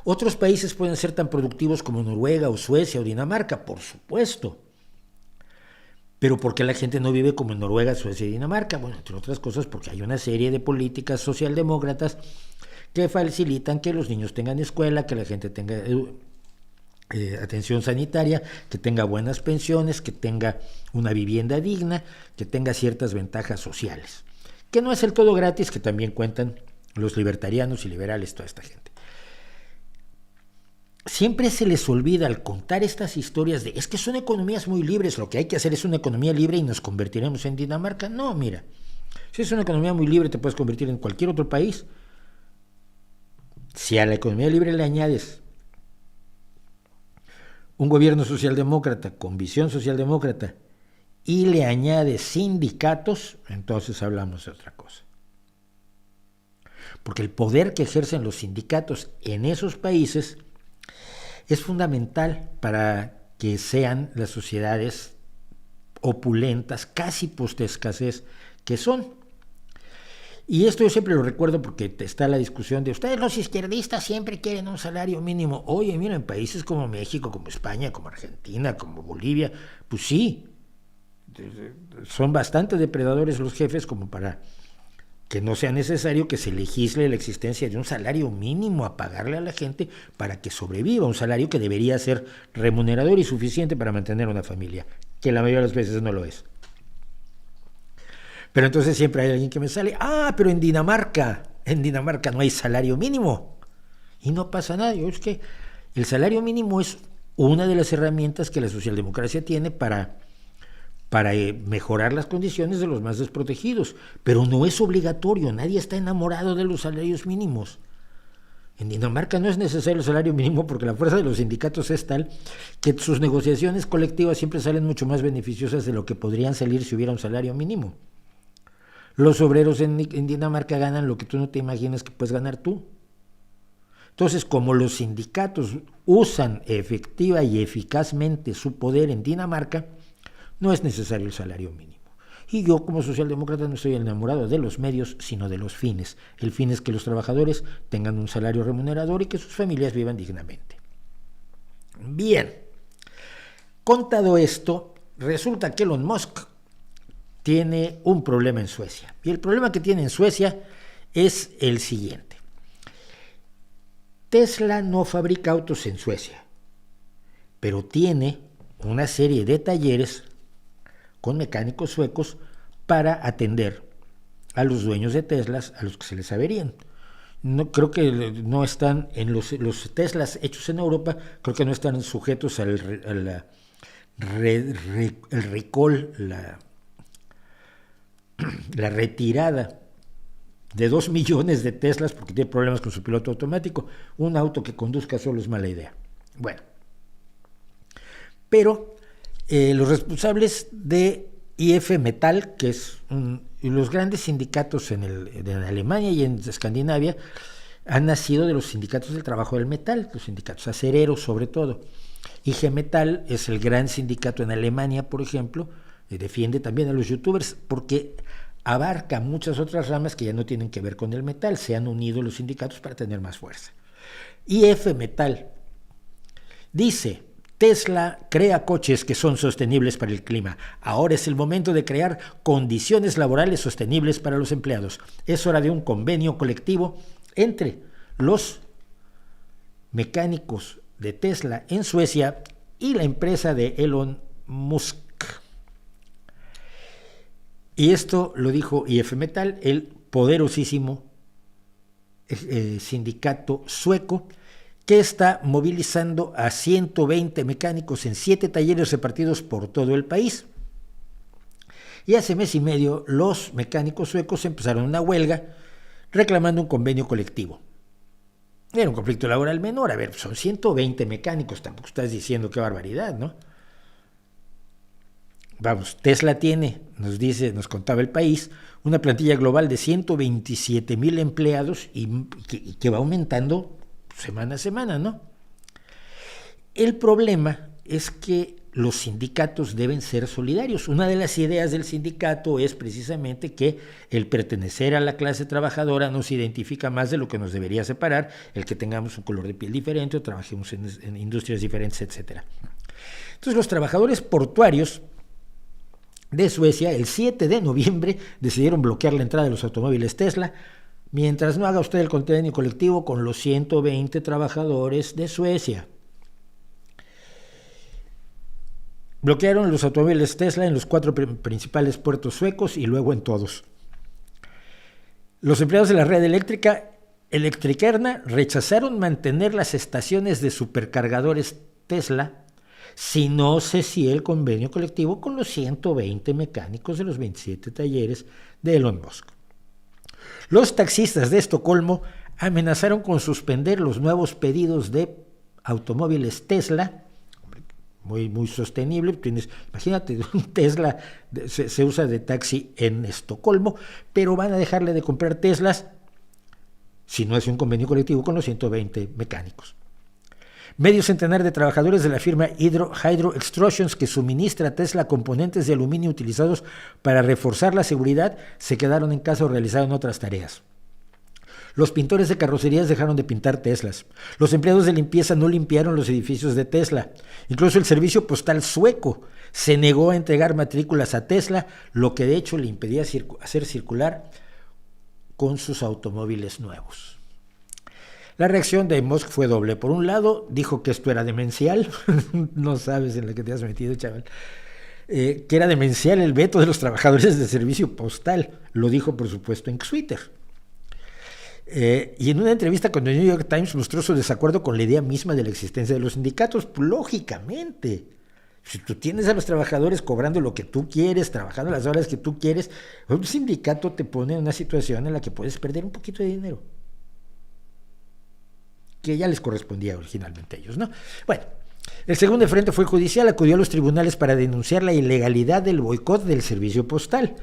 Otros países pueden ser tan productivos como Noruega o Suecia o Dinamarca, por supuesto. Pero ¿por qué la gente no vive como en Noruega, Suecia y Dinamarca? Bueno, entre otras cosas porque hay una serie de políticas socialdemócratas que facilitan que los niños tengan escuela, que la gente tenga atención sanitaria, que tenga buenas pensiones, que tenga una vivienda digna, que tenga ciertas ventajas sociales. Que no es el todo gratis, que también cuentan los libertarianos y liberales, toda esta gente. Siempre se les olvida al contar estas historias de es que son economías muy libres, lo que hay que hacer es una economía libre y nos convertiremos en Dinamarca. No, mira, si es una economía muy libre te puedes convertir en cualquier otro país. Si a la economía libre le añades un gobierno socialdemócrata con visión socialdemócrata y le añades sindicatos, entonces hablamos de otra cosa. Porque el poder que ejercen los sindicatos en esos países es fundamental para que sean las sociedades opulentas, casi post-escasez que son. Y esto yo siempre lo recuerdo porque está la discusión de ustedes los izquierdistas siempre quieren un salario mínimo. Oye, mira, en países como México, como España, como Argentina, como Bolivia, pues sí, son bastante depredadores los jefes como para que no sea necesario que se legisle la existencia de un salario mínimo a pagarle a la gente para que sobreviva, un salario que debería ser remunerador y suficiente para mantener una familia, que la mayoría de las veces no lo es. Pero entonces siempre hay alguien que me sale, pero en Dinamarca no hay salario mínimo. Y no pasa nada, es que el salario mínimo es una de las herramientas que la socialdemocracia tiene para mejorar las condiciones de los más desprotegidos, pero no es obligatorio, nadie está enamorado de los salarios mínimos. En Dinamarca no es necesario el salario mínimo porque la fuerza de los sindicatos es tal que sus negociaciones colectivas siempre salen mucho más beneficiosas de lo que podrían salir si hubiera un salario mínimo. Los obreros en Dinamarca ganan lo que tú no te imaginas que puedes ganar tú. Entonces, como los sindicatos usan efectiva y eficazmente su poder en Dinamarca, no es necesario el salario mínimo. Y yo como socialdemócrata no estoy enamorado de los medios, sino de los fines. El fin es que los trabajadores tengan un salario remunerador y que sus familias vivan dignamente. Bien, contado esto, resulta que Elon Musk tiene un problema en Suecia. Y el problema que tiene en Suecia es el siguiente. Tesla no fabrica autos en Suecia, pero tiene una serie de talleres con mecánicos suecos para atender a los dueños de Teslas a los que se les averían. No, creo que no están en los Teslas hechos en Europa, creo que no están sujetos al recall, la retirada de 2 millones de Teslas porque tiene problemas con su piloto automático. Un auto que conduzca solo es mala idea. Bueno, pero los responsables de IF Metall, que es los grandes sindicatos en Alemania y en Escandinavia, han nacido de los sindicatos del trabajo del metal, los sindicatos acereros sobre todo. IG Metall es el gran sindicato en Alemania, por ejemplo, defiende también a los youtubers porque abarca muchas otras ramas que ya no tienen que ver con el metal, se han unido los sindicatos para tener más fuerza. IF Metall dice: Tesla crea coches que son sostenibles para el clima. Ahora es el momento de crear condiciones laborales sostenibles para los empleados. Es hora de un convenio colectivo entre los mecánicos de Tesla en Suecia y la empresa de Elon Musk. Y esto lo dijo IF Metall, el poderosísimo sindicato sueco, que está movilizando a 120 mecánicos en 7 talleres repartidos por todo el país. Y hace mes y medio los mecánicos suecos empezaron una huelga reclamando un convenio colectivo. Era un conflicto laboral menor, a ver, son 120 mecánicos, tampoco estás diciendo qué barbaridad, ¿no? Vamos, Tesla tiene, nos contaba El País, una plantilla global de 127,000 empleados y que va aumentando semana a semana, ¿no? El problema es que los sindicatos deben ser solidarios. Una de las ideas del sindicato es precisamente que el pertenecer a la clase trabajadora nos identifica más de lo que nos debería separar, el que tengamos un color de piel diferente o trabajemos en industrias diferentes, etc. Entonces los trabajadores portuarios de Suecia el 7 de noviembre decidieron bloquear la entrada de los automóviles Tesla mientras no haga usted el convenio colectivo con los 120 trabajadores de Suecia. Bloquearon los automóviles Tesla en los 4 principales puertos suecos y luego en todos. Los empleados de la red eléctrica Electrikerna rechazaron mantener las estaciones de supercargadores Tesla si no se sigue el convenio colectivo con los 120 mecánicos de los 27 talleres de Elon Musk. Los taxistas de Estocolmo amenazaron con suspender los nuevos pedidos de automóviles Tesla, muy sostenible. Imagínate, un Tesla se usa de taxi en Estocolmo, pero van a dejarle de comprar Teslas si no es un convenio colectivo con los 120 mecánicos. Medio centenar de trabajadores de la firma Hydro Extrusions, que suministra a Tesla componentes de aluminio utilizados para reforzar la seguridad, se quedaron en casa o realizaron otras tareas. Los pintores de carrocerías dejaron de pintar Teslas. Los empleados de limpieza no limpiaron los edificios de Tesla. Incluso el servicio postal sueco se negó a entregar matrículas a Tesla, lo que de hecho le impedía hacer circular con sus automóviles nuevos. La reacción de Musk fue doble. Por un lado, dijo que esto era demencial. No sabes en la que te has metido, chaval. Que era demencial el veto de los trabajadores de servicio postal. Lo dijo, por supuesto, en Twitter. Y en una entrevista con el New York Times mostró su desacuerdo con la idea misma de la existencia de los sindicatos. Lógicamente, si tú tienes a los trabajadores cobrando lo que tú quieres, trabajando las horas que tú quieres, un sindicato te pone en una situación en la que puedes perder un poquito de dinero, que ya les correspondía originalmente a ellos, ¿no? Bueno, el segundo frente fue judicial, acudió a los tribunales para denunciar la ilegalidad del boicot del servicio postal.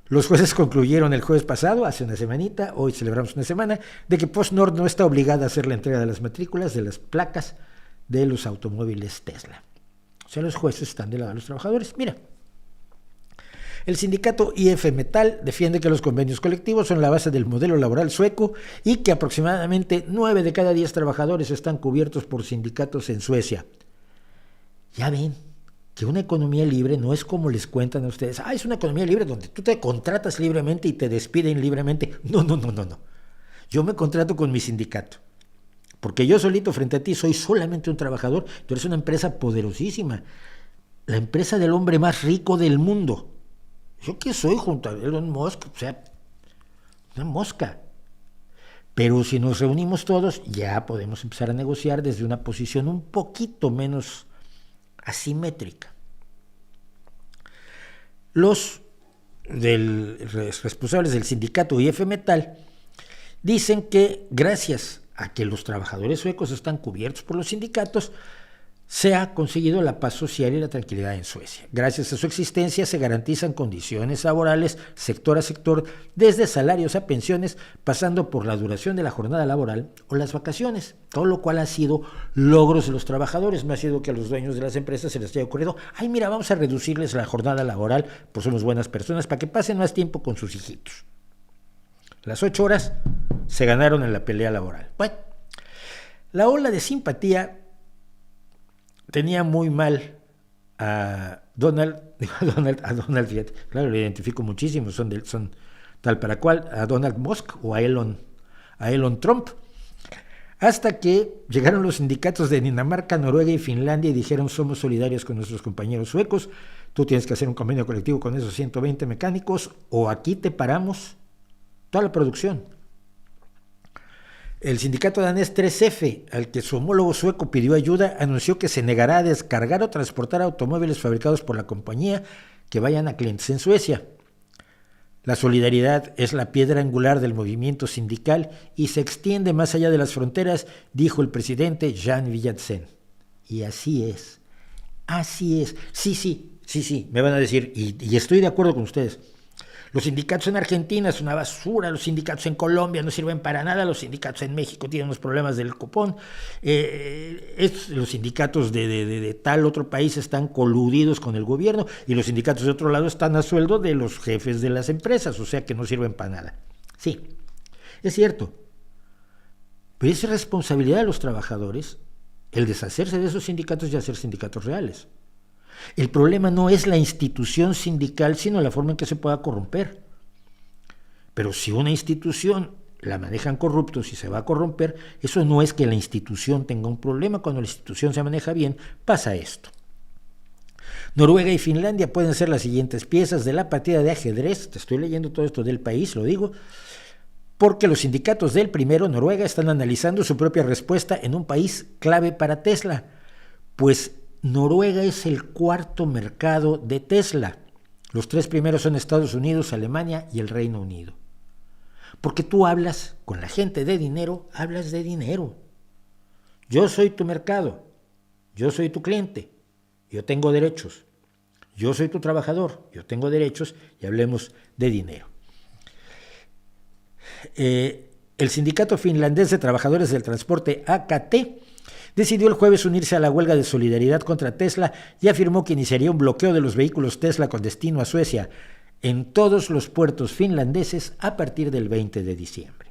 Los jueces concluyeron el jueves pasado, hace una semanita, hoy celebramos una semana, de que PostNord no está obligada a hacer la entrega de las matrículas de las placas de los automóviles Tesla. O sea, los jueces están del lado de los trabajadores. Mira, el sindicato IF Metall defiende que los convenios colectivos son la base del modelo laboral sueco y que aproximadamente 9 de cada 10 trabajadores están cubiertos por sindicatos en Suecia. Ya ven que una economía libre no es como les cuentan a ustedes. Es una economía libre donde tú te contratas libremente y te despiden libremente. No. Yo me contrato con mi sindicato. Porque yo solito frente a ti soy solamente un trabajador. Tú eres una empresa poderosísima. La empresa del hombre más rico del mundo. ¿Yo qué soy junto a Elon Musk? O sea, una mosca. Pero si nos reunimos todos, ya podemos empezar a negociar desde una posición un poquito menos asimétrica. Los responsables del sindicato IF Metal dicen que gracias a que los trabajadores suecos están cubiertos por los sindicatos, se ha conseguido la paz social y la tranquilidad en Suecia. Gracias a su existencia se garantizan condiciones laborales sector a sector, desde salarios a pensiones, pasando por la duración de la jornada laboral o las vacaciones, todo lo cual ha sido logros de los trabajadores. No ha sido que a los dueños de las empresas se les haya ocurrido, ay mira, vamos a reducirles la jornada laboral, pues somos buenas personas, para que pasen más tiempo con sus hijitos. Las 8 horas se ganaron en la pelea laboral. Bueno, la ola de simpatía tenía muy mal a Donald, fíjate, claro, lo identifico muchísimo, son tal para cual, a Donald Musk o a Elon Trump, hasta que llegaron los sindicatos de Dinamarca, Noruega y Finlandia y dijeron: somos solidarios con nuestros compañeros suecos, tú tienes que hacer un convenio colectivo con esos 120 mecánicos o aquí te paramos toda la producción. El sindicato danés 3F, al que su homólogo sueco pidió ayuda, anunció que se negará a descargar o transportar automóviles fabricados por la compañía que vayan a clientes en Suecia. La solidaridad es la piedra angular del movimiento sindical y se extiende más allá de las fronteras, dijo el presidente Jan Villadsen. Y así es. Sí, me van a decir, y estoy de acuerdo con ustedes. Los sindicatos en Argentina es una basura, los sindicatos en Colombia no sirven para nada, los sindicatos en México tienen unos problemas del copón, los sindicatos de tal otro país están coludidos con el gobierno y los sindicatos de otro lado están a sueldo de los jefes de las empresas, o sea que no sirven para nada. Sí, es cierto, pero es responsabilidad de los trabajadores el deshacerse de esos sindicatos y hacer sindicatos reales. El problema no es la institución sindical, sino la forma en que se pueda corromper. Pero si una institución la manejan corruptos y se va a corromper, eso no es que la institución tenga un problema. Cuando la institución se maneja bien, pasa esto. Noruega y Finlandia pueden ser las siguientes piezas de la partida de ajedrez. Te estoy leyendo todo esto del país, lo digo, porque los sindicatos del primero, Noruega, están analizando su propia respuesta en un país clave para Tesla, pues Noruega es el cuarto mercado de Tesla. Los 3 primeros son Estados Unidos, Alemania y el Reino Unido. Porque tú hablas con la gente de dinero, hablas de dinero. Yo soy tu mercado, yo soy tu cliente, yo tengo derechos. Yo soy tu trabajador, yo tengo derechos y hablemos de dinero. El sindicato finlandés de trabajadores del transporte AKT decidió el jueves unirse a la huelga de solidaridad contra Tesla y afirmó que iniciaría un bloqueo de los vehículos Tesla con destino a Suecia en todos los puertos finlandeses a partir del 20 de diciembre.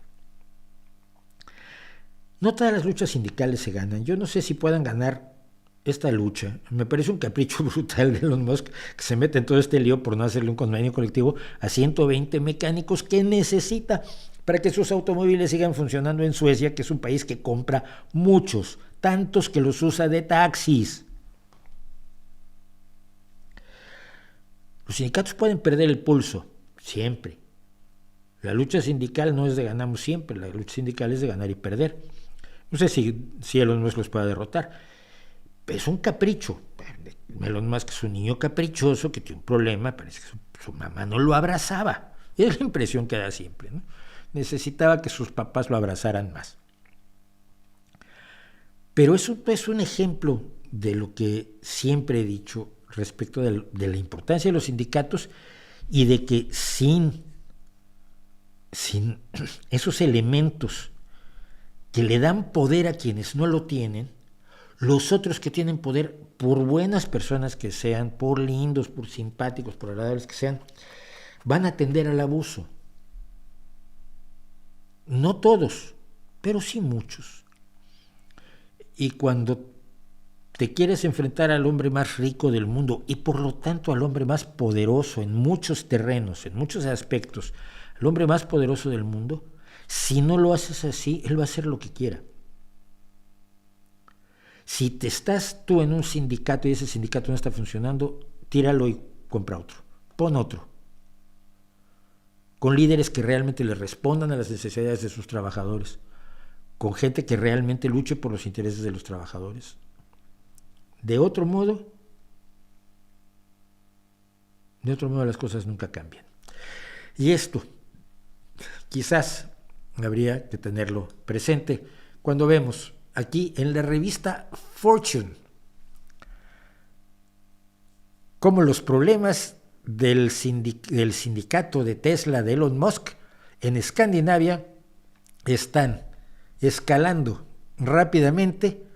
No todas las luchas sindicales se ganan. Yo no sé si puedan ganar esta lucha. Me parece un capricho brutal de Elon Musk que se mete en todo este lío por no hacerle un convenio colectivo a 120 mecánicos que necesita para que sus automóviles sigan funcionando en Suecia, que es un país que compra muchos, tantos que los usa de taxis. Los sindicatos pueden perder el pulso, siempre. La lucha sindical no es de ganamos siempre, la lucha sindical es de ganar y perder. No sé si Elon Musk los pueda derrotar. Es un capricho. Elon Musk es un niño caprichoso que tiene un problema, parece que su mamá no lo abrazaba. Es la impresión que da siempre, ¿no? Necesitaba que sus papás lo abrazaran más. Pero eso es un ejemplo de lo que siempre he dicho respecto de la importancia de los sindicatos y de que sin esos elementos que le dan poder a quienes no lo tienen, los otros que tienen poder, por buenas personas que sean, por lindos, por simpáticos, por agradables que sean, van a tender al abuso. No todos, pero sí muchos. Y cuando te quieres enfrentar al hombre más rico del mundo y por lo tanto al hombre más poderoso en muchos terrenos, en muchos aspectos, el hombre más poderoso del mundo, si no lo haces así, él va a hacer lo que quiera. Si te estás tú en un sindicato y ese sindicato no está funcionando, tíralo y compra otro, pon otro. Con líderes que realmente le respondan a las necesidades de sus trabajadores, con gente que realmente luche por los intereses de los trabajadores. De otro modo las cosas nunca cambian. Y esto quizás habría que tenerlo presente cuando vemos aquí en la revista Fortune cómo los problemas del sindicato de Tesla de Elon Musk en Escandinavia están escalando rápidamente,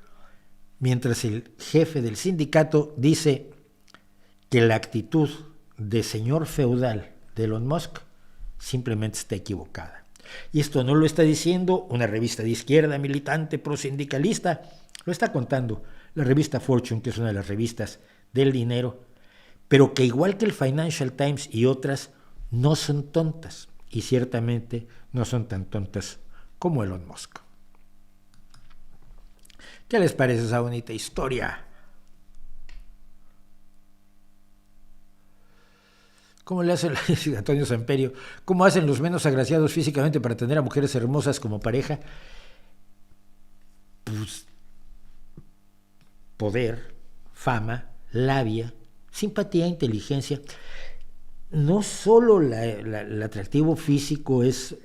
mientras el jefe del sindicato dice que la actitud de señor feudal de Elon Musk simplemente está equivocada. Y esto no lo está diciendo una revista de izquierda militante prosindicalista, lo está contando la revista Fortune, que es una de las revistas del dinero, pero que igual que el Financial Times y otras, no son tontas, y ciertamente no son tan tontas como Elon Musk. ¿Qué les parece esa bonita historia? ¿Cómo le hace Antonio Samperio? ¿Cómo hacen los menos agraciados físicamente para tener a mujeres hermosas como pareja? Pues poder, fama, labia, simpatía, inteligencia. No solo el atractivo físico es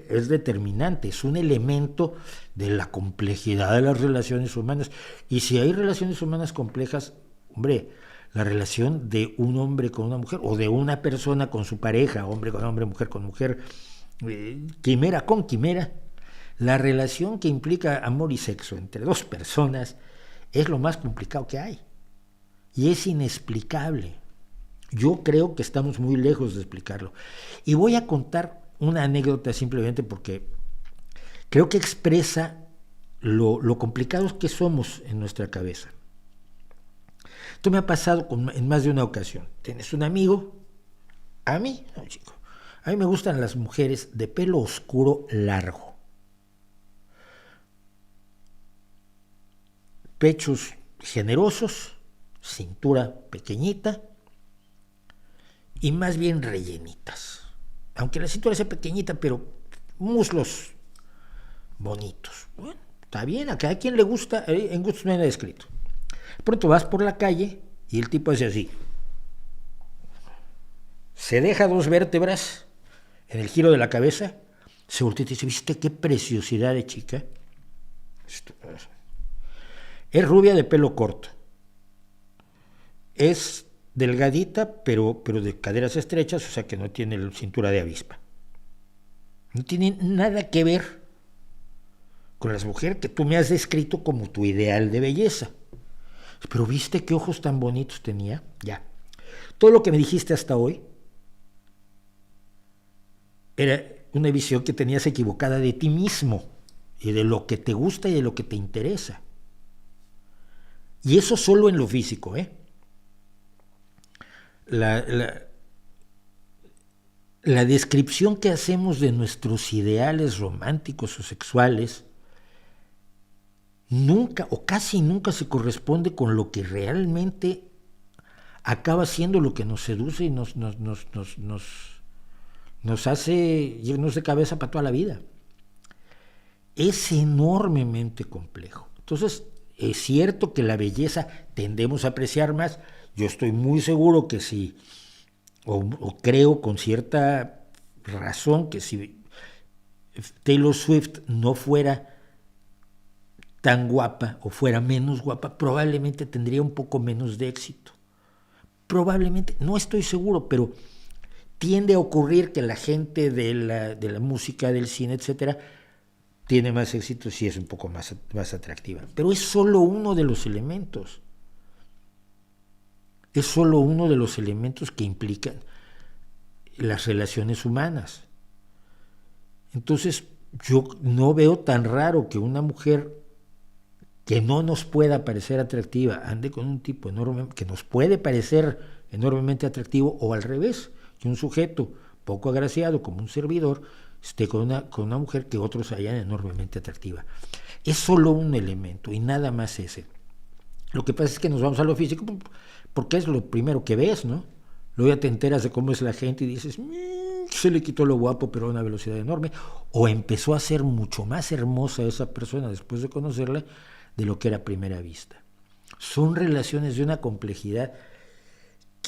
determinante, es un elemento de la complejidad de las relaciones humanas. Y si hay relaciones humanas complejas, hombre, la relación de un hombre con una mujer, o de una persona con su pareja, hombre con hombre, mujer con mujer, quimera con quimera, la relación que implica amor y sexo entre dos personas es lo más complicado que hay. Y es inexplicable. Yo creo que estamos muy lejos de explicarlo. Y voy a contar una anécdota simplemente porque creo que expresa lo complicados que somos en nuestra cabeza. Esto me ha pasado en más de una ocasión. Tienes un amigo, a mí me gustan las mujeres de pelo oscuro largo, pechos generosos, cintura pequeñita y más bien rellenitas. Aunque la cintura sea pequeñita, pero muslos bonitos. Bueno, está bien, a cada quien le gusta, en gustos no hay nada escrito. Pronto vas por la calle y el tipo hace así. Se deja dos vértebras en el giro de la cabeza, se voltea y dice, ¿viste qué preciosidad de chica? Es rubia de pelo corto. Es delgadita, pero de caderas estrechas, o sea que no tiene la cintura de avispa. No tiene nada que ver con las mujeres que tú me has descrito como tu ideal de belleza. Pero ¿viste qué ojos tan bonitos tenía? Ya. Todo lo que me dijiste hasta hoy era una visión que tenías equivocada de ti mismo y de lo que te gusta y de lo que te interesa. Y eso solo en lo físico, ¿eh? La descripción que hacemos de nuestros ideales románticos o sexuales nunca o casi nunca se corresponde con lo que realmente acaba siendo lo que nos seduce y nos hace irnos de cabeza para toda la vida. Es enormemente complejo. Entonces, es cierto que la belleza tendemos a apreciar más. Yo estoy muy seguro que si, o creo con cierta razón, que si Taylor Swift no fuera tan guapa o fuera menos guapa, probablemente tendría un poco menos de éxito. Probablemente, no estoy seguro, pero tiende a ocurrir que la gente de la música, del cine, etcétera, tiene más éxito si es un poco más atractiva. Pero es solo uno de los elementos. Es solo uno de los elementos que implican las relaciones humanas. Entonces, yo no veo tan raro que una mujer que no nos pueda parecer atractiva ande con un tipo enorme, que nos puede parecer enormemente atractivo, o al revés, que un sujeto poco agraciado como un servidor esté con una mujer que otros hallan enormemente atractiva. Es solo un elemento y nada más ese. Lo que pasa es que nos vamos a lo físico porque es lo primero que ves, ¿no? Luego ya te enteras de cómo es la gente y dices, se le quitó lo guapo pero a una velocidad enorme, o empezó a ser mucho más hermosa esa persona después de conocerla de lo que era a primera vista. Son relaciones de una complejidad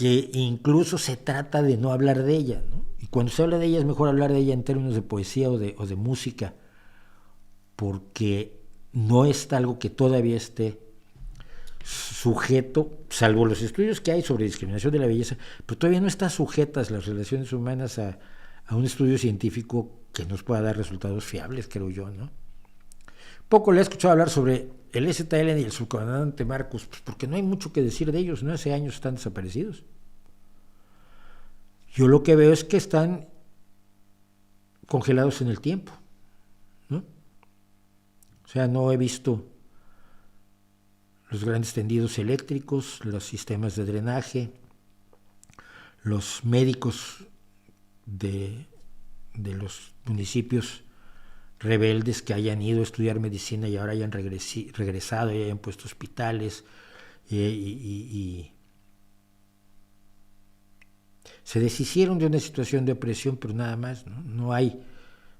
que incluso se trata de no hablar de ella, ¿no? Y cuando se habla de ella es mejor hablar de ella en términos de poesía o de música, porque no es algo que todavía esté sujeto, salvo los estudios que hay sobre discriminación de la belleza, pero todavía no están sujetas las relaciones humanas a un estudio científico que nos pueda dar resultados fiables, creo yo, ¿no? Poco le he escuchado hablar sobre el ZLN y el subcomandante Marcos, pues porque no hay mucho que decir de ellos, ¿no? Hace años están desaparecidos. Yo lo que veo es que están congelados en el tiempo, ¿no? O sea, no he visto los grandes tendidos eléctricos, los sistemas de drenaje, los médicos de los municipios rebeldes que hayan ido a estudiar medicina y ahora hayan regresado y hayan puesto hospitales y se deshicieron de una situación de opresión, pero nada más, ¿no? No hay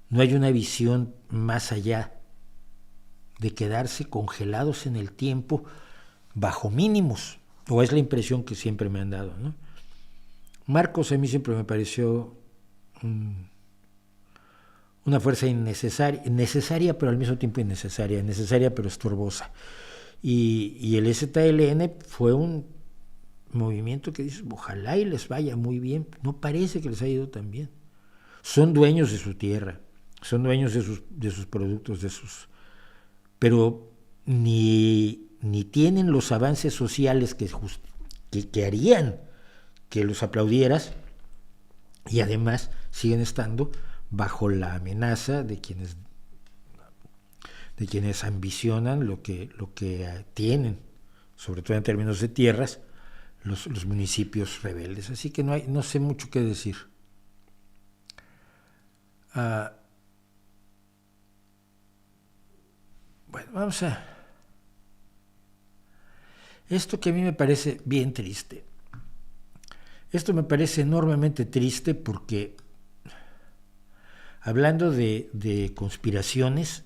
una visión más allá de quedarse congelados en el tiempo bajo mínimos, o es la impresión que siempre me han dado, ¿no? Marcos a mí siempre me pareció una fuerza necesaria pero al mismo tiempo innecesaria, necesaria pero estorbosa. Y el ZLN fue un movimiento que dices, ojalá y les vaya muy bien, no parece que les haya ido tan bien. Son dueños de su tierra, son dueños de sus productos, pero ni tienen los avances sociales que harían que los aplaudieras, y además siguen estando bajo la amenaza de quienes ambicionan lo que tienen, sobre todo en términos de tierras, los municipios rebeldes. Así que no sé mucho qué decir. Bueno, vamos a... Esto que a mí me parece bien triste. Esto me parece enormemente triste porque, hablando de conspiraciones,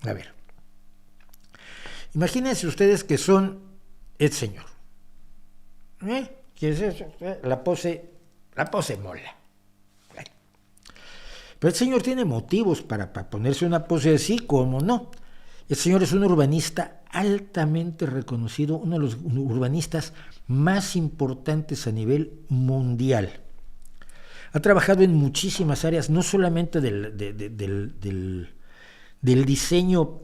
a ver, imagínense ustedes que son el señor. ¿Qué es eso? La pose mola. Pero el señor tiene motivos para ponerse una pose así, como no. El señor es un urbanista altamente reconocido, uno de los urbanistas más importantes a nivel mundial. Ha trabajado en muchísimas áreas, no solamente del diseño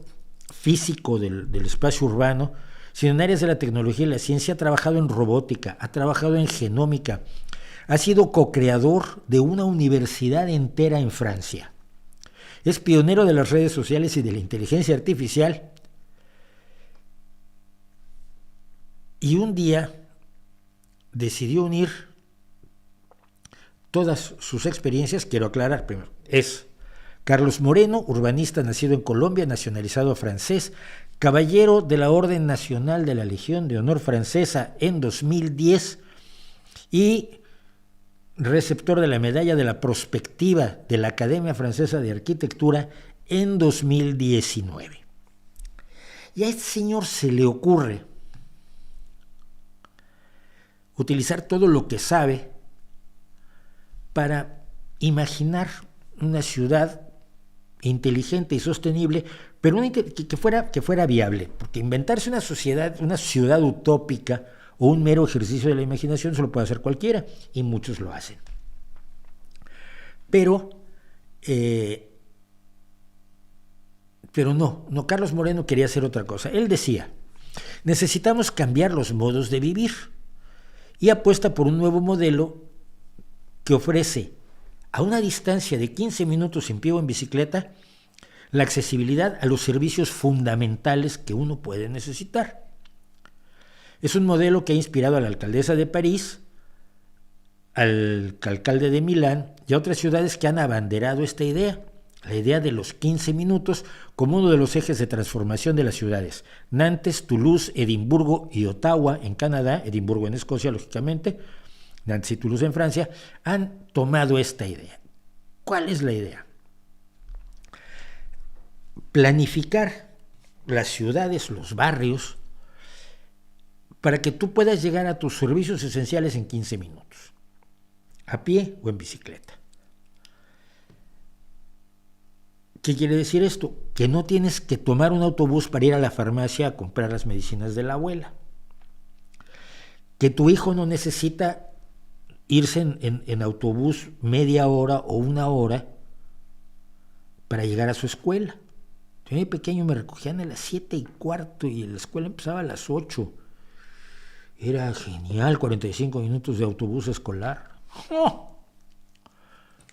físico del espacio urbano, sino en áreas de la tecnología y la ciencia. Ha trabajado en robótica, ha trabajado en genómica, ha sido co-creador de una universidad entera en Francia. Es pionero de las redes sociales y de la inteligencia artificial. Y un día decidió unir todas sus experiencias. Quiero aclarar primero, es Carlos Moreno, urbanista nacido en Colombia, nacionalizado francés, caballero de la Orden Nacional de la Legión de Honor Francesa en 2010 y receptor de la Medalla de la Prospectiva de la Academia Francesa de Arquitectura en 2019. Y a este señor se le ocurre utilizar todo lo que sabe para imaginar una ciudad inteligente y sostenible, pero que fuera viable, porque inventarse una ciudad utópica o un mero ejercicio de la imaginación se lo puede hacer cualquiera, y muchos lo hacen. Pero no, Carlos Moreno quería hacer otra cosa. Él decía, necesitamos cambiar los modos de vivir, y apuesta por un nuevo modelo que ofrece a una distancia de 15 minutos en pie o en bicicleta la accesibilidad a los servicios fundamentales que uno puede necesitar. Es un modelo que ha inspirado a la alcaldesa de París, al alcalde de Milán y a otras ciudades que han abanderado esta idea, la idea de los 15 minutos como uno de los ejes de transformación de las ciudades. Nantes, Toulouse, Edimburgo y Ottawa en Canadá, Edimburgo en Escocia, lógicamente, Nantes y Toulouse en Francia, han tomado esta idea. ¿Cuál es la idea? Planificar las ciudades, los barrios, para que tú puedas llegar a tus servicios esenciales en 15 minutos, a pie o en bicicleta. ¿Qué quiere decir esto? Que no tienes que tomar un autobús para ir a la farmacia a comprar las medicinas de la abuela. Que tu hijo no necesita irse en autobús media hora o una hora para llegar a su escuela. Yo de pequeño me recogían a las 7:15 y la escuela empezaba a las 8. Era genial, 45 minutos de autobús escolar. ¡Oh!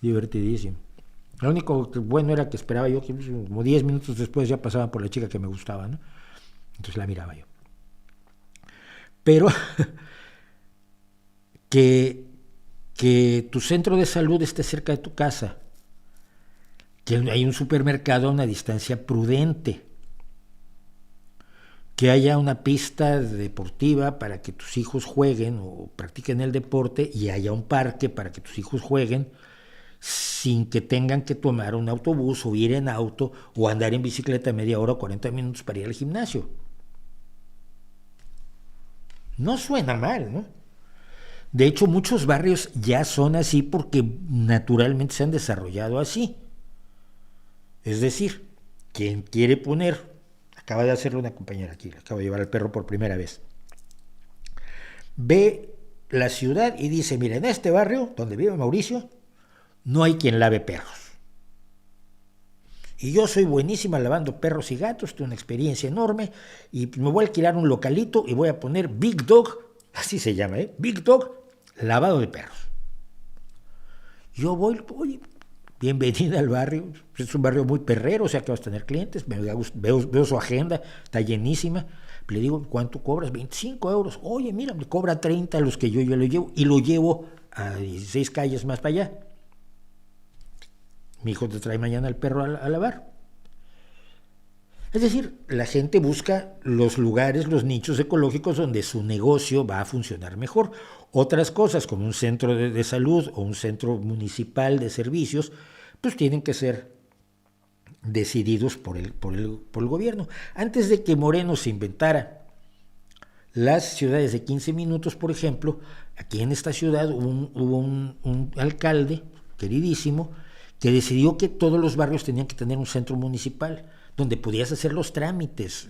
Divertidísimo. Lo único bueno era que esperaba yo, que como 10 minutos después ya pasaba por la chica que me gustaba, ¿no? Entonces la miraba yo. Pero que tu centro de salud esté cerca de tu casa, que hay un supermercado a una distancia prudente, que haya una pista deportiva para que tus hijos jueguen o practiquen el deporte y haya un parque para que tus hijos jueguen sin que tengan que tomar un autobús o ir en auto o andar en bicicleta media hora o 40 minutos para ir al gimnasio. No suena mal, ¿no? De hecho, muchos barrios ya son así porque naturalmente se han desarrollado así. Es decir, quien quiere poner, acaba de hacerlo una compañera aquí, acaba de llevar al perro por primera vez, ve la ciudad y dice, mira, en este barrio donde vive Mauricio, no hay quien lave perros. Y yo soy buenísima lavando perros y gatos, tengo una experiencia enorme, y me voy a alquilar un localito y voy a poner Big Dog, así se llama, Big Dog, lavado de perros. Yo voy, bienvenida al barrio, es un barrio muy perrero, o sea que vas a tener clientes, veo su agenda, está llenísima, le digo, ¿cuánto cobras? 25 euros, oye, mira, me cobra 30 los que yo lo llevo, y lo llevo a 16 calles más para allá. Mi hijo te trae mañana el perro a lavar. Es decir, la gente busca los lugares, los nichos ecológicos donde su negocio va a funcionar mejor. Otras cosas, como un centro de salud o un centro municipal de servicios, pues tienen que ser decididos por el gobierno. Antes de que Moreno se inventara las ciudades de 15 minutos, por ejemplo, aquí en esta ciudad hubo un alcalde queridísimo que decidió que todos los barrios tenían que tener un centro municipal donde podías hacer los trámites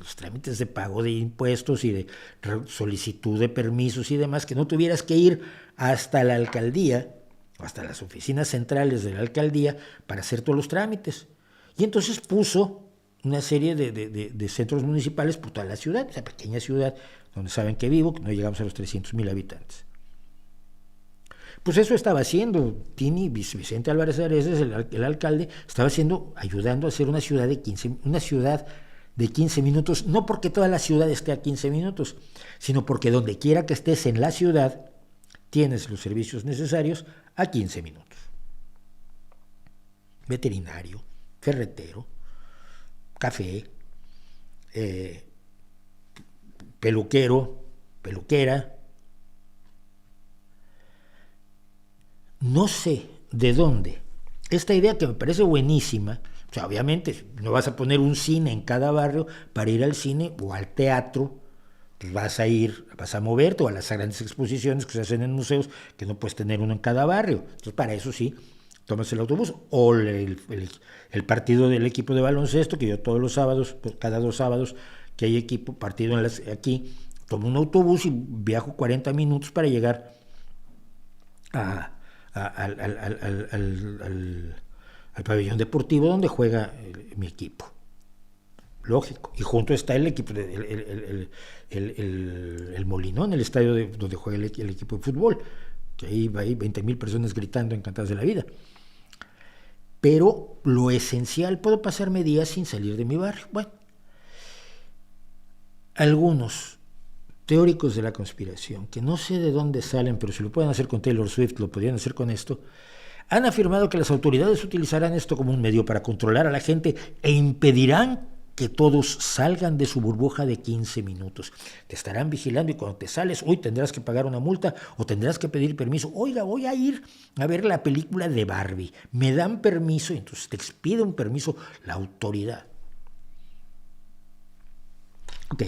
de pago de impuestos y de solicitud de permisos y demás, que no tuvieras que ir hasta la alcaldía, hasta las oficinas centrales de la alcaldía para hacer todos los trámites. Y entonces puso una serie de centros municipales por toda la ciudad, esa pequeña ciudad donde saben que vivo, que no llegamos a los 300,000 habitantes. Pues eso estaba haciendo Vicente Álvarez Areces, el alcalde, estaba ayudando a hacer una ciudad de 15 minutos, no porque toda la ciudad esté a 15 minutos, sino porque donde quiera que estés en la ciudad, tienes los servicios necesarios a 15 minutos. Veterinario, ferretero, café, peluquero, peluquera. No sé de dónde. Esta idea que me parece buenísima, o sea, obviamente no vas a poner un cine en cada barrio para ir al cine o al teatro, pues vas a moverte, o a las grandes exposiciones que se hacen en museos, que no puedes tener uno en cada barrio. Entonces, para eso sí, tomas el autobús, o el partido del equipo de baloncesto, que yo todos los sábados, cada 2 sábados que hay partido aquí, tomo un autobús y viajo 40 minutos para llegar al pabellón deportivo donde juega mi equipo. Lógico. Y junto está el equipo, el Molinón, el estadio donde juega el equipo de fútbol, que ahí va 20,000 personas gritando encantadas de la vida. Pero lo esencial, puedo pasarme días sin salir de mi barrio. Bueno, algunos teóricos de la conspiración, que no sé de dónde salen, pero si lo pueden hacer con Taylor Swift, lo podrían hacer con esto, han afirmado que las autoridades utilizarán esto como un medio para controlar a la gente e impedirán que todos salgan de su burbuja de 15 minutos. Te estarán vigilando y cuando te sales, hoy tendrás que pagar una multa o tendrás que pedir permiso. Oiga, voy a ir a ver la película de Barbie. ¿Me dan permiso? Y entonces te expide un permiso la autoridad. Ok.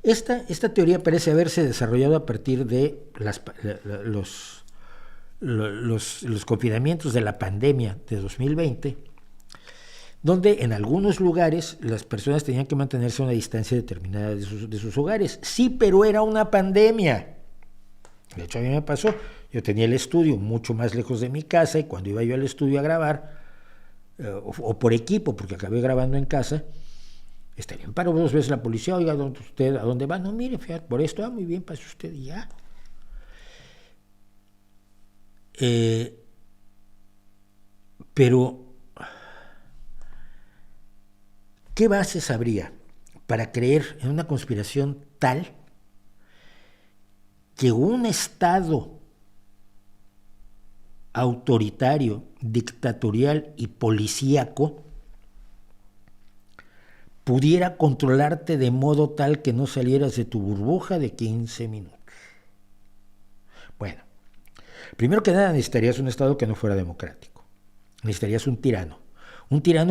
Esta teoría parece haberse desarrollado a partir de los confinamientos de la pandemia de 2020, donde en algunos lugares las personas tenían que mantenerse a una distancia determinada de sus hogares. Sí, pero era una pandemia. De hecho, a mí me pasó. Yo tenía el estudio mucho más lejos de mi casa y cuando iba yo al estudio a grabar, o por equipo, porque acabé grabando en casa, bien, paro 2 veces la policía, oiga, ¿usted a dónde va? No, mire, fíjate, por esto, muy bien, pase usted y ya. Pero, ¿qué bases habría para creer en una conspiración tal que un Estado autoritario, dictatorial y policíaco pudiera controlarte de modo tal que no salieras de tu burbuja de 15 minutos? Bueno, primero que nada necesitarías un Estado que no fuera democrático. Necesitarías un tirano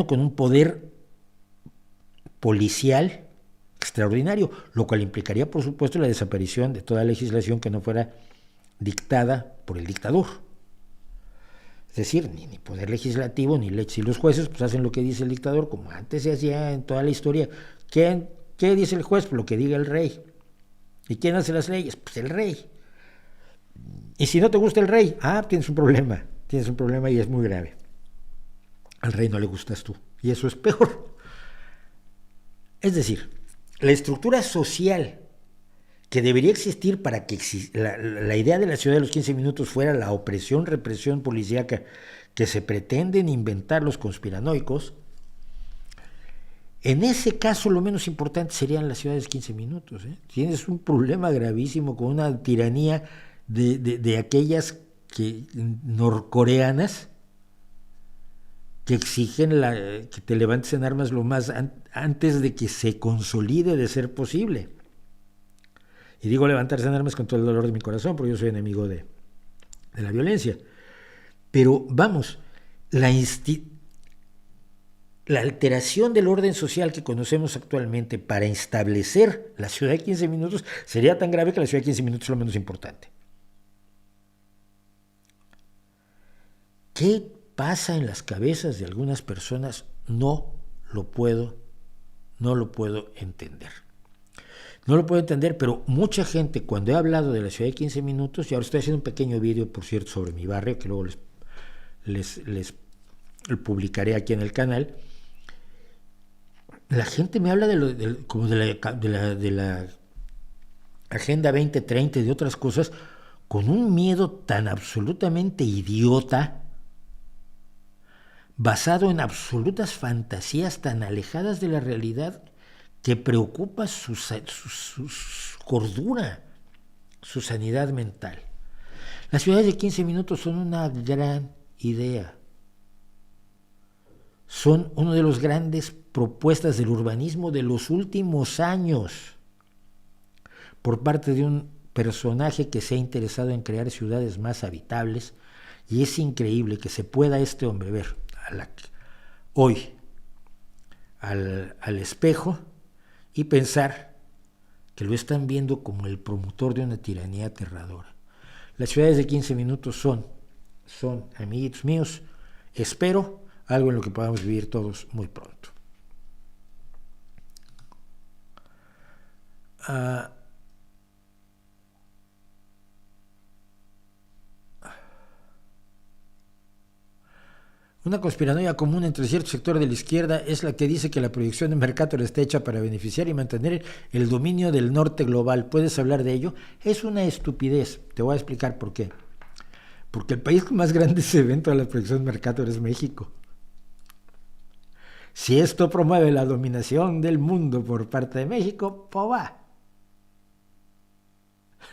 con un poder policial extraordinario, lo cual implicaría, por supuesto, la desaparición de toda legislación que no fuera dictada por el dictador. Es decir, ni poder legislativo, ni leyes. Y los jueces pues hacen lo que dice el dictador, como antes se hacía en toda la historia. ¿Qué dice el juez? Pues lo que diga el rey. ¿Y quién hace las leyes? Pues el rey. Y si no te gusta el rey, tienes un problema y es muy grave. Al rey no le gustas tú, y eso es peor. Es decir, la estructura social que debería existir para que la idea de la ciudad de los 15 minutos fuera la opresión, represión policíaca que se pretenden inventar los conspiranoicos, en ese caso lo menos importante serían las ciudades de 15 minutos. Tienes un problema gravísimo con una tiranía de aquellas norcoreanas que exigen que te levantes en armas lo más antes de que se consolide de ser posible. Y digo levantarse en armas con todo el dolor de mi corazón, porque yo soy enemigo de la violencia. Pero vamos, la alteración del orden social que conocemos actualmente para establecer la ciudad de 15 minutos sería tan grave que la ciudad de 15 minutos es lo menos importante. ¿Qué pasa en las cabezas de algunas personas? No lo puedo entender. No lo puedo entender, pero mucha gente, cuando he hablado de la ciudad de 15 minutos, y ahora estoy haciendo un pequeño vídeo, por cierto, sobre mi barrio, que luego les publicaré aquí en el canal, la gente me habla como de la Agenda 2030 y de otras cosas, con un miedo tan absolutamente idiota, basado en absolutas fantasías tan alejadas de la realidad, que preocupa su cordura, su sanidad mental. Las ciudades de 15 minutos son una gran idea. Son una de las grandes propuestas del urbanismo de los últimos años, por parte de un personaje que se ha interesado en crear ciudades más habitables, y es increíble que se pueda este hombre ver hoy al espejo y pensar que lo están viendo como el promotor de una tiranía aterradora. Las ciudades de 15 minutos son, amiguitos míos, espero, algo en lo que podamos vivir todos muy pronto. Una conspiranoia común entre cierto sector de la izquierda es la que dice que la proyección de Mercator está hecha para beneficiar y mantener el dominio del norte global. ¿Puedes hablar de ello? Es una estupidez. Te voy a explicar por qué. Porque el país con más grandes eventos de la proyección de Mercator es México. Si esto promueve la dominación del mundo por parte de México, pues va.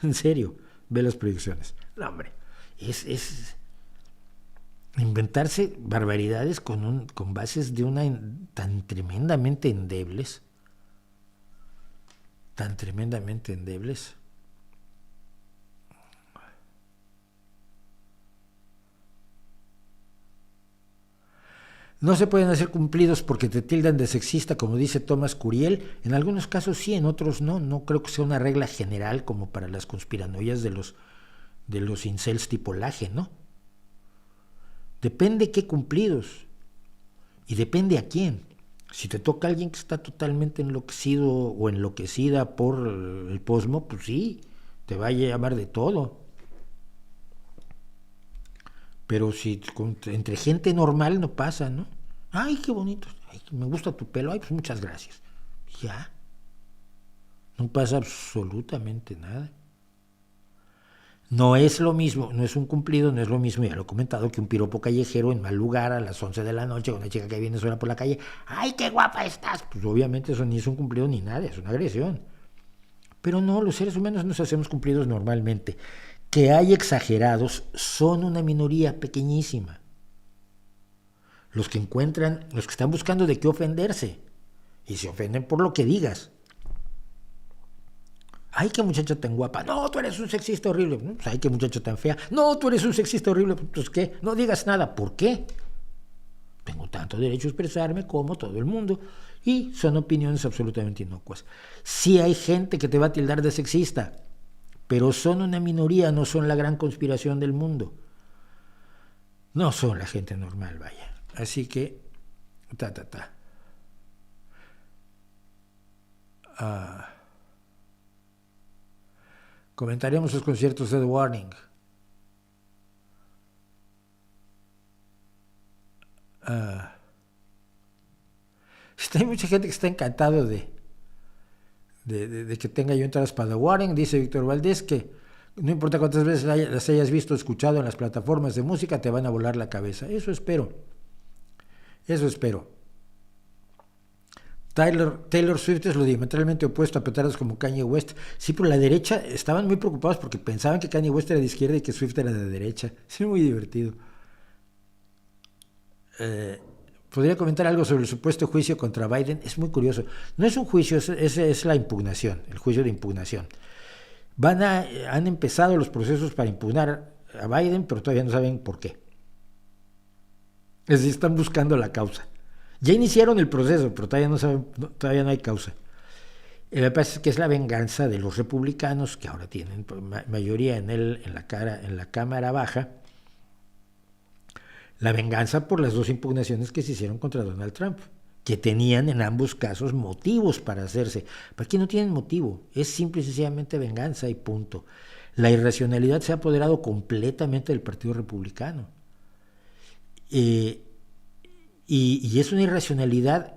En serio, ve las proyecciones. No, hombre, es inventarse barbaridades con bases de tan tremendamente endebles. No se pueden hacer cumplidos porque te tildan de sexista, como dice Thomas Curiel. En algunos casos sí, en otros no. No creo que sea una regla general como para las conspiranoias de los incels tipo Laje, ¿no? Depende qué cumplidos y depende a quién. Si te toca a alguien que está totalmente enloquecido o enloquecida por el posmo, pues sí, te va a llamar de todo. Pero si entre gente normal no pasa, ¿no? Ay, qué bonito, ay, me gusta tu pelo, ay, pues muchas gracias. Ya, no pasa absolutamente nada. No es lo mismo, no es un cumplido, no es lo mismo, ya lo he comentado, que un piropo callejero en mal lugar a las 11 de la noche, con una chica que viene sola por la calle, ¡ay, qué guapa estás! Pues obviamente eso ni es un cumplido ni nada, es una agresión. Pero no, los seres humanos nos hacemos cumplidos normalmente. Que hay exagerados son una minoría pequeñísima. Los que están buscando de qué ofenderse, y se ofenden por lo que digas. Ay, qué muchacha tan guapa. No, tú eres un sexista horrible. Pues, ay, qué muchacha tan fea. No, tú eres un sexista horrible. Pues, ¿qué? No digas nada. ¿Por qué? Tengo tanto derecho a expresarme como todo el mundo. Y son opiniones absolutamente inocuas. Sí hay gente que te va a tildar de sexista, pero son una minoría, no son la gran conspiración del mundo. No son la gente normal, vaya. Así que, comentaremos los conciertos de The Warning. Hay mucha gente que está encantado de que tenga yo entradas para The Warning. Dice Víctor Valdés que no importa cuántas veces las hayas visto o escuchado en las plataformas de música, te van a volar la cabeza. Eso espero. Taylor Swift es lo diametralmente opuesto a petardos como Kanye West. Sí, por la derecha estaban muy preocupados porque pensaban que Kanye West era de izquierda y que Swift era de derecha. Sí, muy divertido. Podría comentar algo sobre el supuesto juicio contra Biden. Es muy curioso. No es un juicio, es la impugnación, el juicio de impugnación. Han empezado los procesos para impugnar a Biden, pero todavía no saben por qué. Es decir, están buscando la causa. Ya iniciaron el proceso, pero todavía no hay causa. Lo que pasa es que es la venganza de los republicanos, que ahora tienen mayoría en la Cámara Baja, la venganza por las dos impugnaciones que se hicieron contra Donald Trump, que tenían en ambos casos motivos para hacerse. Pero aquí no tienen motivo, es simple y sencillamente venganza y punto. La irracionalidad se ha apoderado completamente del Partido Republicano. Y es una irracionalidad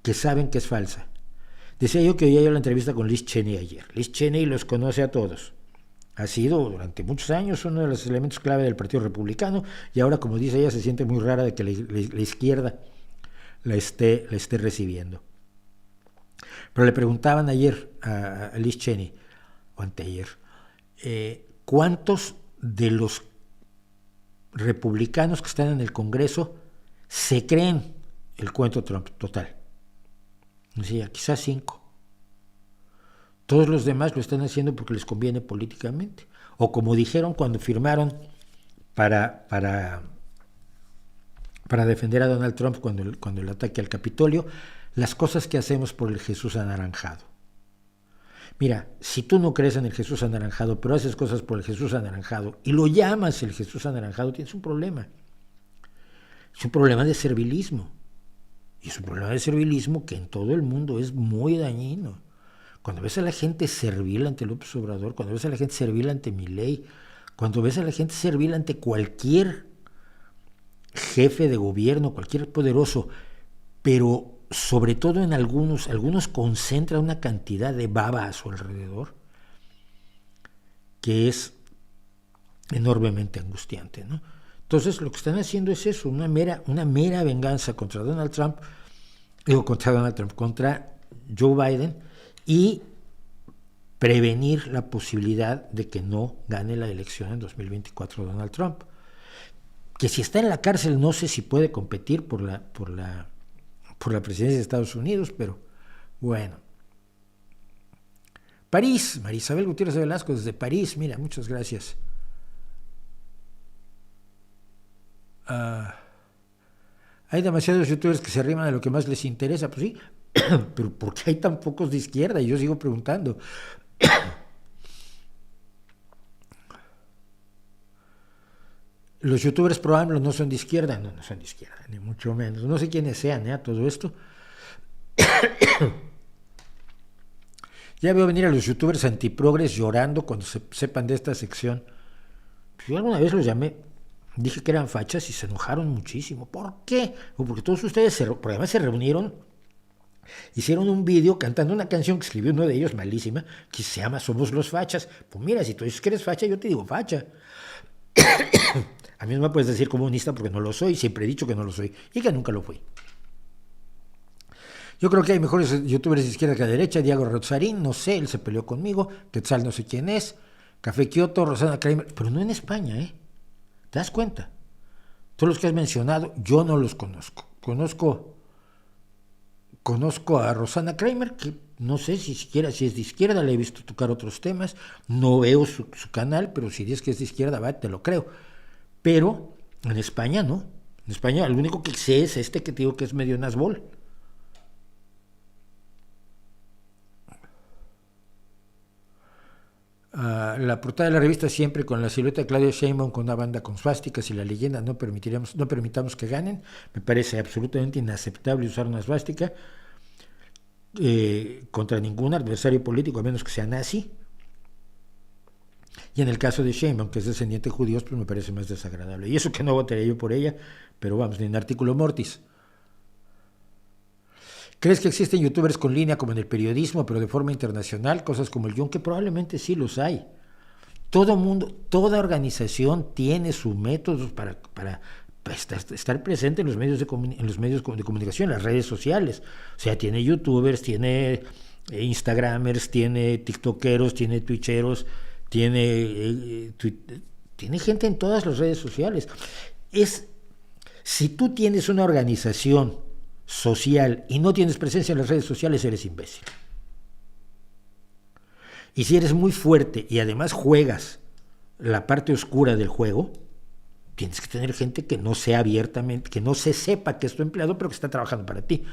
que saben que es falsa. Decía yo que oía la entrevista con Liz Cheney ayer. Liz Cheney los conoce a todos. Ha sido durante muchos años uno de los elementos clave del Partido Republicano y ahora, como dice ella, se siente muy rara de que la izquierda la esté recibiendo. Pero le preguntaban ayer a Liz Cheney, o anteayer, ¿cuántos de los republicanos que están en el Congreso se creen el cuento Trump total? Decía, quizás 5. Todos los demás lo están haciendo porque les conviene políticamente. O como dijeron cuando firmaron para defender a Donald Trump cuando el ataque al Capitolio, las cosas que hacemos por el Jesús anaranjado. Mira, si tú no crees en el Jesús anaranjado, pero haces cosas por el Jesús anaranjado y lo llamas el Jesús anaranjado, tienes un problema. Es un problema de servilismo. Y es un problema de servilismo que en todo el mundo es muy dañino. Cuando ves a la gente servil ante López Obrador, cuando ves a la gente servil ante Milei, cuando ves a la gente servil ante cualquier jefe de gobierno, cualquier poderoso, pero sobre todo en algunos concentran una cantidad de baba a su alrededor que es enormemente angustiante, ¿no? Entonces lo que están haciendo es eso, una mera venganza contra contra Joe Biden y prevenir la posibilidad de que no gane la elección en 2024 Donald Trump. Que si está en la cárcel no sé si puede competir por la presidencia de Estados Unidos, pero bueno. París, María Isabel Gutiérrez de Velasco desde París, mira, muchas gracias. Hay demasiados youtubers que se arriman a lo que más les interesa. Pues sí, pero ¿por qué hay tan pocos de izquierda? Y yo sigo preguntando. Los youtubers pro AMLO no son de izquierda. No, no son de izquierda, ni mucho menos. No sé quiénes sean, todo esto. Ya veo venir a los youtubers antiprogres llorando cuando sepan de esta sección. Yo alguna vez los llamé, dije que eran fachas y se enojaron muchísimo. ¿Por qué? Porque todos ustedes, además se reunieron, hicieron un vídeo cantando una canción que escribió uno de ellos, malísima, que se llama Somos los Fachas. Pues mira, si tú dices que eres facha, yo te digo facha. A mí no me puedes decir comunista porque no lo soy, siempre he dicho que no lo soy y que nunca lo fui. Yo creo que hay mejores youtubers de izquierda que de derecha. Diego Rosarín, no sé, él se peleó conmigo. Quetzal, no sé quién es. Café Kioto, Rosana Kramer, pero no en España, ¿eh? ¿Te das cuenta? Todos los que has mencionado, yo no los conozco. Conozco a Rosana Kramer, que no sé si siquiera si es de izquierda, le he visto tocar otros temas. No veo su canal, pero si dices que es de izquierda, va, te lo creo. Pero en España no. En España el único que sé es este que te digo que es medio nasbol. La portada de la revista siempre con la silueta de Claudia Sheinbaum con una banda con suásticas y la leyenda no permitamos que ganen. Me parece absolutamente inaceptable usar una suástica contra ningún adversario político, a menos que sea nazi. Y en el caso de Sheinbaum, que es descendiente de judíos, pues me parece más desagradable. Y eso que no votaría yo por ella, pero vamos, ni en artículo mortis. ¿Crees que existen youtubers con línea como en el periodismo, pero de forma internacional? Cosas como el Yunque, probablemente sí los hay. Todo mundo, toda organización tiene sus métodos para estar presente en los medios de comunicación, en las redes sociales. O sea, tiene youtubers, tiene instagramers, tiene tiktokeros, tiene twitcheros, tiene gente en todas las redes sociales. Si tú tienes una organización social y no tienes presencia en las redes sociales, eres imbécil. Y si eres muy fuerte y además juegas la parte oscura del juego, tienes que tener gente que no sea abiertamente, que no se sepa que es tu empleado, pero que está trabajando para ti.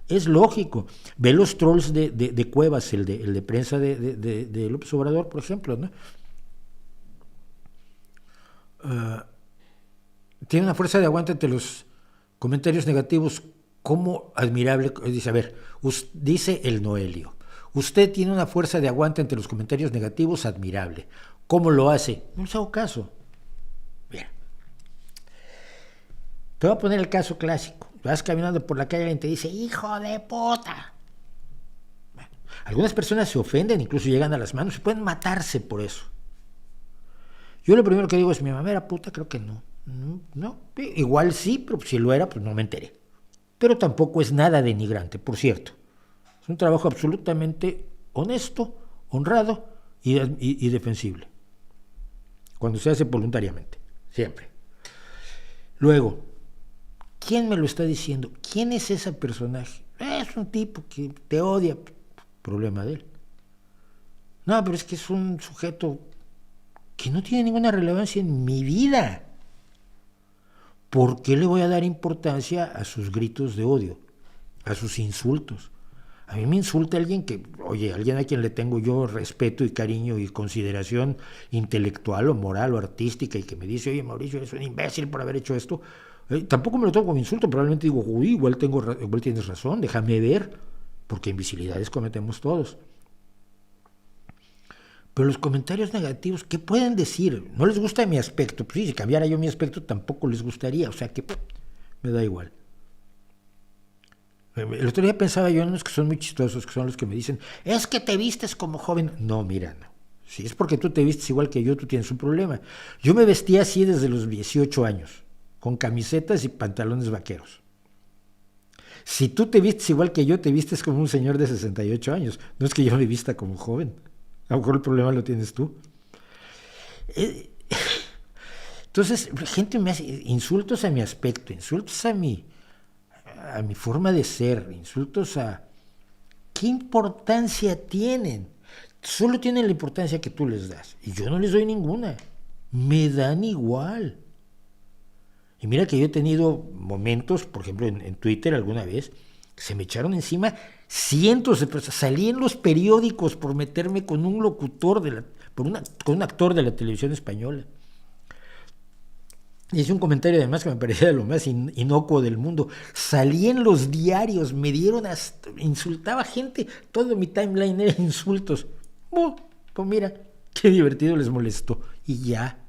Es lógico. Ve los trolls de Cuevas, el de prensa de López Obrador, por ejemplo, ¿no? Tiene una fuerza de aguante ante los comentarios negativos. ¿Cómo admirable? Dice, a ver, dice el Noelio, usted tiene una fuerza de aguante ante los comentarios negativos admirable. ¿Cómo lo hace? No les hago caso. Mira, te voy a poner el caso clásico. Vas caminando por la calle y te dice, hijo de puta. Bueno, algunas personas se ofenden, incluso llegan a las manos y pueden matarse por eso. Yo lo primero que digo es, mi mamá era puta, creo que no. No, igual sí, pero si lo era, pues no me enteré. Pero tampoco es nada denigrante, por cierto. Es un trabajo absolutamente honesto, honrado y defensible. Cuando se hace voluntariamente, siempre. Luego, ¿quién me lo está diciendo? ¿Quién es ese personaje? Es un tipo que te odia. Problema de él. No, pero es que es un sujeto que no tiene ninguna relevancia en mi vida. ¿Por qué le voy a dar importancia a sus gritos de odio, a sus insultos? A mí me insulta alguien alguien a quien le tengo yo respeto y cariño y consideración intelectual o moral o artística y que me dice, oye, Mauricio, eres un imbécil por haber hecho esto. Tampoco me lo tomo como insulto, probablemente digo, uy, igual tienes razón, déjame ver, porque imbecilidades cometemos todos. Pero los comentarios negativos, ¿qué pueden decir? ¿No les gusta mi aspecto? Pues sí, si cambiara yo mi aspecto tampoco les gustaría, o sea que me da igual. El otro día pensaba yo en unos que son muy chistosos, que son los que me dicen, es que te vistes como joven. No, mira, no. Si es porque tú te vistes igual que yo, tú tienes un problema. Yo me vestía así desde los 18 años, con camisetas y pantalones vaqueros. Si tú te vistes igual que yo, te vistes como un señor de 68 años. No es que yo me vista como joven. A lo mejor el problema lo tienes tú. Entonces, gente me hace insultos a mi aspecto, insultos a mi forma de ser, insultos a... ¿Qué importancia tienen? Solo tienen la importancia que tú les das. Y yo no les doy ninguna. Me dan igual. Y mira que yo he tenido momentos, por ejemplo, en Twitter alguna vez, que se me echaron encima cientos de personas. Salí en los periódicos por meterme con un locutor, con un actor de la televisión española. Y hice un comentario además que me parecía lo más inocuo del mundo. Salí en los diarios, me dieron hasta, insultaba gente, todo mi timeline era insultos. Pues mira, qué divertido, les molestó. Y ya.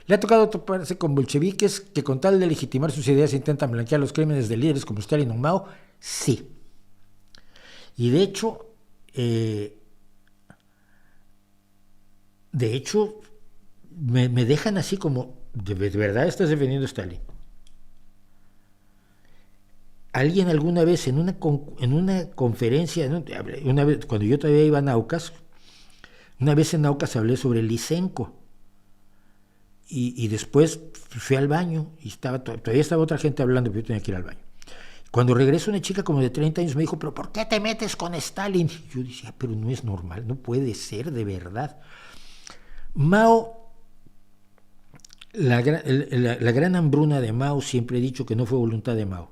Le ha tocado toparse con bolcheviques que con tal de legitimar sus ideas intentan blanquear los crímenes de líderes como Stalin o Mao. Sí. Y de hecho, me dejan así como, ¿de verdad estás defendiendo a Stalin? Alguien alguna vez en una conferencia, una vez, cuando yo todavía iba a Naucas, una vez en Naucas hablé sobre Lysenko. Y después fui al baño y todavía estaba otra gente hablando, pero yo tenía que ir al baño. Cuando regreso, una chica como de 30 años me dijo, ¿pero por qué te metes con Stalin? Y yo decía, pero no es normal, no puede ser de verdad. Mao, la gran hambruna de Mao, siempre he dicho que no fue voluntad de Mao.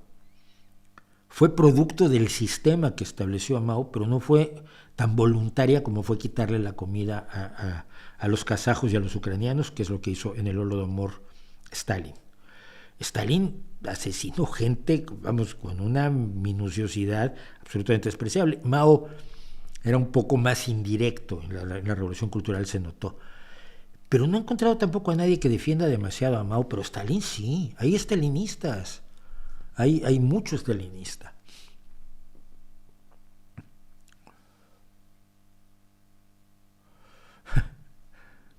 Fue producto del sistema que estableció a Mao, pero no fue tan voluntaria como fue quitarle la comida a los kazajos y a los ucranianos, que es lo que hizo en el Holodomor Stalin. Stalin asesinó gente, vamos, con una minuciosidad absolutamente despreciable. Mao era un poco más indirecto, en la Revolución Cultural se notó. Pero no he encontrado tampoco a nadie que defienda demasiado a Mao, pero Stalin sí, hay stalinistas. Hay mucho stalinista.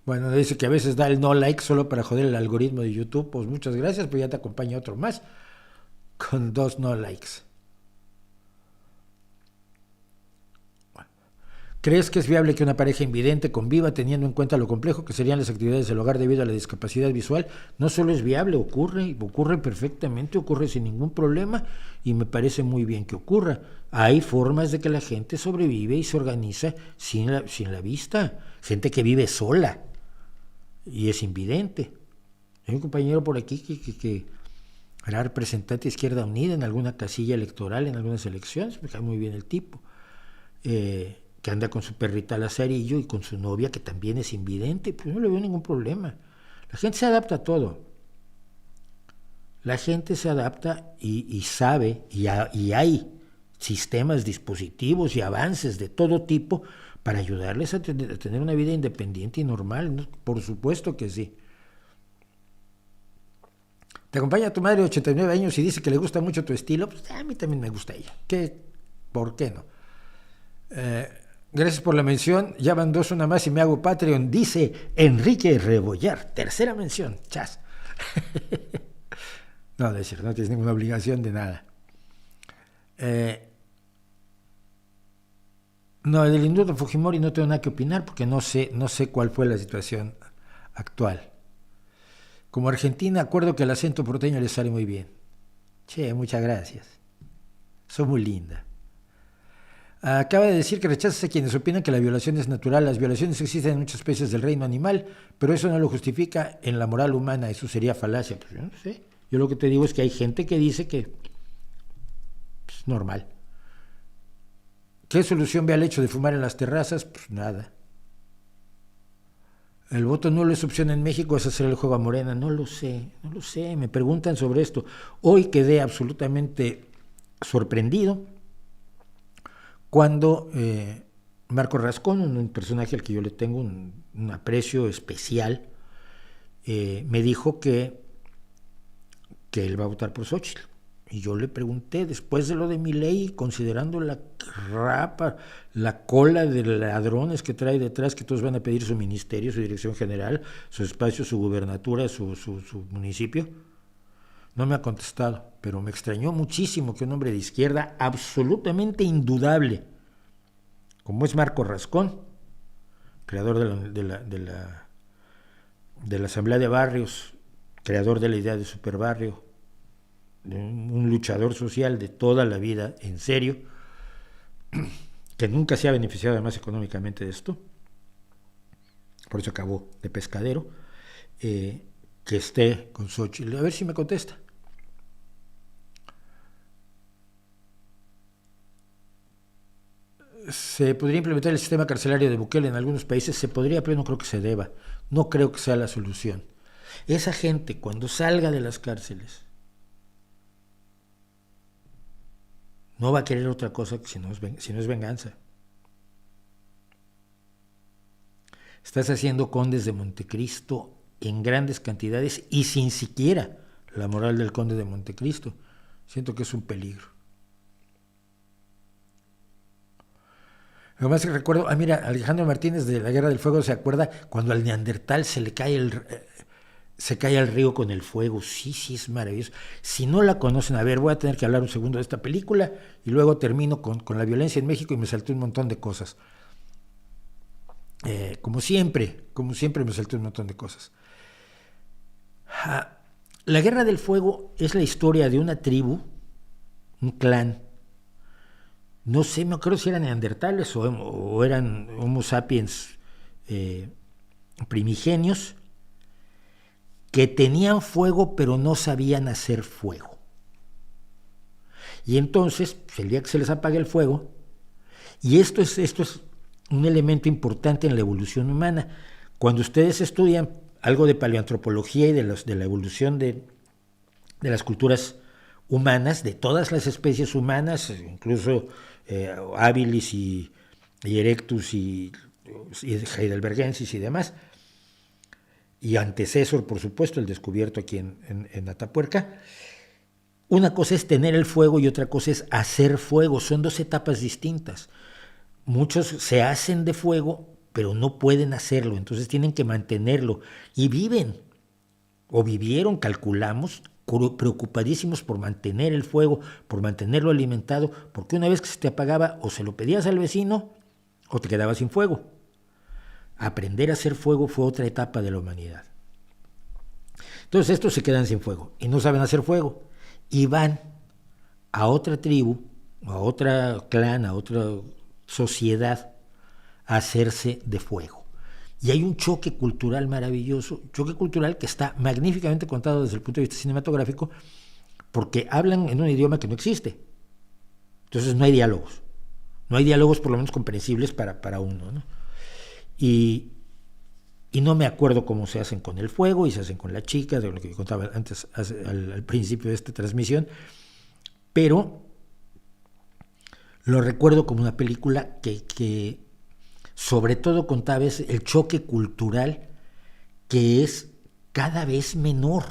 Bueno, dice que a veces da el no like solo para joder el algoritmo de YouTube. Pues muchas gracias, pues ya te acompaña otro más con 2 no likes. ¿Crees que es viable que una pareja invidente conviva teniendo en cuenta lo complejo que serían las actividades del hogar debido a la discapacidad visual? No solo es viable, ocurre perfectamente, ocurre sin ningún problema y me parece muy bien que ocurra. Hay formas de que la gente sobrevive y se organiza sin la vista. Gente que vive sola y es invidente. Hay un compañero por aquí que era representante de Izquierda Unida en alguna casilla electoral, en algunas elecciones, me cae muy bien el tipo. Que anda con su perrita Lazarillo y con su novia que también es invidente, pues no le veo ningún problema. La gente se adapta a todo. La gente se adapta y sabe, y hay sistemas, dispositivos y avances de todo tipo para ayudarles a tener una vida independiente y normal, ¿no? Por supuesto que sí. Te acompaña tu madre de 89 años y dice que le gusta mucho tu estilo, pues a mí también me gusta ella. ¿Por qué no? Gracias por la mención. Ya van 2, una más y me hago Patreon. Dice Enrique Rebollar. Tercera mención. Chas. No, es decir, no tienes ninguna obligación de nada. No, del indulto Fujimori no tengo nada que opinar porque no sé cuál fue la situación actual. Como argentina, acuerdo que el acento porteño le sale muy bien. Che, muchas gracias. Sos muy linda. Acaba de decir que rechazas a quienes opinan que la violación es natural. Las violaciones existen en muchas especies del reino animal, pero eso no lo justifica en la moral humana. Eso sería falacia. Pues yo no sé. Yo lo que te digo es que hay gente que dice que es normal. ¿Qué solución ve al hecho de fumar en las terrazas? Pues nada. El voto nulo es opción en México, es hacer el juego a Morena. No lo sé. Me preguntan sobre esto. Hoy quedé absolutamente sorprendido cuando Marco Rascón, un personaje al que yo le tengo un aprecio especial, me dijo que él va a votar por Xóchitl. Y yo le pregunté, después de lo de Milei, considerando la cola de ladrones que trae detrás, que todos van a pedir su ministerio, su dirección general, su espacio, su gubernatura, su municipio, no me ha contestado, pero me extrañó muchísimo que un hombre de izquierda absolutamente indudable, como es Marco Rascón, creador de la Asamblea de Barrios, creador de la idea de superbarrio, un luchador social de toda la vida, en serio, que nunca se ha beneficiado además económicamente de esto, por eso acabó de pescadero, que esté con Xochitl. A ver si me contesta. ¿Se podría implementar el sistema carcelario de Bukele en algunos países? Se podría, pero no creo que se deba. No creo que sea la solución. Esa gente, cuando salga de las cárceles, no va a querer otra cosa que si no es venganza. Estás haciendo condes de Montecristo en grandes cantidades y sin siquiera la moral del conde de Montecristo. Siento que es un peligro. Lo más que recuerdo, mira, Alejandro Martínez de la Guerra del Fuego se acuerda cuando al Neandertal se cae al río con el fuego. Sí, es maravilloso. Si no la conocen, a ver, voy a tener que hablar un segundo de esta película y luego termino con la violencia en México y me salté un montón de cosas. Como siempre me salté un montón de cosas. La Guerra del Fuego es la historia de una tribu, un clan. No sé, no creo si eran neandertales o eran Homo sapiens primigenios, que tenían fuego pero no sabían hacer fuego. Y entonces, el día que se les apaga el fuego, y esto es un elemento importante en la evolución humana. Cuando ustedes estudian algo de paleoantropología y de la evolución de las culturas humanas, de todas las especies humanas, incluso habilis y erectus y heidelbergensis y demás, y antecesor, por supuesto, el descubierto aquí en Atapuerca. Una cosa es tener el fuego y otra cosa es hacer fuego. Son dos etapas distintas. Muchos se hacen de fuego, pero no pueden hacerlo, entonces tienen que mantenerlo. Y viven, o vivieron, calculamos, preocupadísimos por mantener el fuego, por mantenerlo alimentado, porque una vez que se te apagaba, o se lo pedías al vecino, o te quedabas sin fuego. Aprender a hacer fuego fue otra etapa de la humanidad. Entonces estos se quedan sin fuego y no saben hacer fuego y van a otra tribu, a otra clan, a otra sociedad a hacerse de fuego. Y hay un choque cultural maravilloso, choque cultural que está magníficamente contado desde el punto de vista cinematográfico, porque hablan en un idioma que no existe. Entonces no hay diálogos. No hay diálogos por lo menos comprensibles para uno, ¿no? Y no me acuerdo cómo se hacen con el fuego y se hacen con la chica, de lo que contaba antes al principio de esta transmisión, pero lo recuerdo como una película que sobre todo contaba el choque cultural que es cada vez menor.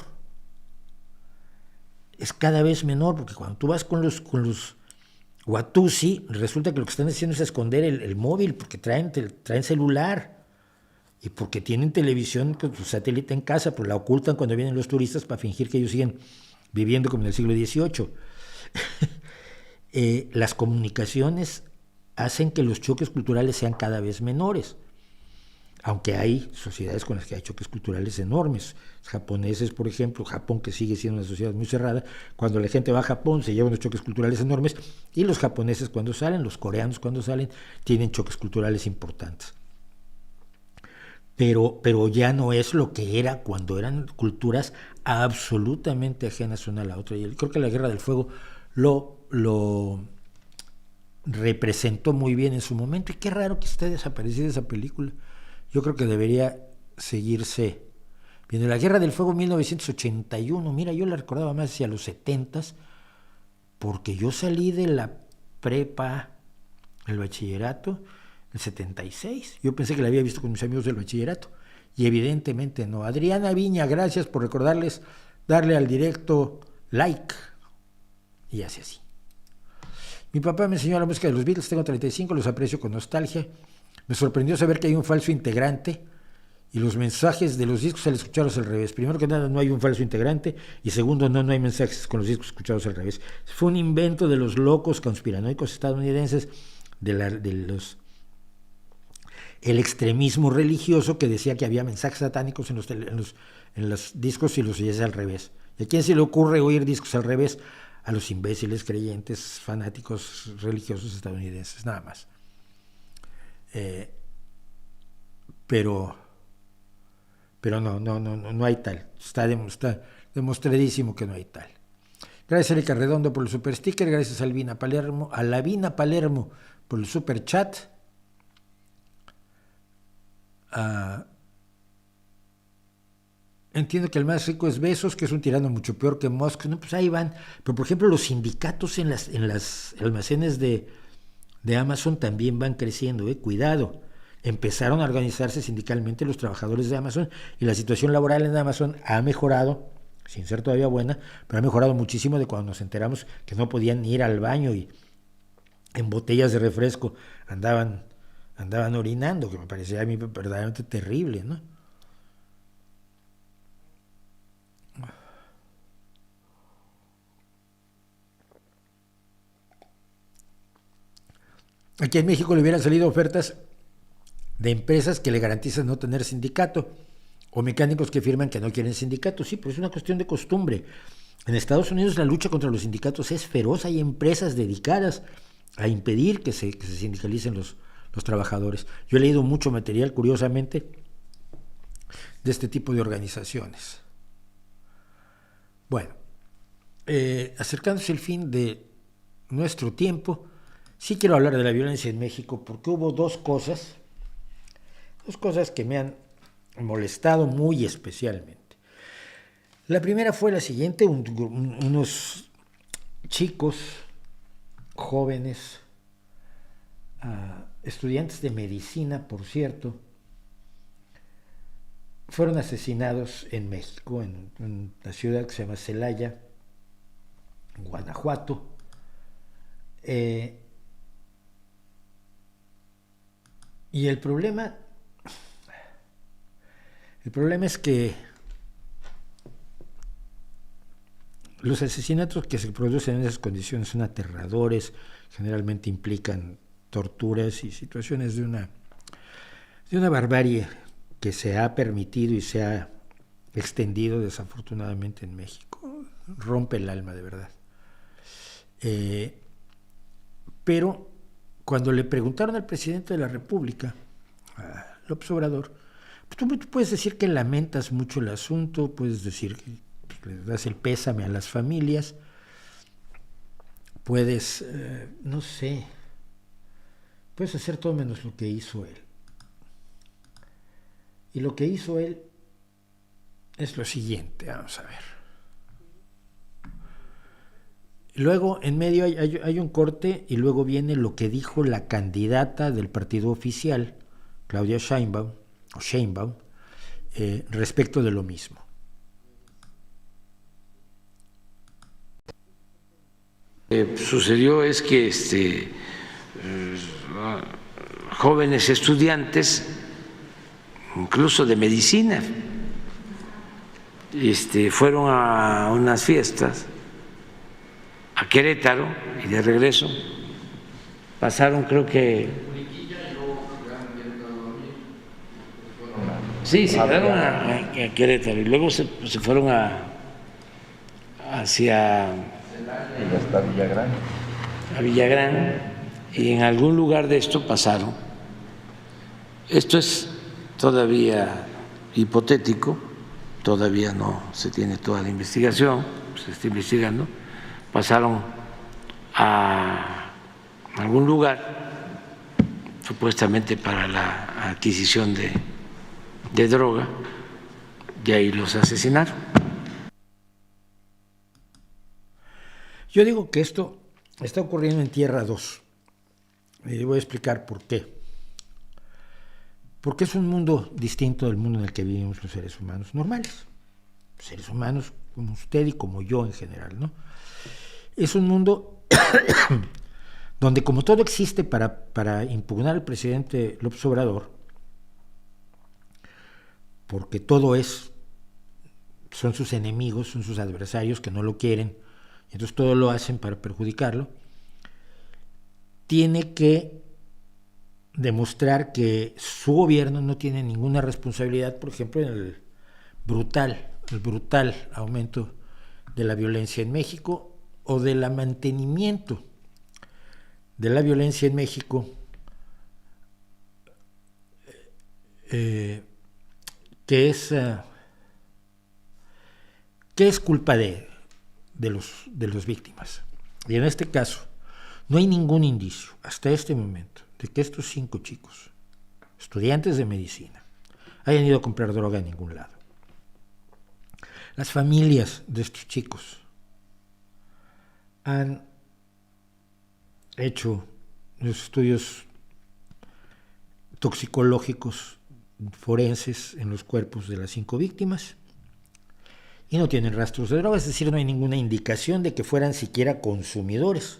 Es cada vez menor, porque cuando tú vas con los Watusi, resulta que lo que están haciendo es esconder el móvil, porque traen celular y porque tienen televisión con su satélite en casa, pero la ocultan cuando vienen los turistas para fingir que ellos siguen viviendo como en el siglo XVIII. Las comunicaciones hacen que los choques culturales sean cada vez menores, aunque hay sociedades con las que hay choques culturales enormes. Los japoneses, por ejemplo, Japón, que sigue siendo una sociedad muy cerrada, cuando la gente va a Japón se llevan unos choques culturales enormes, y los japoneses cuando salen, los coreanos cuando salen, tienen choques culturales importantes. Pero ya no es lo que era cuando eran culturas absolutamente ajenas una a la otra. Y creo que la Guerra del Fuego lo representó muy bien en su momento, y qué raro que esté desaparecida esa película. Yo creo que debería seguirse viendo. La Guerra del Fuego 1981, mira, yo la recordaba más hacia los 70s, porque yo salí de la prepa, el bachillerato, el 76. Yo pensé que la había visto con mis amigos del bachillerato, y evidentemente no. Adriana Viña, gracias por recordarles darle al directo like, y hace así. Mi papá me enseñó la música de los Beatles, tengo 35, los aprecio con nostalgia. Me sorprendió saber que hay un falso integrante y los mensajes de los discos al escucharlos al revés. Primero que nada, no hay un falso integrante, y segundo, no hay mensajes con los discos escuchados al revés. Fue un invento de los locos conspiranoicos estadounidenses, el extremismo religioso, que decía que había mensajes satánicos en los discos y los oyese al revés. ¿Y a quién se le ocurre oír discos al revés? A los imbéciles creyentes fanáticos religiosos estadounidenses, nada más. Pero pero no hay tal. Está demostradísimo que no hay tal. Gracias a Erika Redondo por el super sticker, gracias a Lavina Palermo por el super chat. Entiendo que el más rico es Bezos, que es un tirano mucho peor que Musk. No, pues ahí van. Pero por ejemplo, los sindicatos en las almacenes de Amazon también van creciendo, cuidado. Empezaron a organizarse sindicalmente los trabajadores de Amazon y la situación laboral en Amazon ha mejorado, sin ser todavía buena, pero ha mejorado muchísimo de cuando nos enteramos que no podían ni ir al baño y en botellas de refresco andaban orinando, que me parecía a mí verdaderamente terrible, ¿no? Aquí en México le hubieran salido ofertas de empresas que le garantizan no tener sindicato o mecánicos que firman que no quieren sindicato. Sí, pero es una cuestión de costumbre. En Estados Unidos la lucha contra los sindicatos es feroz. Hay empresas dedicadas a impedir que se sindicalicen los trabajadores. Yo he leído mucho material, curiosamente, de este tipo de organizaciones. Bueno, acercándose el fin de nuestro tiempo, sí quiero hablar de la violencia en México porque hubo dos cosas que me han molestado muy especialmente. La primera fue la siguiente: unos chicos jóvenes, estudiantes de medicina, por cierto, fueron asesinados en México, en la ciudad que se llama Celaya, Guanajuato. Y el problema es que los asesinatos que se producen en esas condiciones son aterradores, generalmente implican torturas y situaciones de una barbarie que se ha permitido y se ha extendido desafortunadamente en México. Rompe el alma, de verdad. Pero cuando le preguntaron al presidente de la República, a López Obrador, pues tú puedes decir que lamentas mucho el asunto, puedes decir que le das el pésame a las familias, puedes, no sé, puedes hacer todo menos lo que hizo él. Y lo que hizo él es lo siguiente, vamos a ver. Luego, en medio hay un corte y luego viene lo que dijo la candidata del partido oficial, Claudia Sheinbaum, respecto de lo mismo. Sucedió es que jóvenes estudiantes, incluso de medicina, fueron a unas fiestas a Querétaro y de regreso pasaron, creo que sí, se quedaron a Querétaro y luego se fueron hacia a Villagrán, y en algún lugar de esto pasaron. Esto es todavía hipotético, todavía no se tiene toda la investigación, se está investigando. Pasaron a algún lugar supuestamente para la adquisición de droga y ahí los asesinaron. Yo digo que esto está ocurriendo en Tierra 2. Y voy a explicar por qué. Porque es un mundo distinto del mundo en el que vivimos los seres humanos normales. Seres humanos como usted y como yo en general, ¿no? Es un mundo donde, como todo existe para impugnar al presidente López Obrador, porque todo son sus enemigos, son sus adversarios que no lo quieren, entonces todo lo hacen para perjudicarlo, tiene que demostrar que su gobierno no tiene ninguna responsabilidad, por ejemplo, en el brutal aumento de la violencia en México o del mantenimiento de la violencia en México, que es culpa de los víctimas. Y en este caso, no hay ningún indicio, hasta este momento, de que estos 5 chicos, estudiantes de medicina, hayan ido a comprar droga en ningún lado. Las familias de estos chicos han hecho los estudios toxicológicos forenses en los cuerpos de las 5 víctimas y no tienen rastros de drogas, es decir, no hay ninguna indicación de que fueran siquiera consumidores,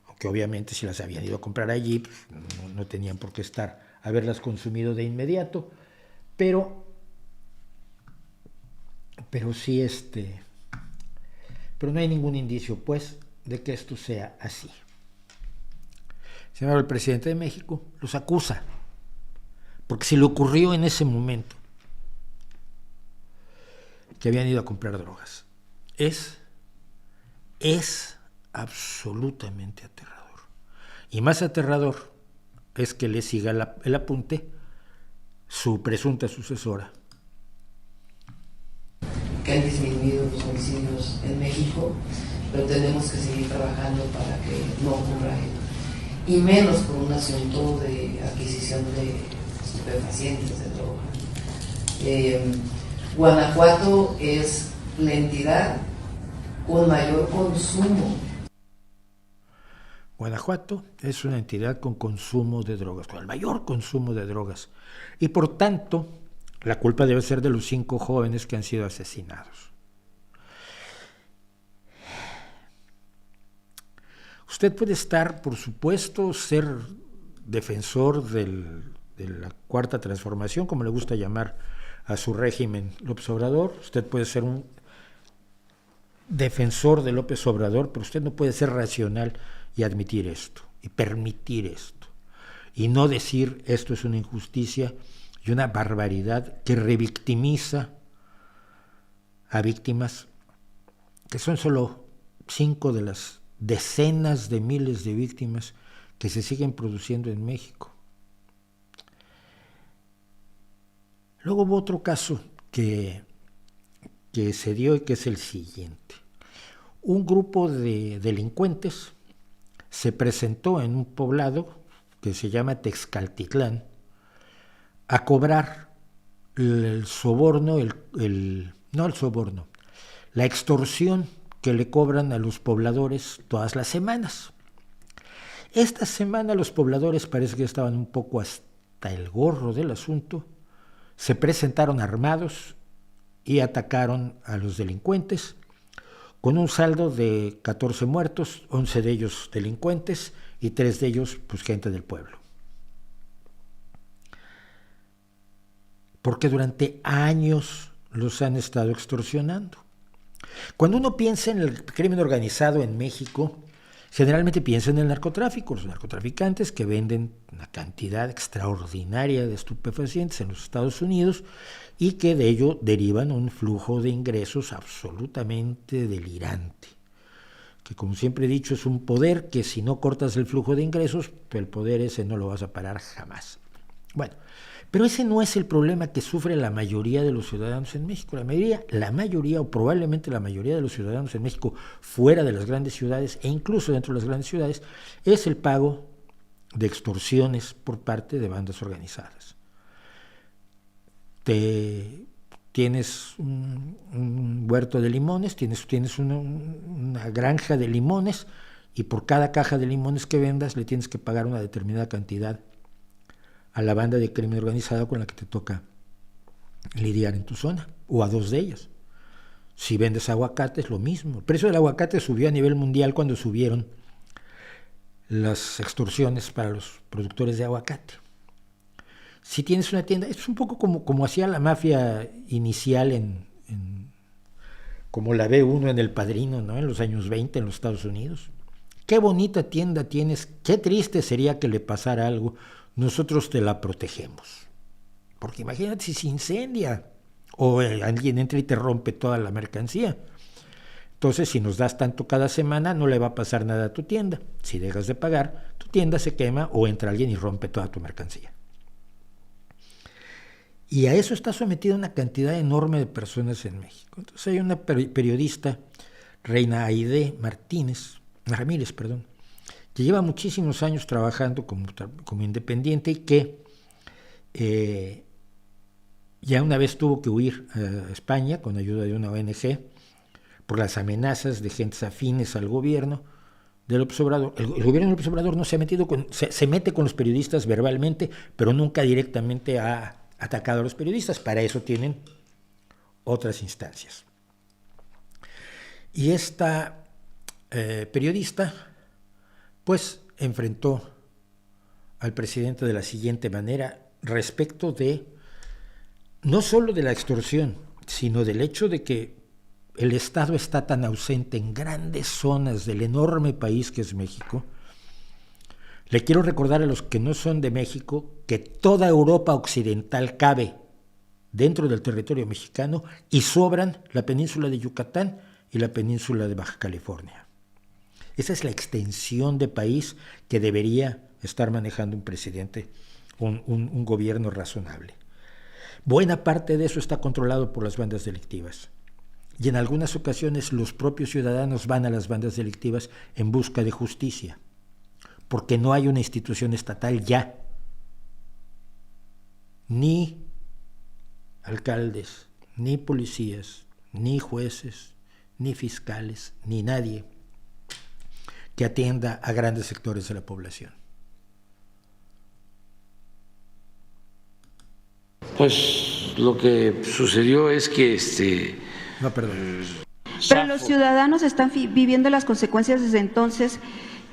aunque obviamente si las habían ido a comprar allí, pues, no tenían por qué haberlas consumido de inmediato, pero sí pero no hay ningún indicio, pues, de que esto sea así. Sin embargo, el presidente de México los acusa, porque se le ocurrió en ese momento que habían ido a comprar drogas. Es absolutamente aterrador. Y más aterrador es que le siga el apunte su presunta sucesora. Que han disminuido los homicidios en México, pero tenemos que seguir trabajando para que no ocurra, y menos por un asunto de adquisición de estupefacientes, de droga. Guanajuato es la entidad con mayor consumo. Guanajuato es una entidad con consumo de drogas, con el mayor consumo de drogas, y por tanto la culpa debe ser de los 5 jóvenes que han sido asesinados. Usted puede estar, por supuesto, ser defensor de la Cuarta Transformación, como le gusta llamar a su régimen López Obrador. Usted puede ser un defensor de López Obrador, pero usted no puede ser racional y admitir esto, y permitir esto, y no decir esto es una injusticia y una barbaridad que revictimiza a víctimas que son solo 5 de las decenas de miles de víctimas que se siguen produciendo en México. Luego hubo otro caso que se dio y que es el siguiente. Un grupo de delincuentes se presentó en un poblado que se llama Texcaltitlán a cobrar el soborno, la extorsión que le cobran a los pobladores todas las semanas. Esta semana los pobladores parece que estaban un poco hasta el gorro del asunto, se presentaron armados y atacaron a los delincuentes, con un saldo de 14 muertos, 11 de ellos delincuentes y 3 de ellos pues gente del pueblo. Porque durante años los han estado extorsionando. Cuando uno piensa en el crimen organizado en México, generalmente piensa en el narcotráfico, los narcotraficantes que venden una cantidad extraordinaria de estupefacientes en los Estados Unidos y que de ello derivan un flujo de ingresos absolutamente delirante, que como siempre he dicho es un poder que si no cortas el flujo de ingresos, el poder ese no lo vas a parar jamás. Bueno, pero ese no es el problema que sufre la mayoría de los ciudadanos en México. La mayoría o probablemente la mayoría de los ciudadanos en México fuera de las grandes ciudades e incluso dentro de las grandes ciudades es el pago de extorsiones por parte de bandas organizadas. Tienes un huerto de limones, tienes una granja de limones y por cada caja de limones que vendas le tienes que pagar una determinada cantidad a la banda de crimen organizado con la que te toca lidiar en tu zona, o a 2 de ellas. Si vendes aguacate es lo mismo. El precio del aguacate subió a nivel mundial cuando subieron las extorsiones para los productores de aguacate. Si tienes una tienda, es un poco como hacía la mafia inicial como la ve uno en El Padrino, ¿no? En los años 20 en los Estados Unidos. Qué bonita tienda tienes, qué triste sería que le pasara algo. Nosotros te la protegemos. Porque imagínate si se incendia o alguien entra y te rompe toda la mercancía. Entonces, si nos das tanto cada semana, no le va a pasar nada a tu tienda. Si dejas de pagar, tu tienda se quema o entra alguien y rompe toda tu mercancía. Y a eso está sometida una cantidad enorme de personas en México. Entonces hay una periodista, Reina Aide Ramírez, que lleva muchísimos años trabajando como independiente y que ya una vez tuvo que huir a España con ayuda de una ONG por las amenazas de gentes afines al gobierno de López Obrador. El gobierno de López Obrador no se ha metido se mete con los periodistas verbalmente, pero nunca directamente ha atacado a los periodistas. Para eso tienen otras instancias. Y esta periodista pues enfrentó al presidente de la siguiente manera respecto de no solo de la extorsión, sino del hecho de que el Estado está tan ausente en grandes zonas del enorme país que es México. Le quiero recordar a los que no son de México que toda Europa occidental cabe dentro del territorio mexicano y sobran la península de Yucatán y la península de Baja California. Esa es la extensión de país que debería estar manejando un presidente, un gobierno razonable. Buena parte de eso está controlado por las bandas delictivas. Y en algunas ocasiones los propios ciudadanos van a las bandas delictivas en busca de justicia, porque no hay una institución estatal ya. Ni alcaldes, ni policías, ni jueces, ni fiscales, ni nadie que atienda a grandes sectores de la población. Pues lo que sucedió es que No, perdón. Pero los ciudadanos están viviendo las consecuencias desde entonces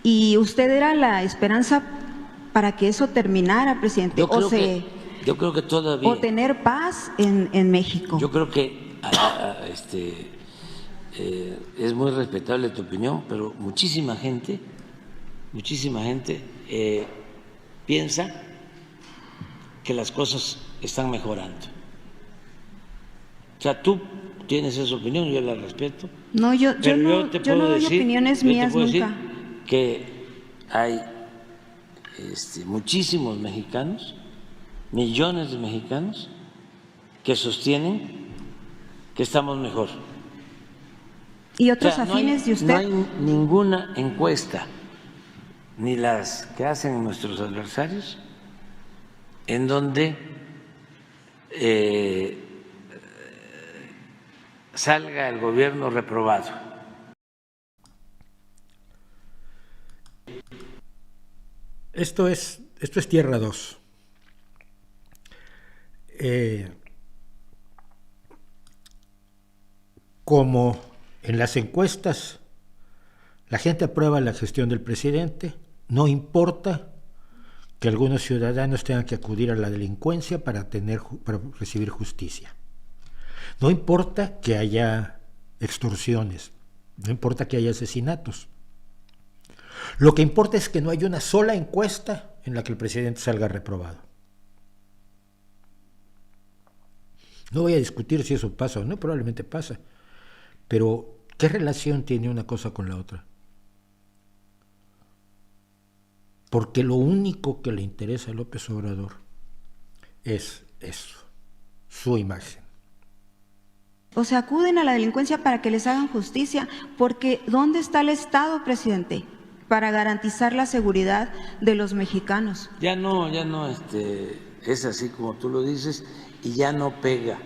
y usted era la esperanza para que eso terminara, presidente. Yo creo que todavía. O tener paz en México. Yo creo que es muy respetable tu opinión, pero muchísima gente piensa que las cosas están mejorando. O sea, tú tienes esa opinión, yo la respeto. No, yo no doy opiniones mías nunca. Decir que hay muchísimos mexicanos, millones de mexicanos, que sostienen que estamos mejor. ¿Y otros afines de usted? No hay ninguna encuesta, ni las que hacen nuestros adversarios, en donde salga el gobierno reprobado. Esto es Tierra 2. Como en las encuestas la gente aprueba la gestión del presidente, no importa que algunos ciudadanos tengan que acudir a la delincuencia para recibir justicia. No importa que haya extorsiones, no importa que haya asesinatos. Lo que importa es que no hay una sola encuesta en la que el presidente salga reprobado. No voy a discutir si eso pasa o no, probablemente pasa. Pero, ¿qué relación tiene una cosa con la otra? Porque lo único que le interesa a López Obrador es eso, su imagen. O sea, acuden a la delincuencia para que les hagan justicia, porque ¿dónde está el Estado, presidente, para garantizar la seguridad de los mexicanos? Ya no, es así como tú lo dices y ya no pega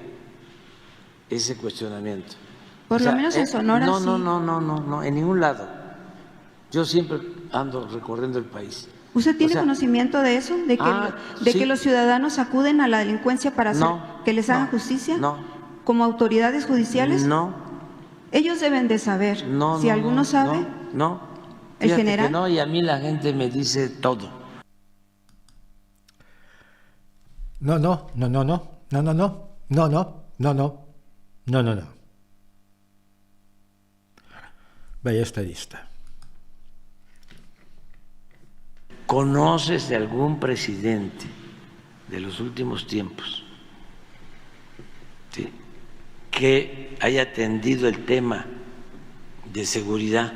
ese cuestionamiento. Por lo menos en Sonora sí. No, en ningún lado. Yo siempre ando recorriendo el país. ¿Usted tiene conocimiento de eso? ¿De que los ciudadanos acuden a la delincuencia para que les hagan justicia? No. ¿Como autoridades judiciales? No. Ellos deben de saber. Si alguno sabe. No. ¿El general? Que no, y a mí la gente me dice todo. No. Vaya estadista. ¿Conoces de algún presidente de los últimos tiempos que haya atendido el tema de seguridad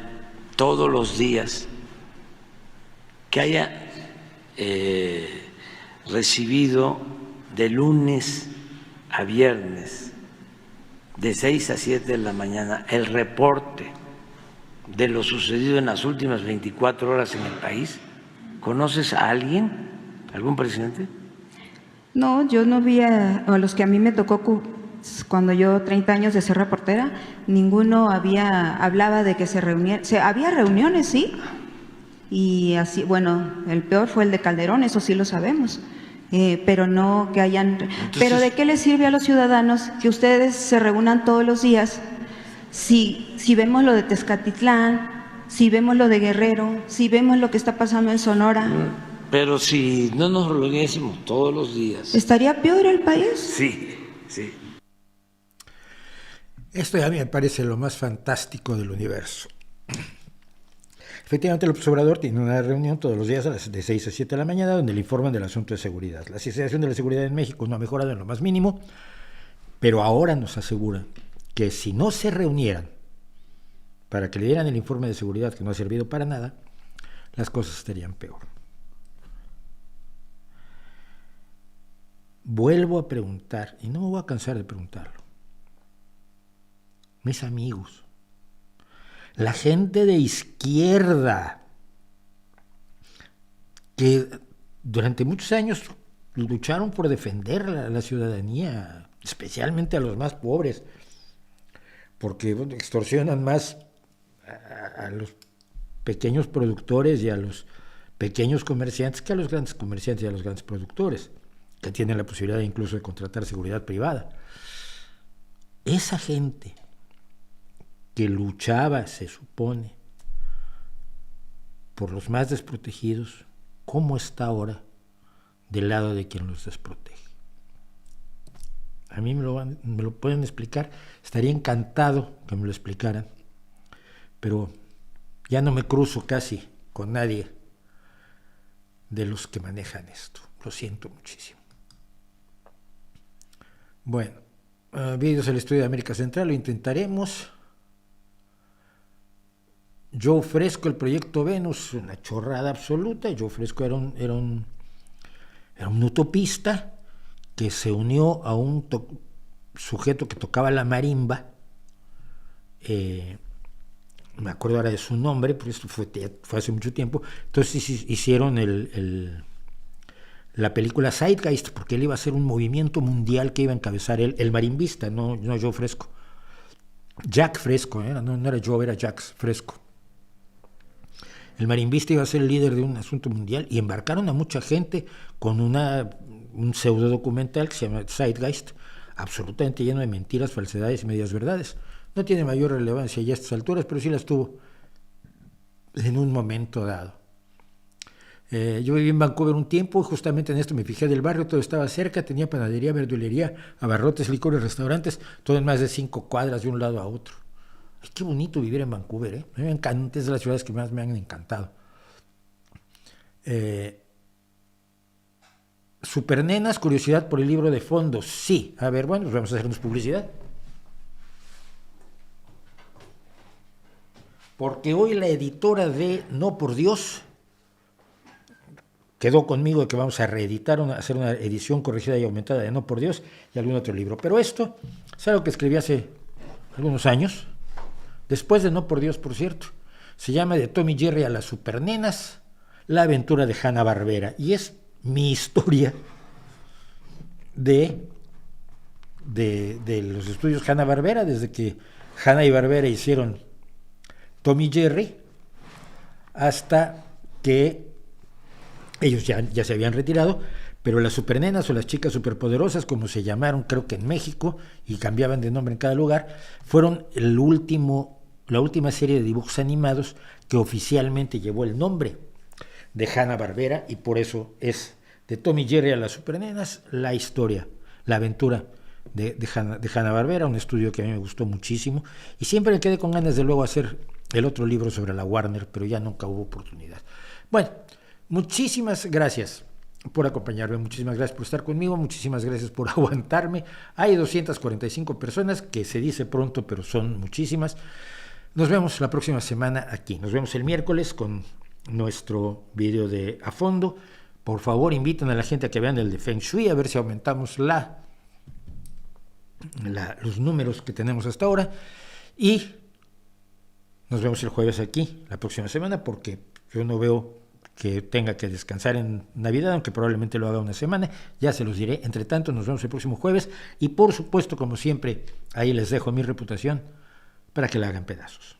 todos los días, que haya recibido de lunes a viernes, de 6 a 7 de la mañana, el reporte de lo sucedido en las últimas 24 horas en el país? ¿Conoces a alguien, algún presidente? No, yo no vi a los que a mí me tocó cuando yo 30 años de ser reportera, ninguno hablaba de que se reunieran. Había reuniones, sí, y así, bueno, el peor fue el de Calderón, eso sí lo sabemos, pero no que hayan... Entonces, pero ¿de qué les sirve a los ciudadanos que ustedes se reúnan todos los días si vemos lo de Tezcatitlán, si vemos lo de Guerrero, si vemos lo que está pasando en Sonora? Pero si no nos reuniésemos todos los días... ¿Estaría peor el país? Sí, sí. Esto a mí me parece lo más fantástico del universo. Efectivamente, López Obrador tiene una reunión todos los días de 6 a 7 de la mañana donde le informan del asunto de seguridad. La situación de la seguridad en México no ha mejorado en lo más mínimo, pero ahora nos aseguran que si no se reunieran para que le dieran el informe de seguridad, que no ha servido para nada, las cosas estarían peor. Vuelvo a preguntar, y no me voy a cansar de preguntarlo. Mis amigos, la gente de izquierda que durante muchos años lucharon por defender la ciudadanía, especialmente a los más pobres, porque extorsionan más a los pequeños productores y a los pequeños comerciantes que a los grandes comerciantes y a los grandes productores, que tienen la posibilidad incluso de contratar seguridad privada. Esa gente que luchaba, se supone, por los más desprotegidos, ¿cómo está ahora del lado de quien los desprotege? A mí me lo pueden explicar, estaría encantado que me lo explicaran, pero ya no me cruzo casi con nadie de los que manejan esto, lo siento muchísimo. Bueno, vídeos del estudio de América Central, lo intentaremos. Joe Fresco, el proyecto Venus, una chorrada absoluta. Joe Fresco era un utopista que se unió a un sujeto que tocaba la marimba. Me acuerdo ahora de su nombre, pero esto fue hace mucho tiempo. Entonces hicieron la película Zeitgeist, porque él iba a hacer un movimiento mundial que iba a encabezar el marimbista, no Joe Fresco. Jack Fresco, no era Joe, era Jack Fresco. El marimbista iba a ser el líder de un asunto mundial y embarcaron a mucha gente con un pseudo documental que se llama Zeitgeist, absolutamente lleno de mentiras, falsedades y medias verdades. No tiene mayor relevancia ya a estas alturas, pero sí las tuvo en un momento dado. Yo viví en Vancouver un tiempo y justamente en esto me fijé del barrio, todo estaba cerca, tenía panadería, verdulería, abarrotes, licores, restaurantes, todo en más de 5 cuadras de un lado a otro. Ay, qué bonito vivir en Vancouver, A mí me encanta, es de las ciudades que más me han encantado. Supernenas, curiosidad por el libro de fondo. Sí, a ver, bueno, pues vamos a hacernos publicidad. Porque hoy la editora de No por Dios quedó conmigo de que vamos a reeditar, hacer una edición corregida y aumentada de No por Dios y algún otro libro. Pero esto es algo que escribí hace algunos años, después de No por Dios, por cierto. Se llama De Tom y Jerry a las Supernenas, la aventura de Hanna-Barbera. Y es mi historia de los estudios Hanna-Barbera, desde que Hanna y Barbera hicieron Tom y Jerry, hasta que ellos ya se habían retirado, pero las supernenas o las chicas superpoderosas, como se llamaron, creo que en México, y cambiaban de nombre en cada lugar, fueron la última serie de dibujos animados que oficialmente llevó el nombre de Hanna-Barbera, y por eso es De Tom y Jerry a las Supernenas, la historia, la aventura de Hanna-Barbera, un estudio que a mí me gustó muchísimo, y siempre me quedé con ganas de luego hacer el otro libro sobre la Warner, pero ya nunca hubo oportunidad. Bueno, muchísimas gracias por acompañarme, muchísimas gracias por estar conmigo, muchísimas gracias por aguantarme. Hay 245 personas, que se dice pronto, pero son muchísimas. Nos vemos la próxima semana aquí. Nos vemos el miércoles con nuestro video de A Fondo. Por favor, inviten a la gente a que vean el de Feng Shui, a ver si aumentamos la los números que tenemos hasta ahora, y nos vemos el jueves aquí la próxima semana, porque yo no veo que tenga que descansar en Navidad, aunque probablemente lo haga una semana, ya se los diré. Entre tanto, nos vemos el próximo jueves, y por supuesto, como siempre, ahí les dejo mi reputación para que la hagan pedazos.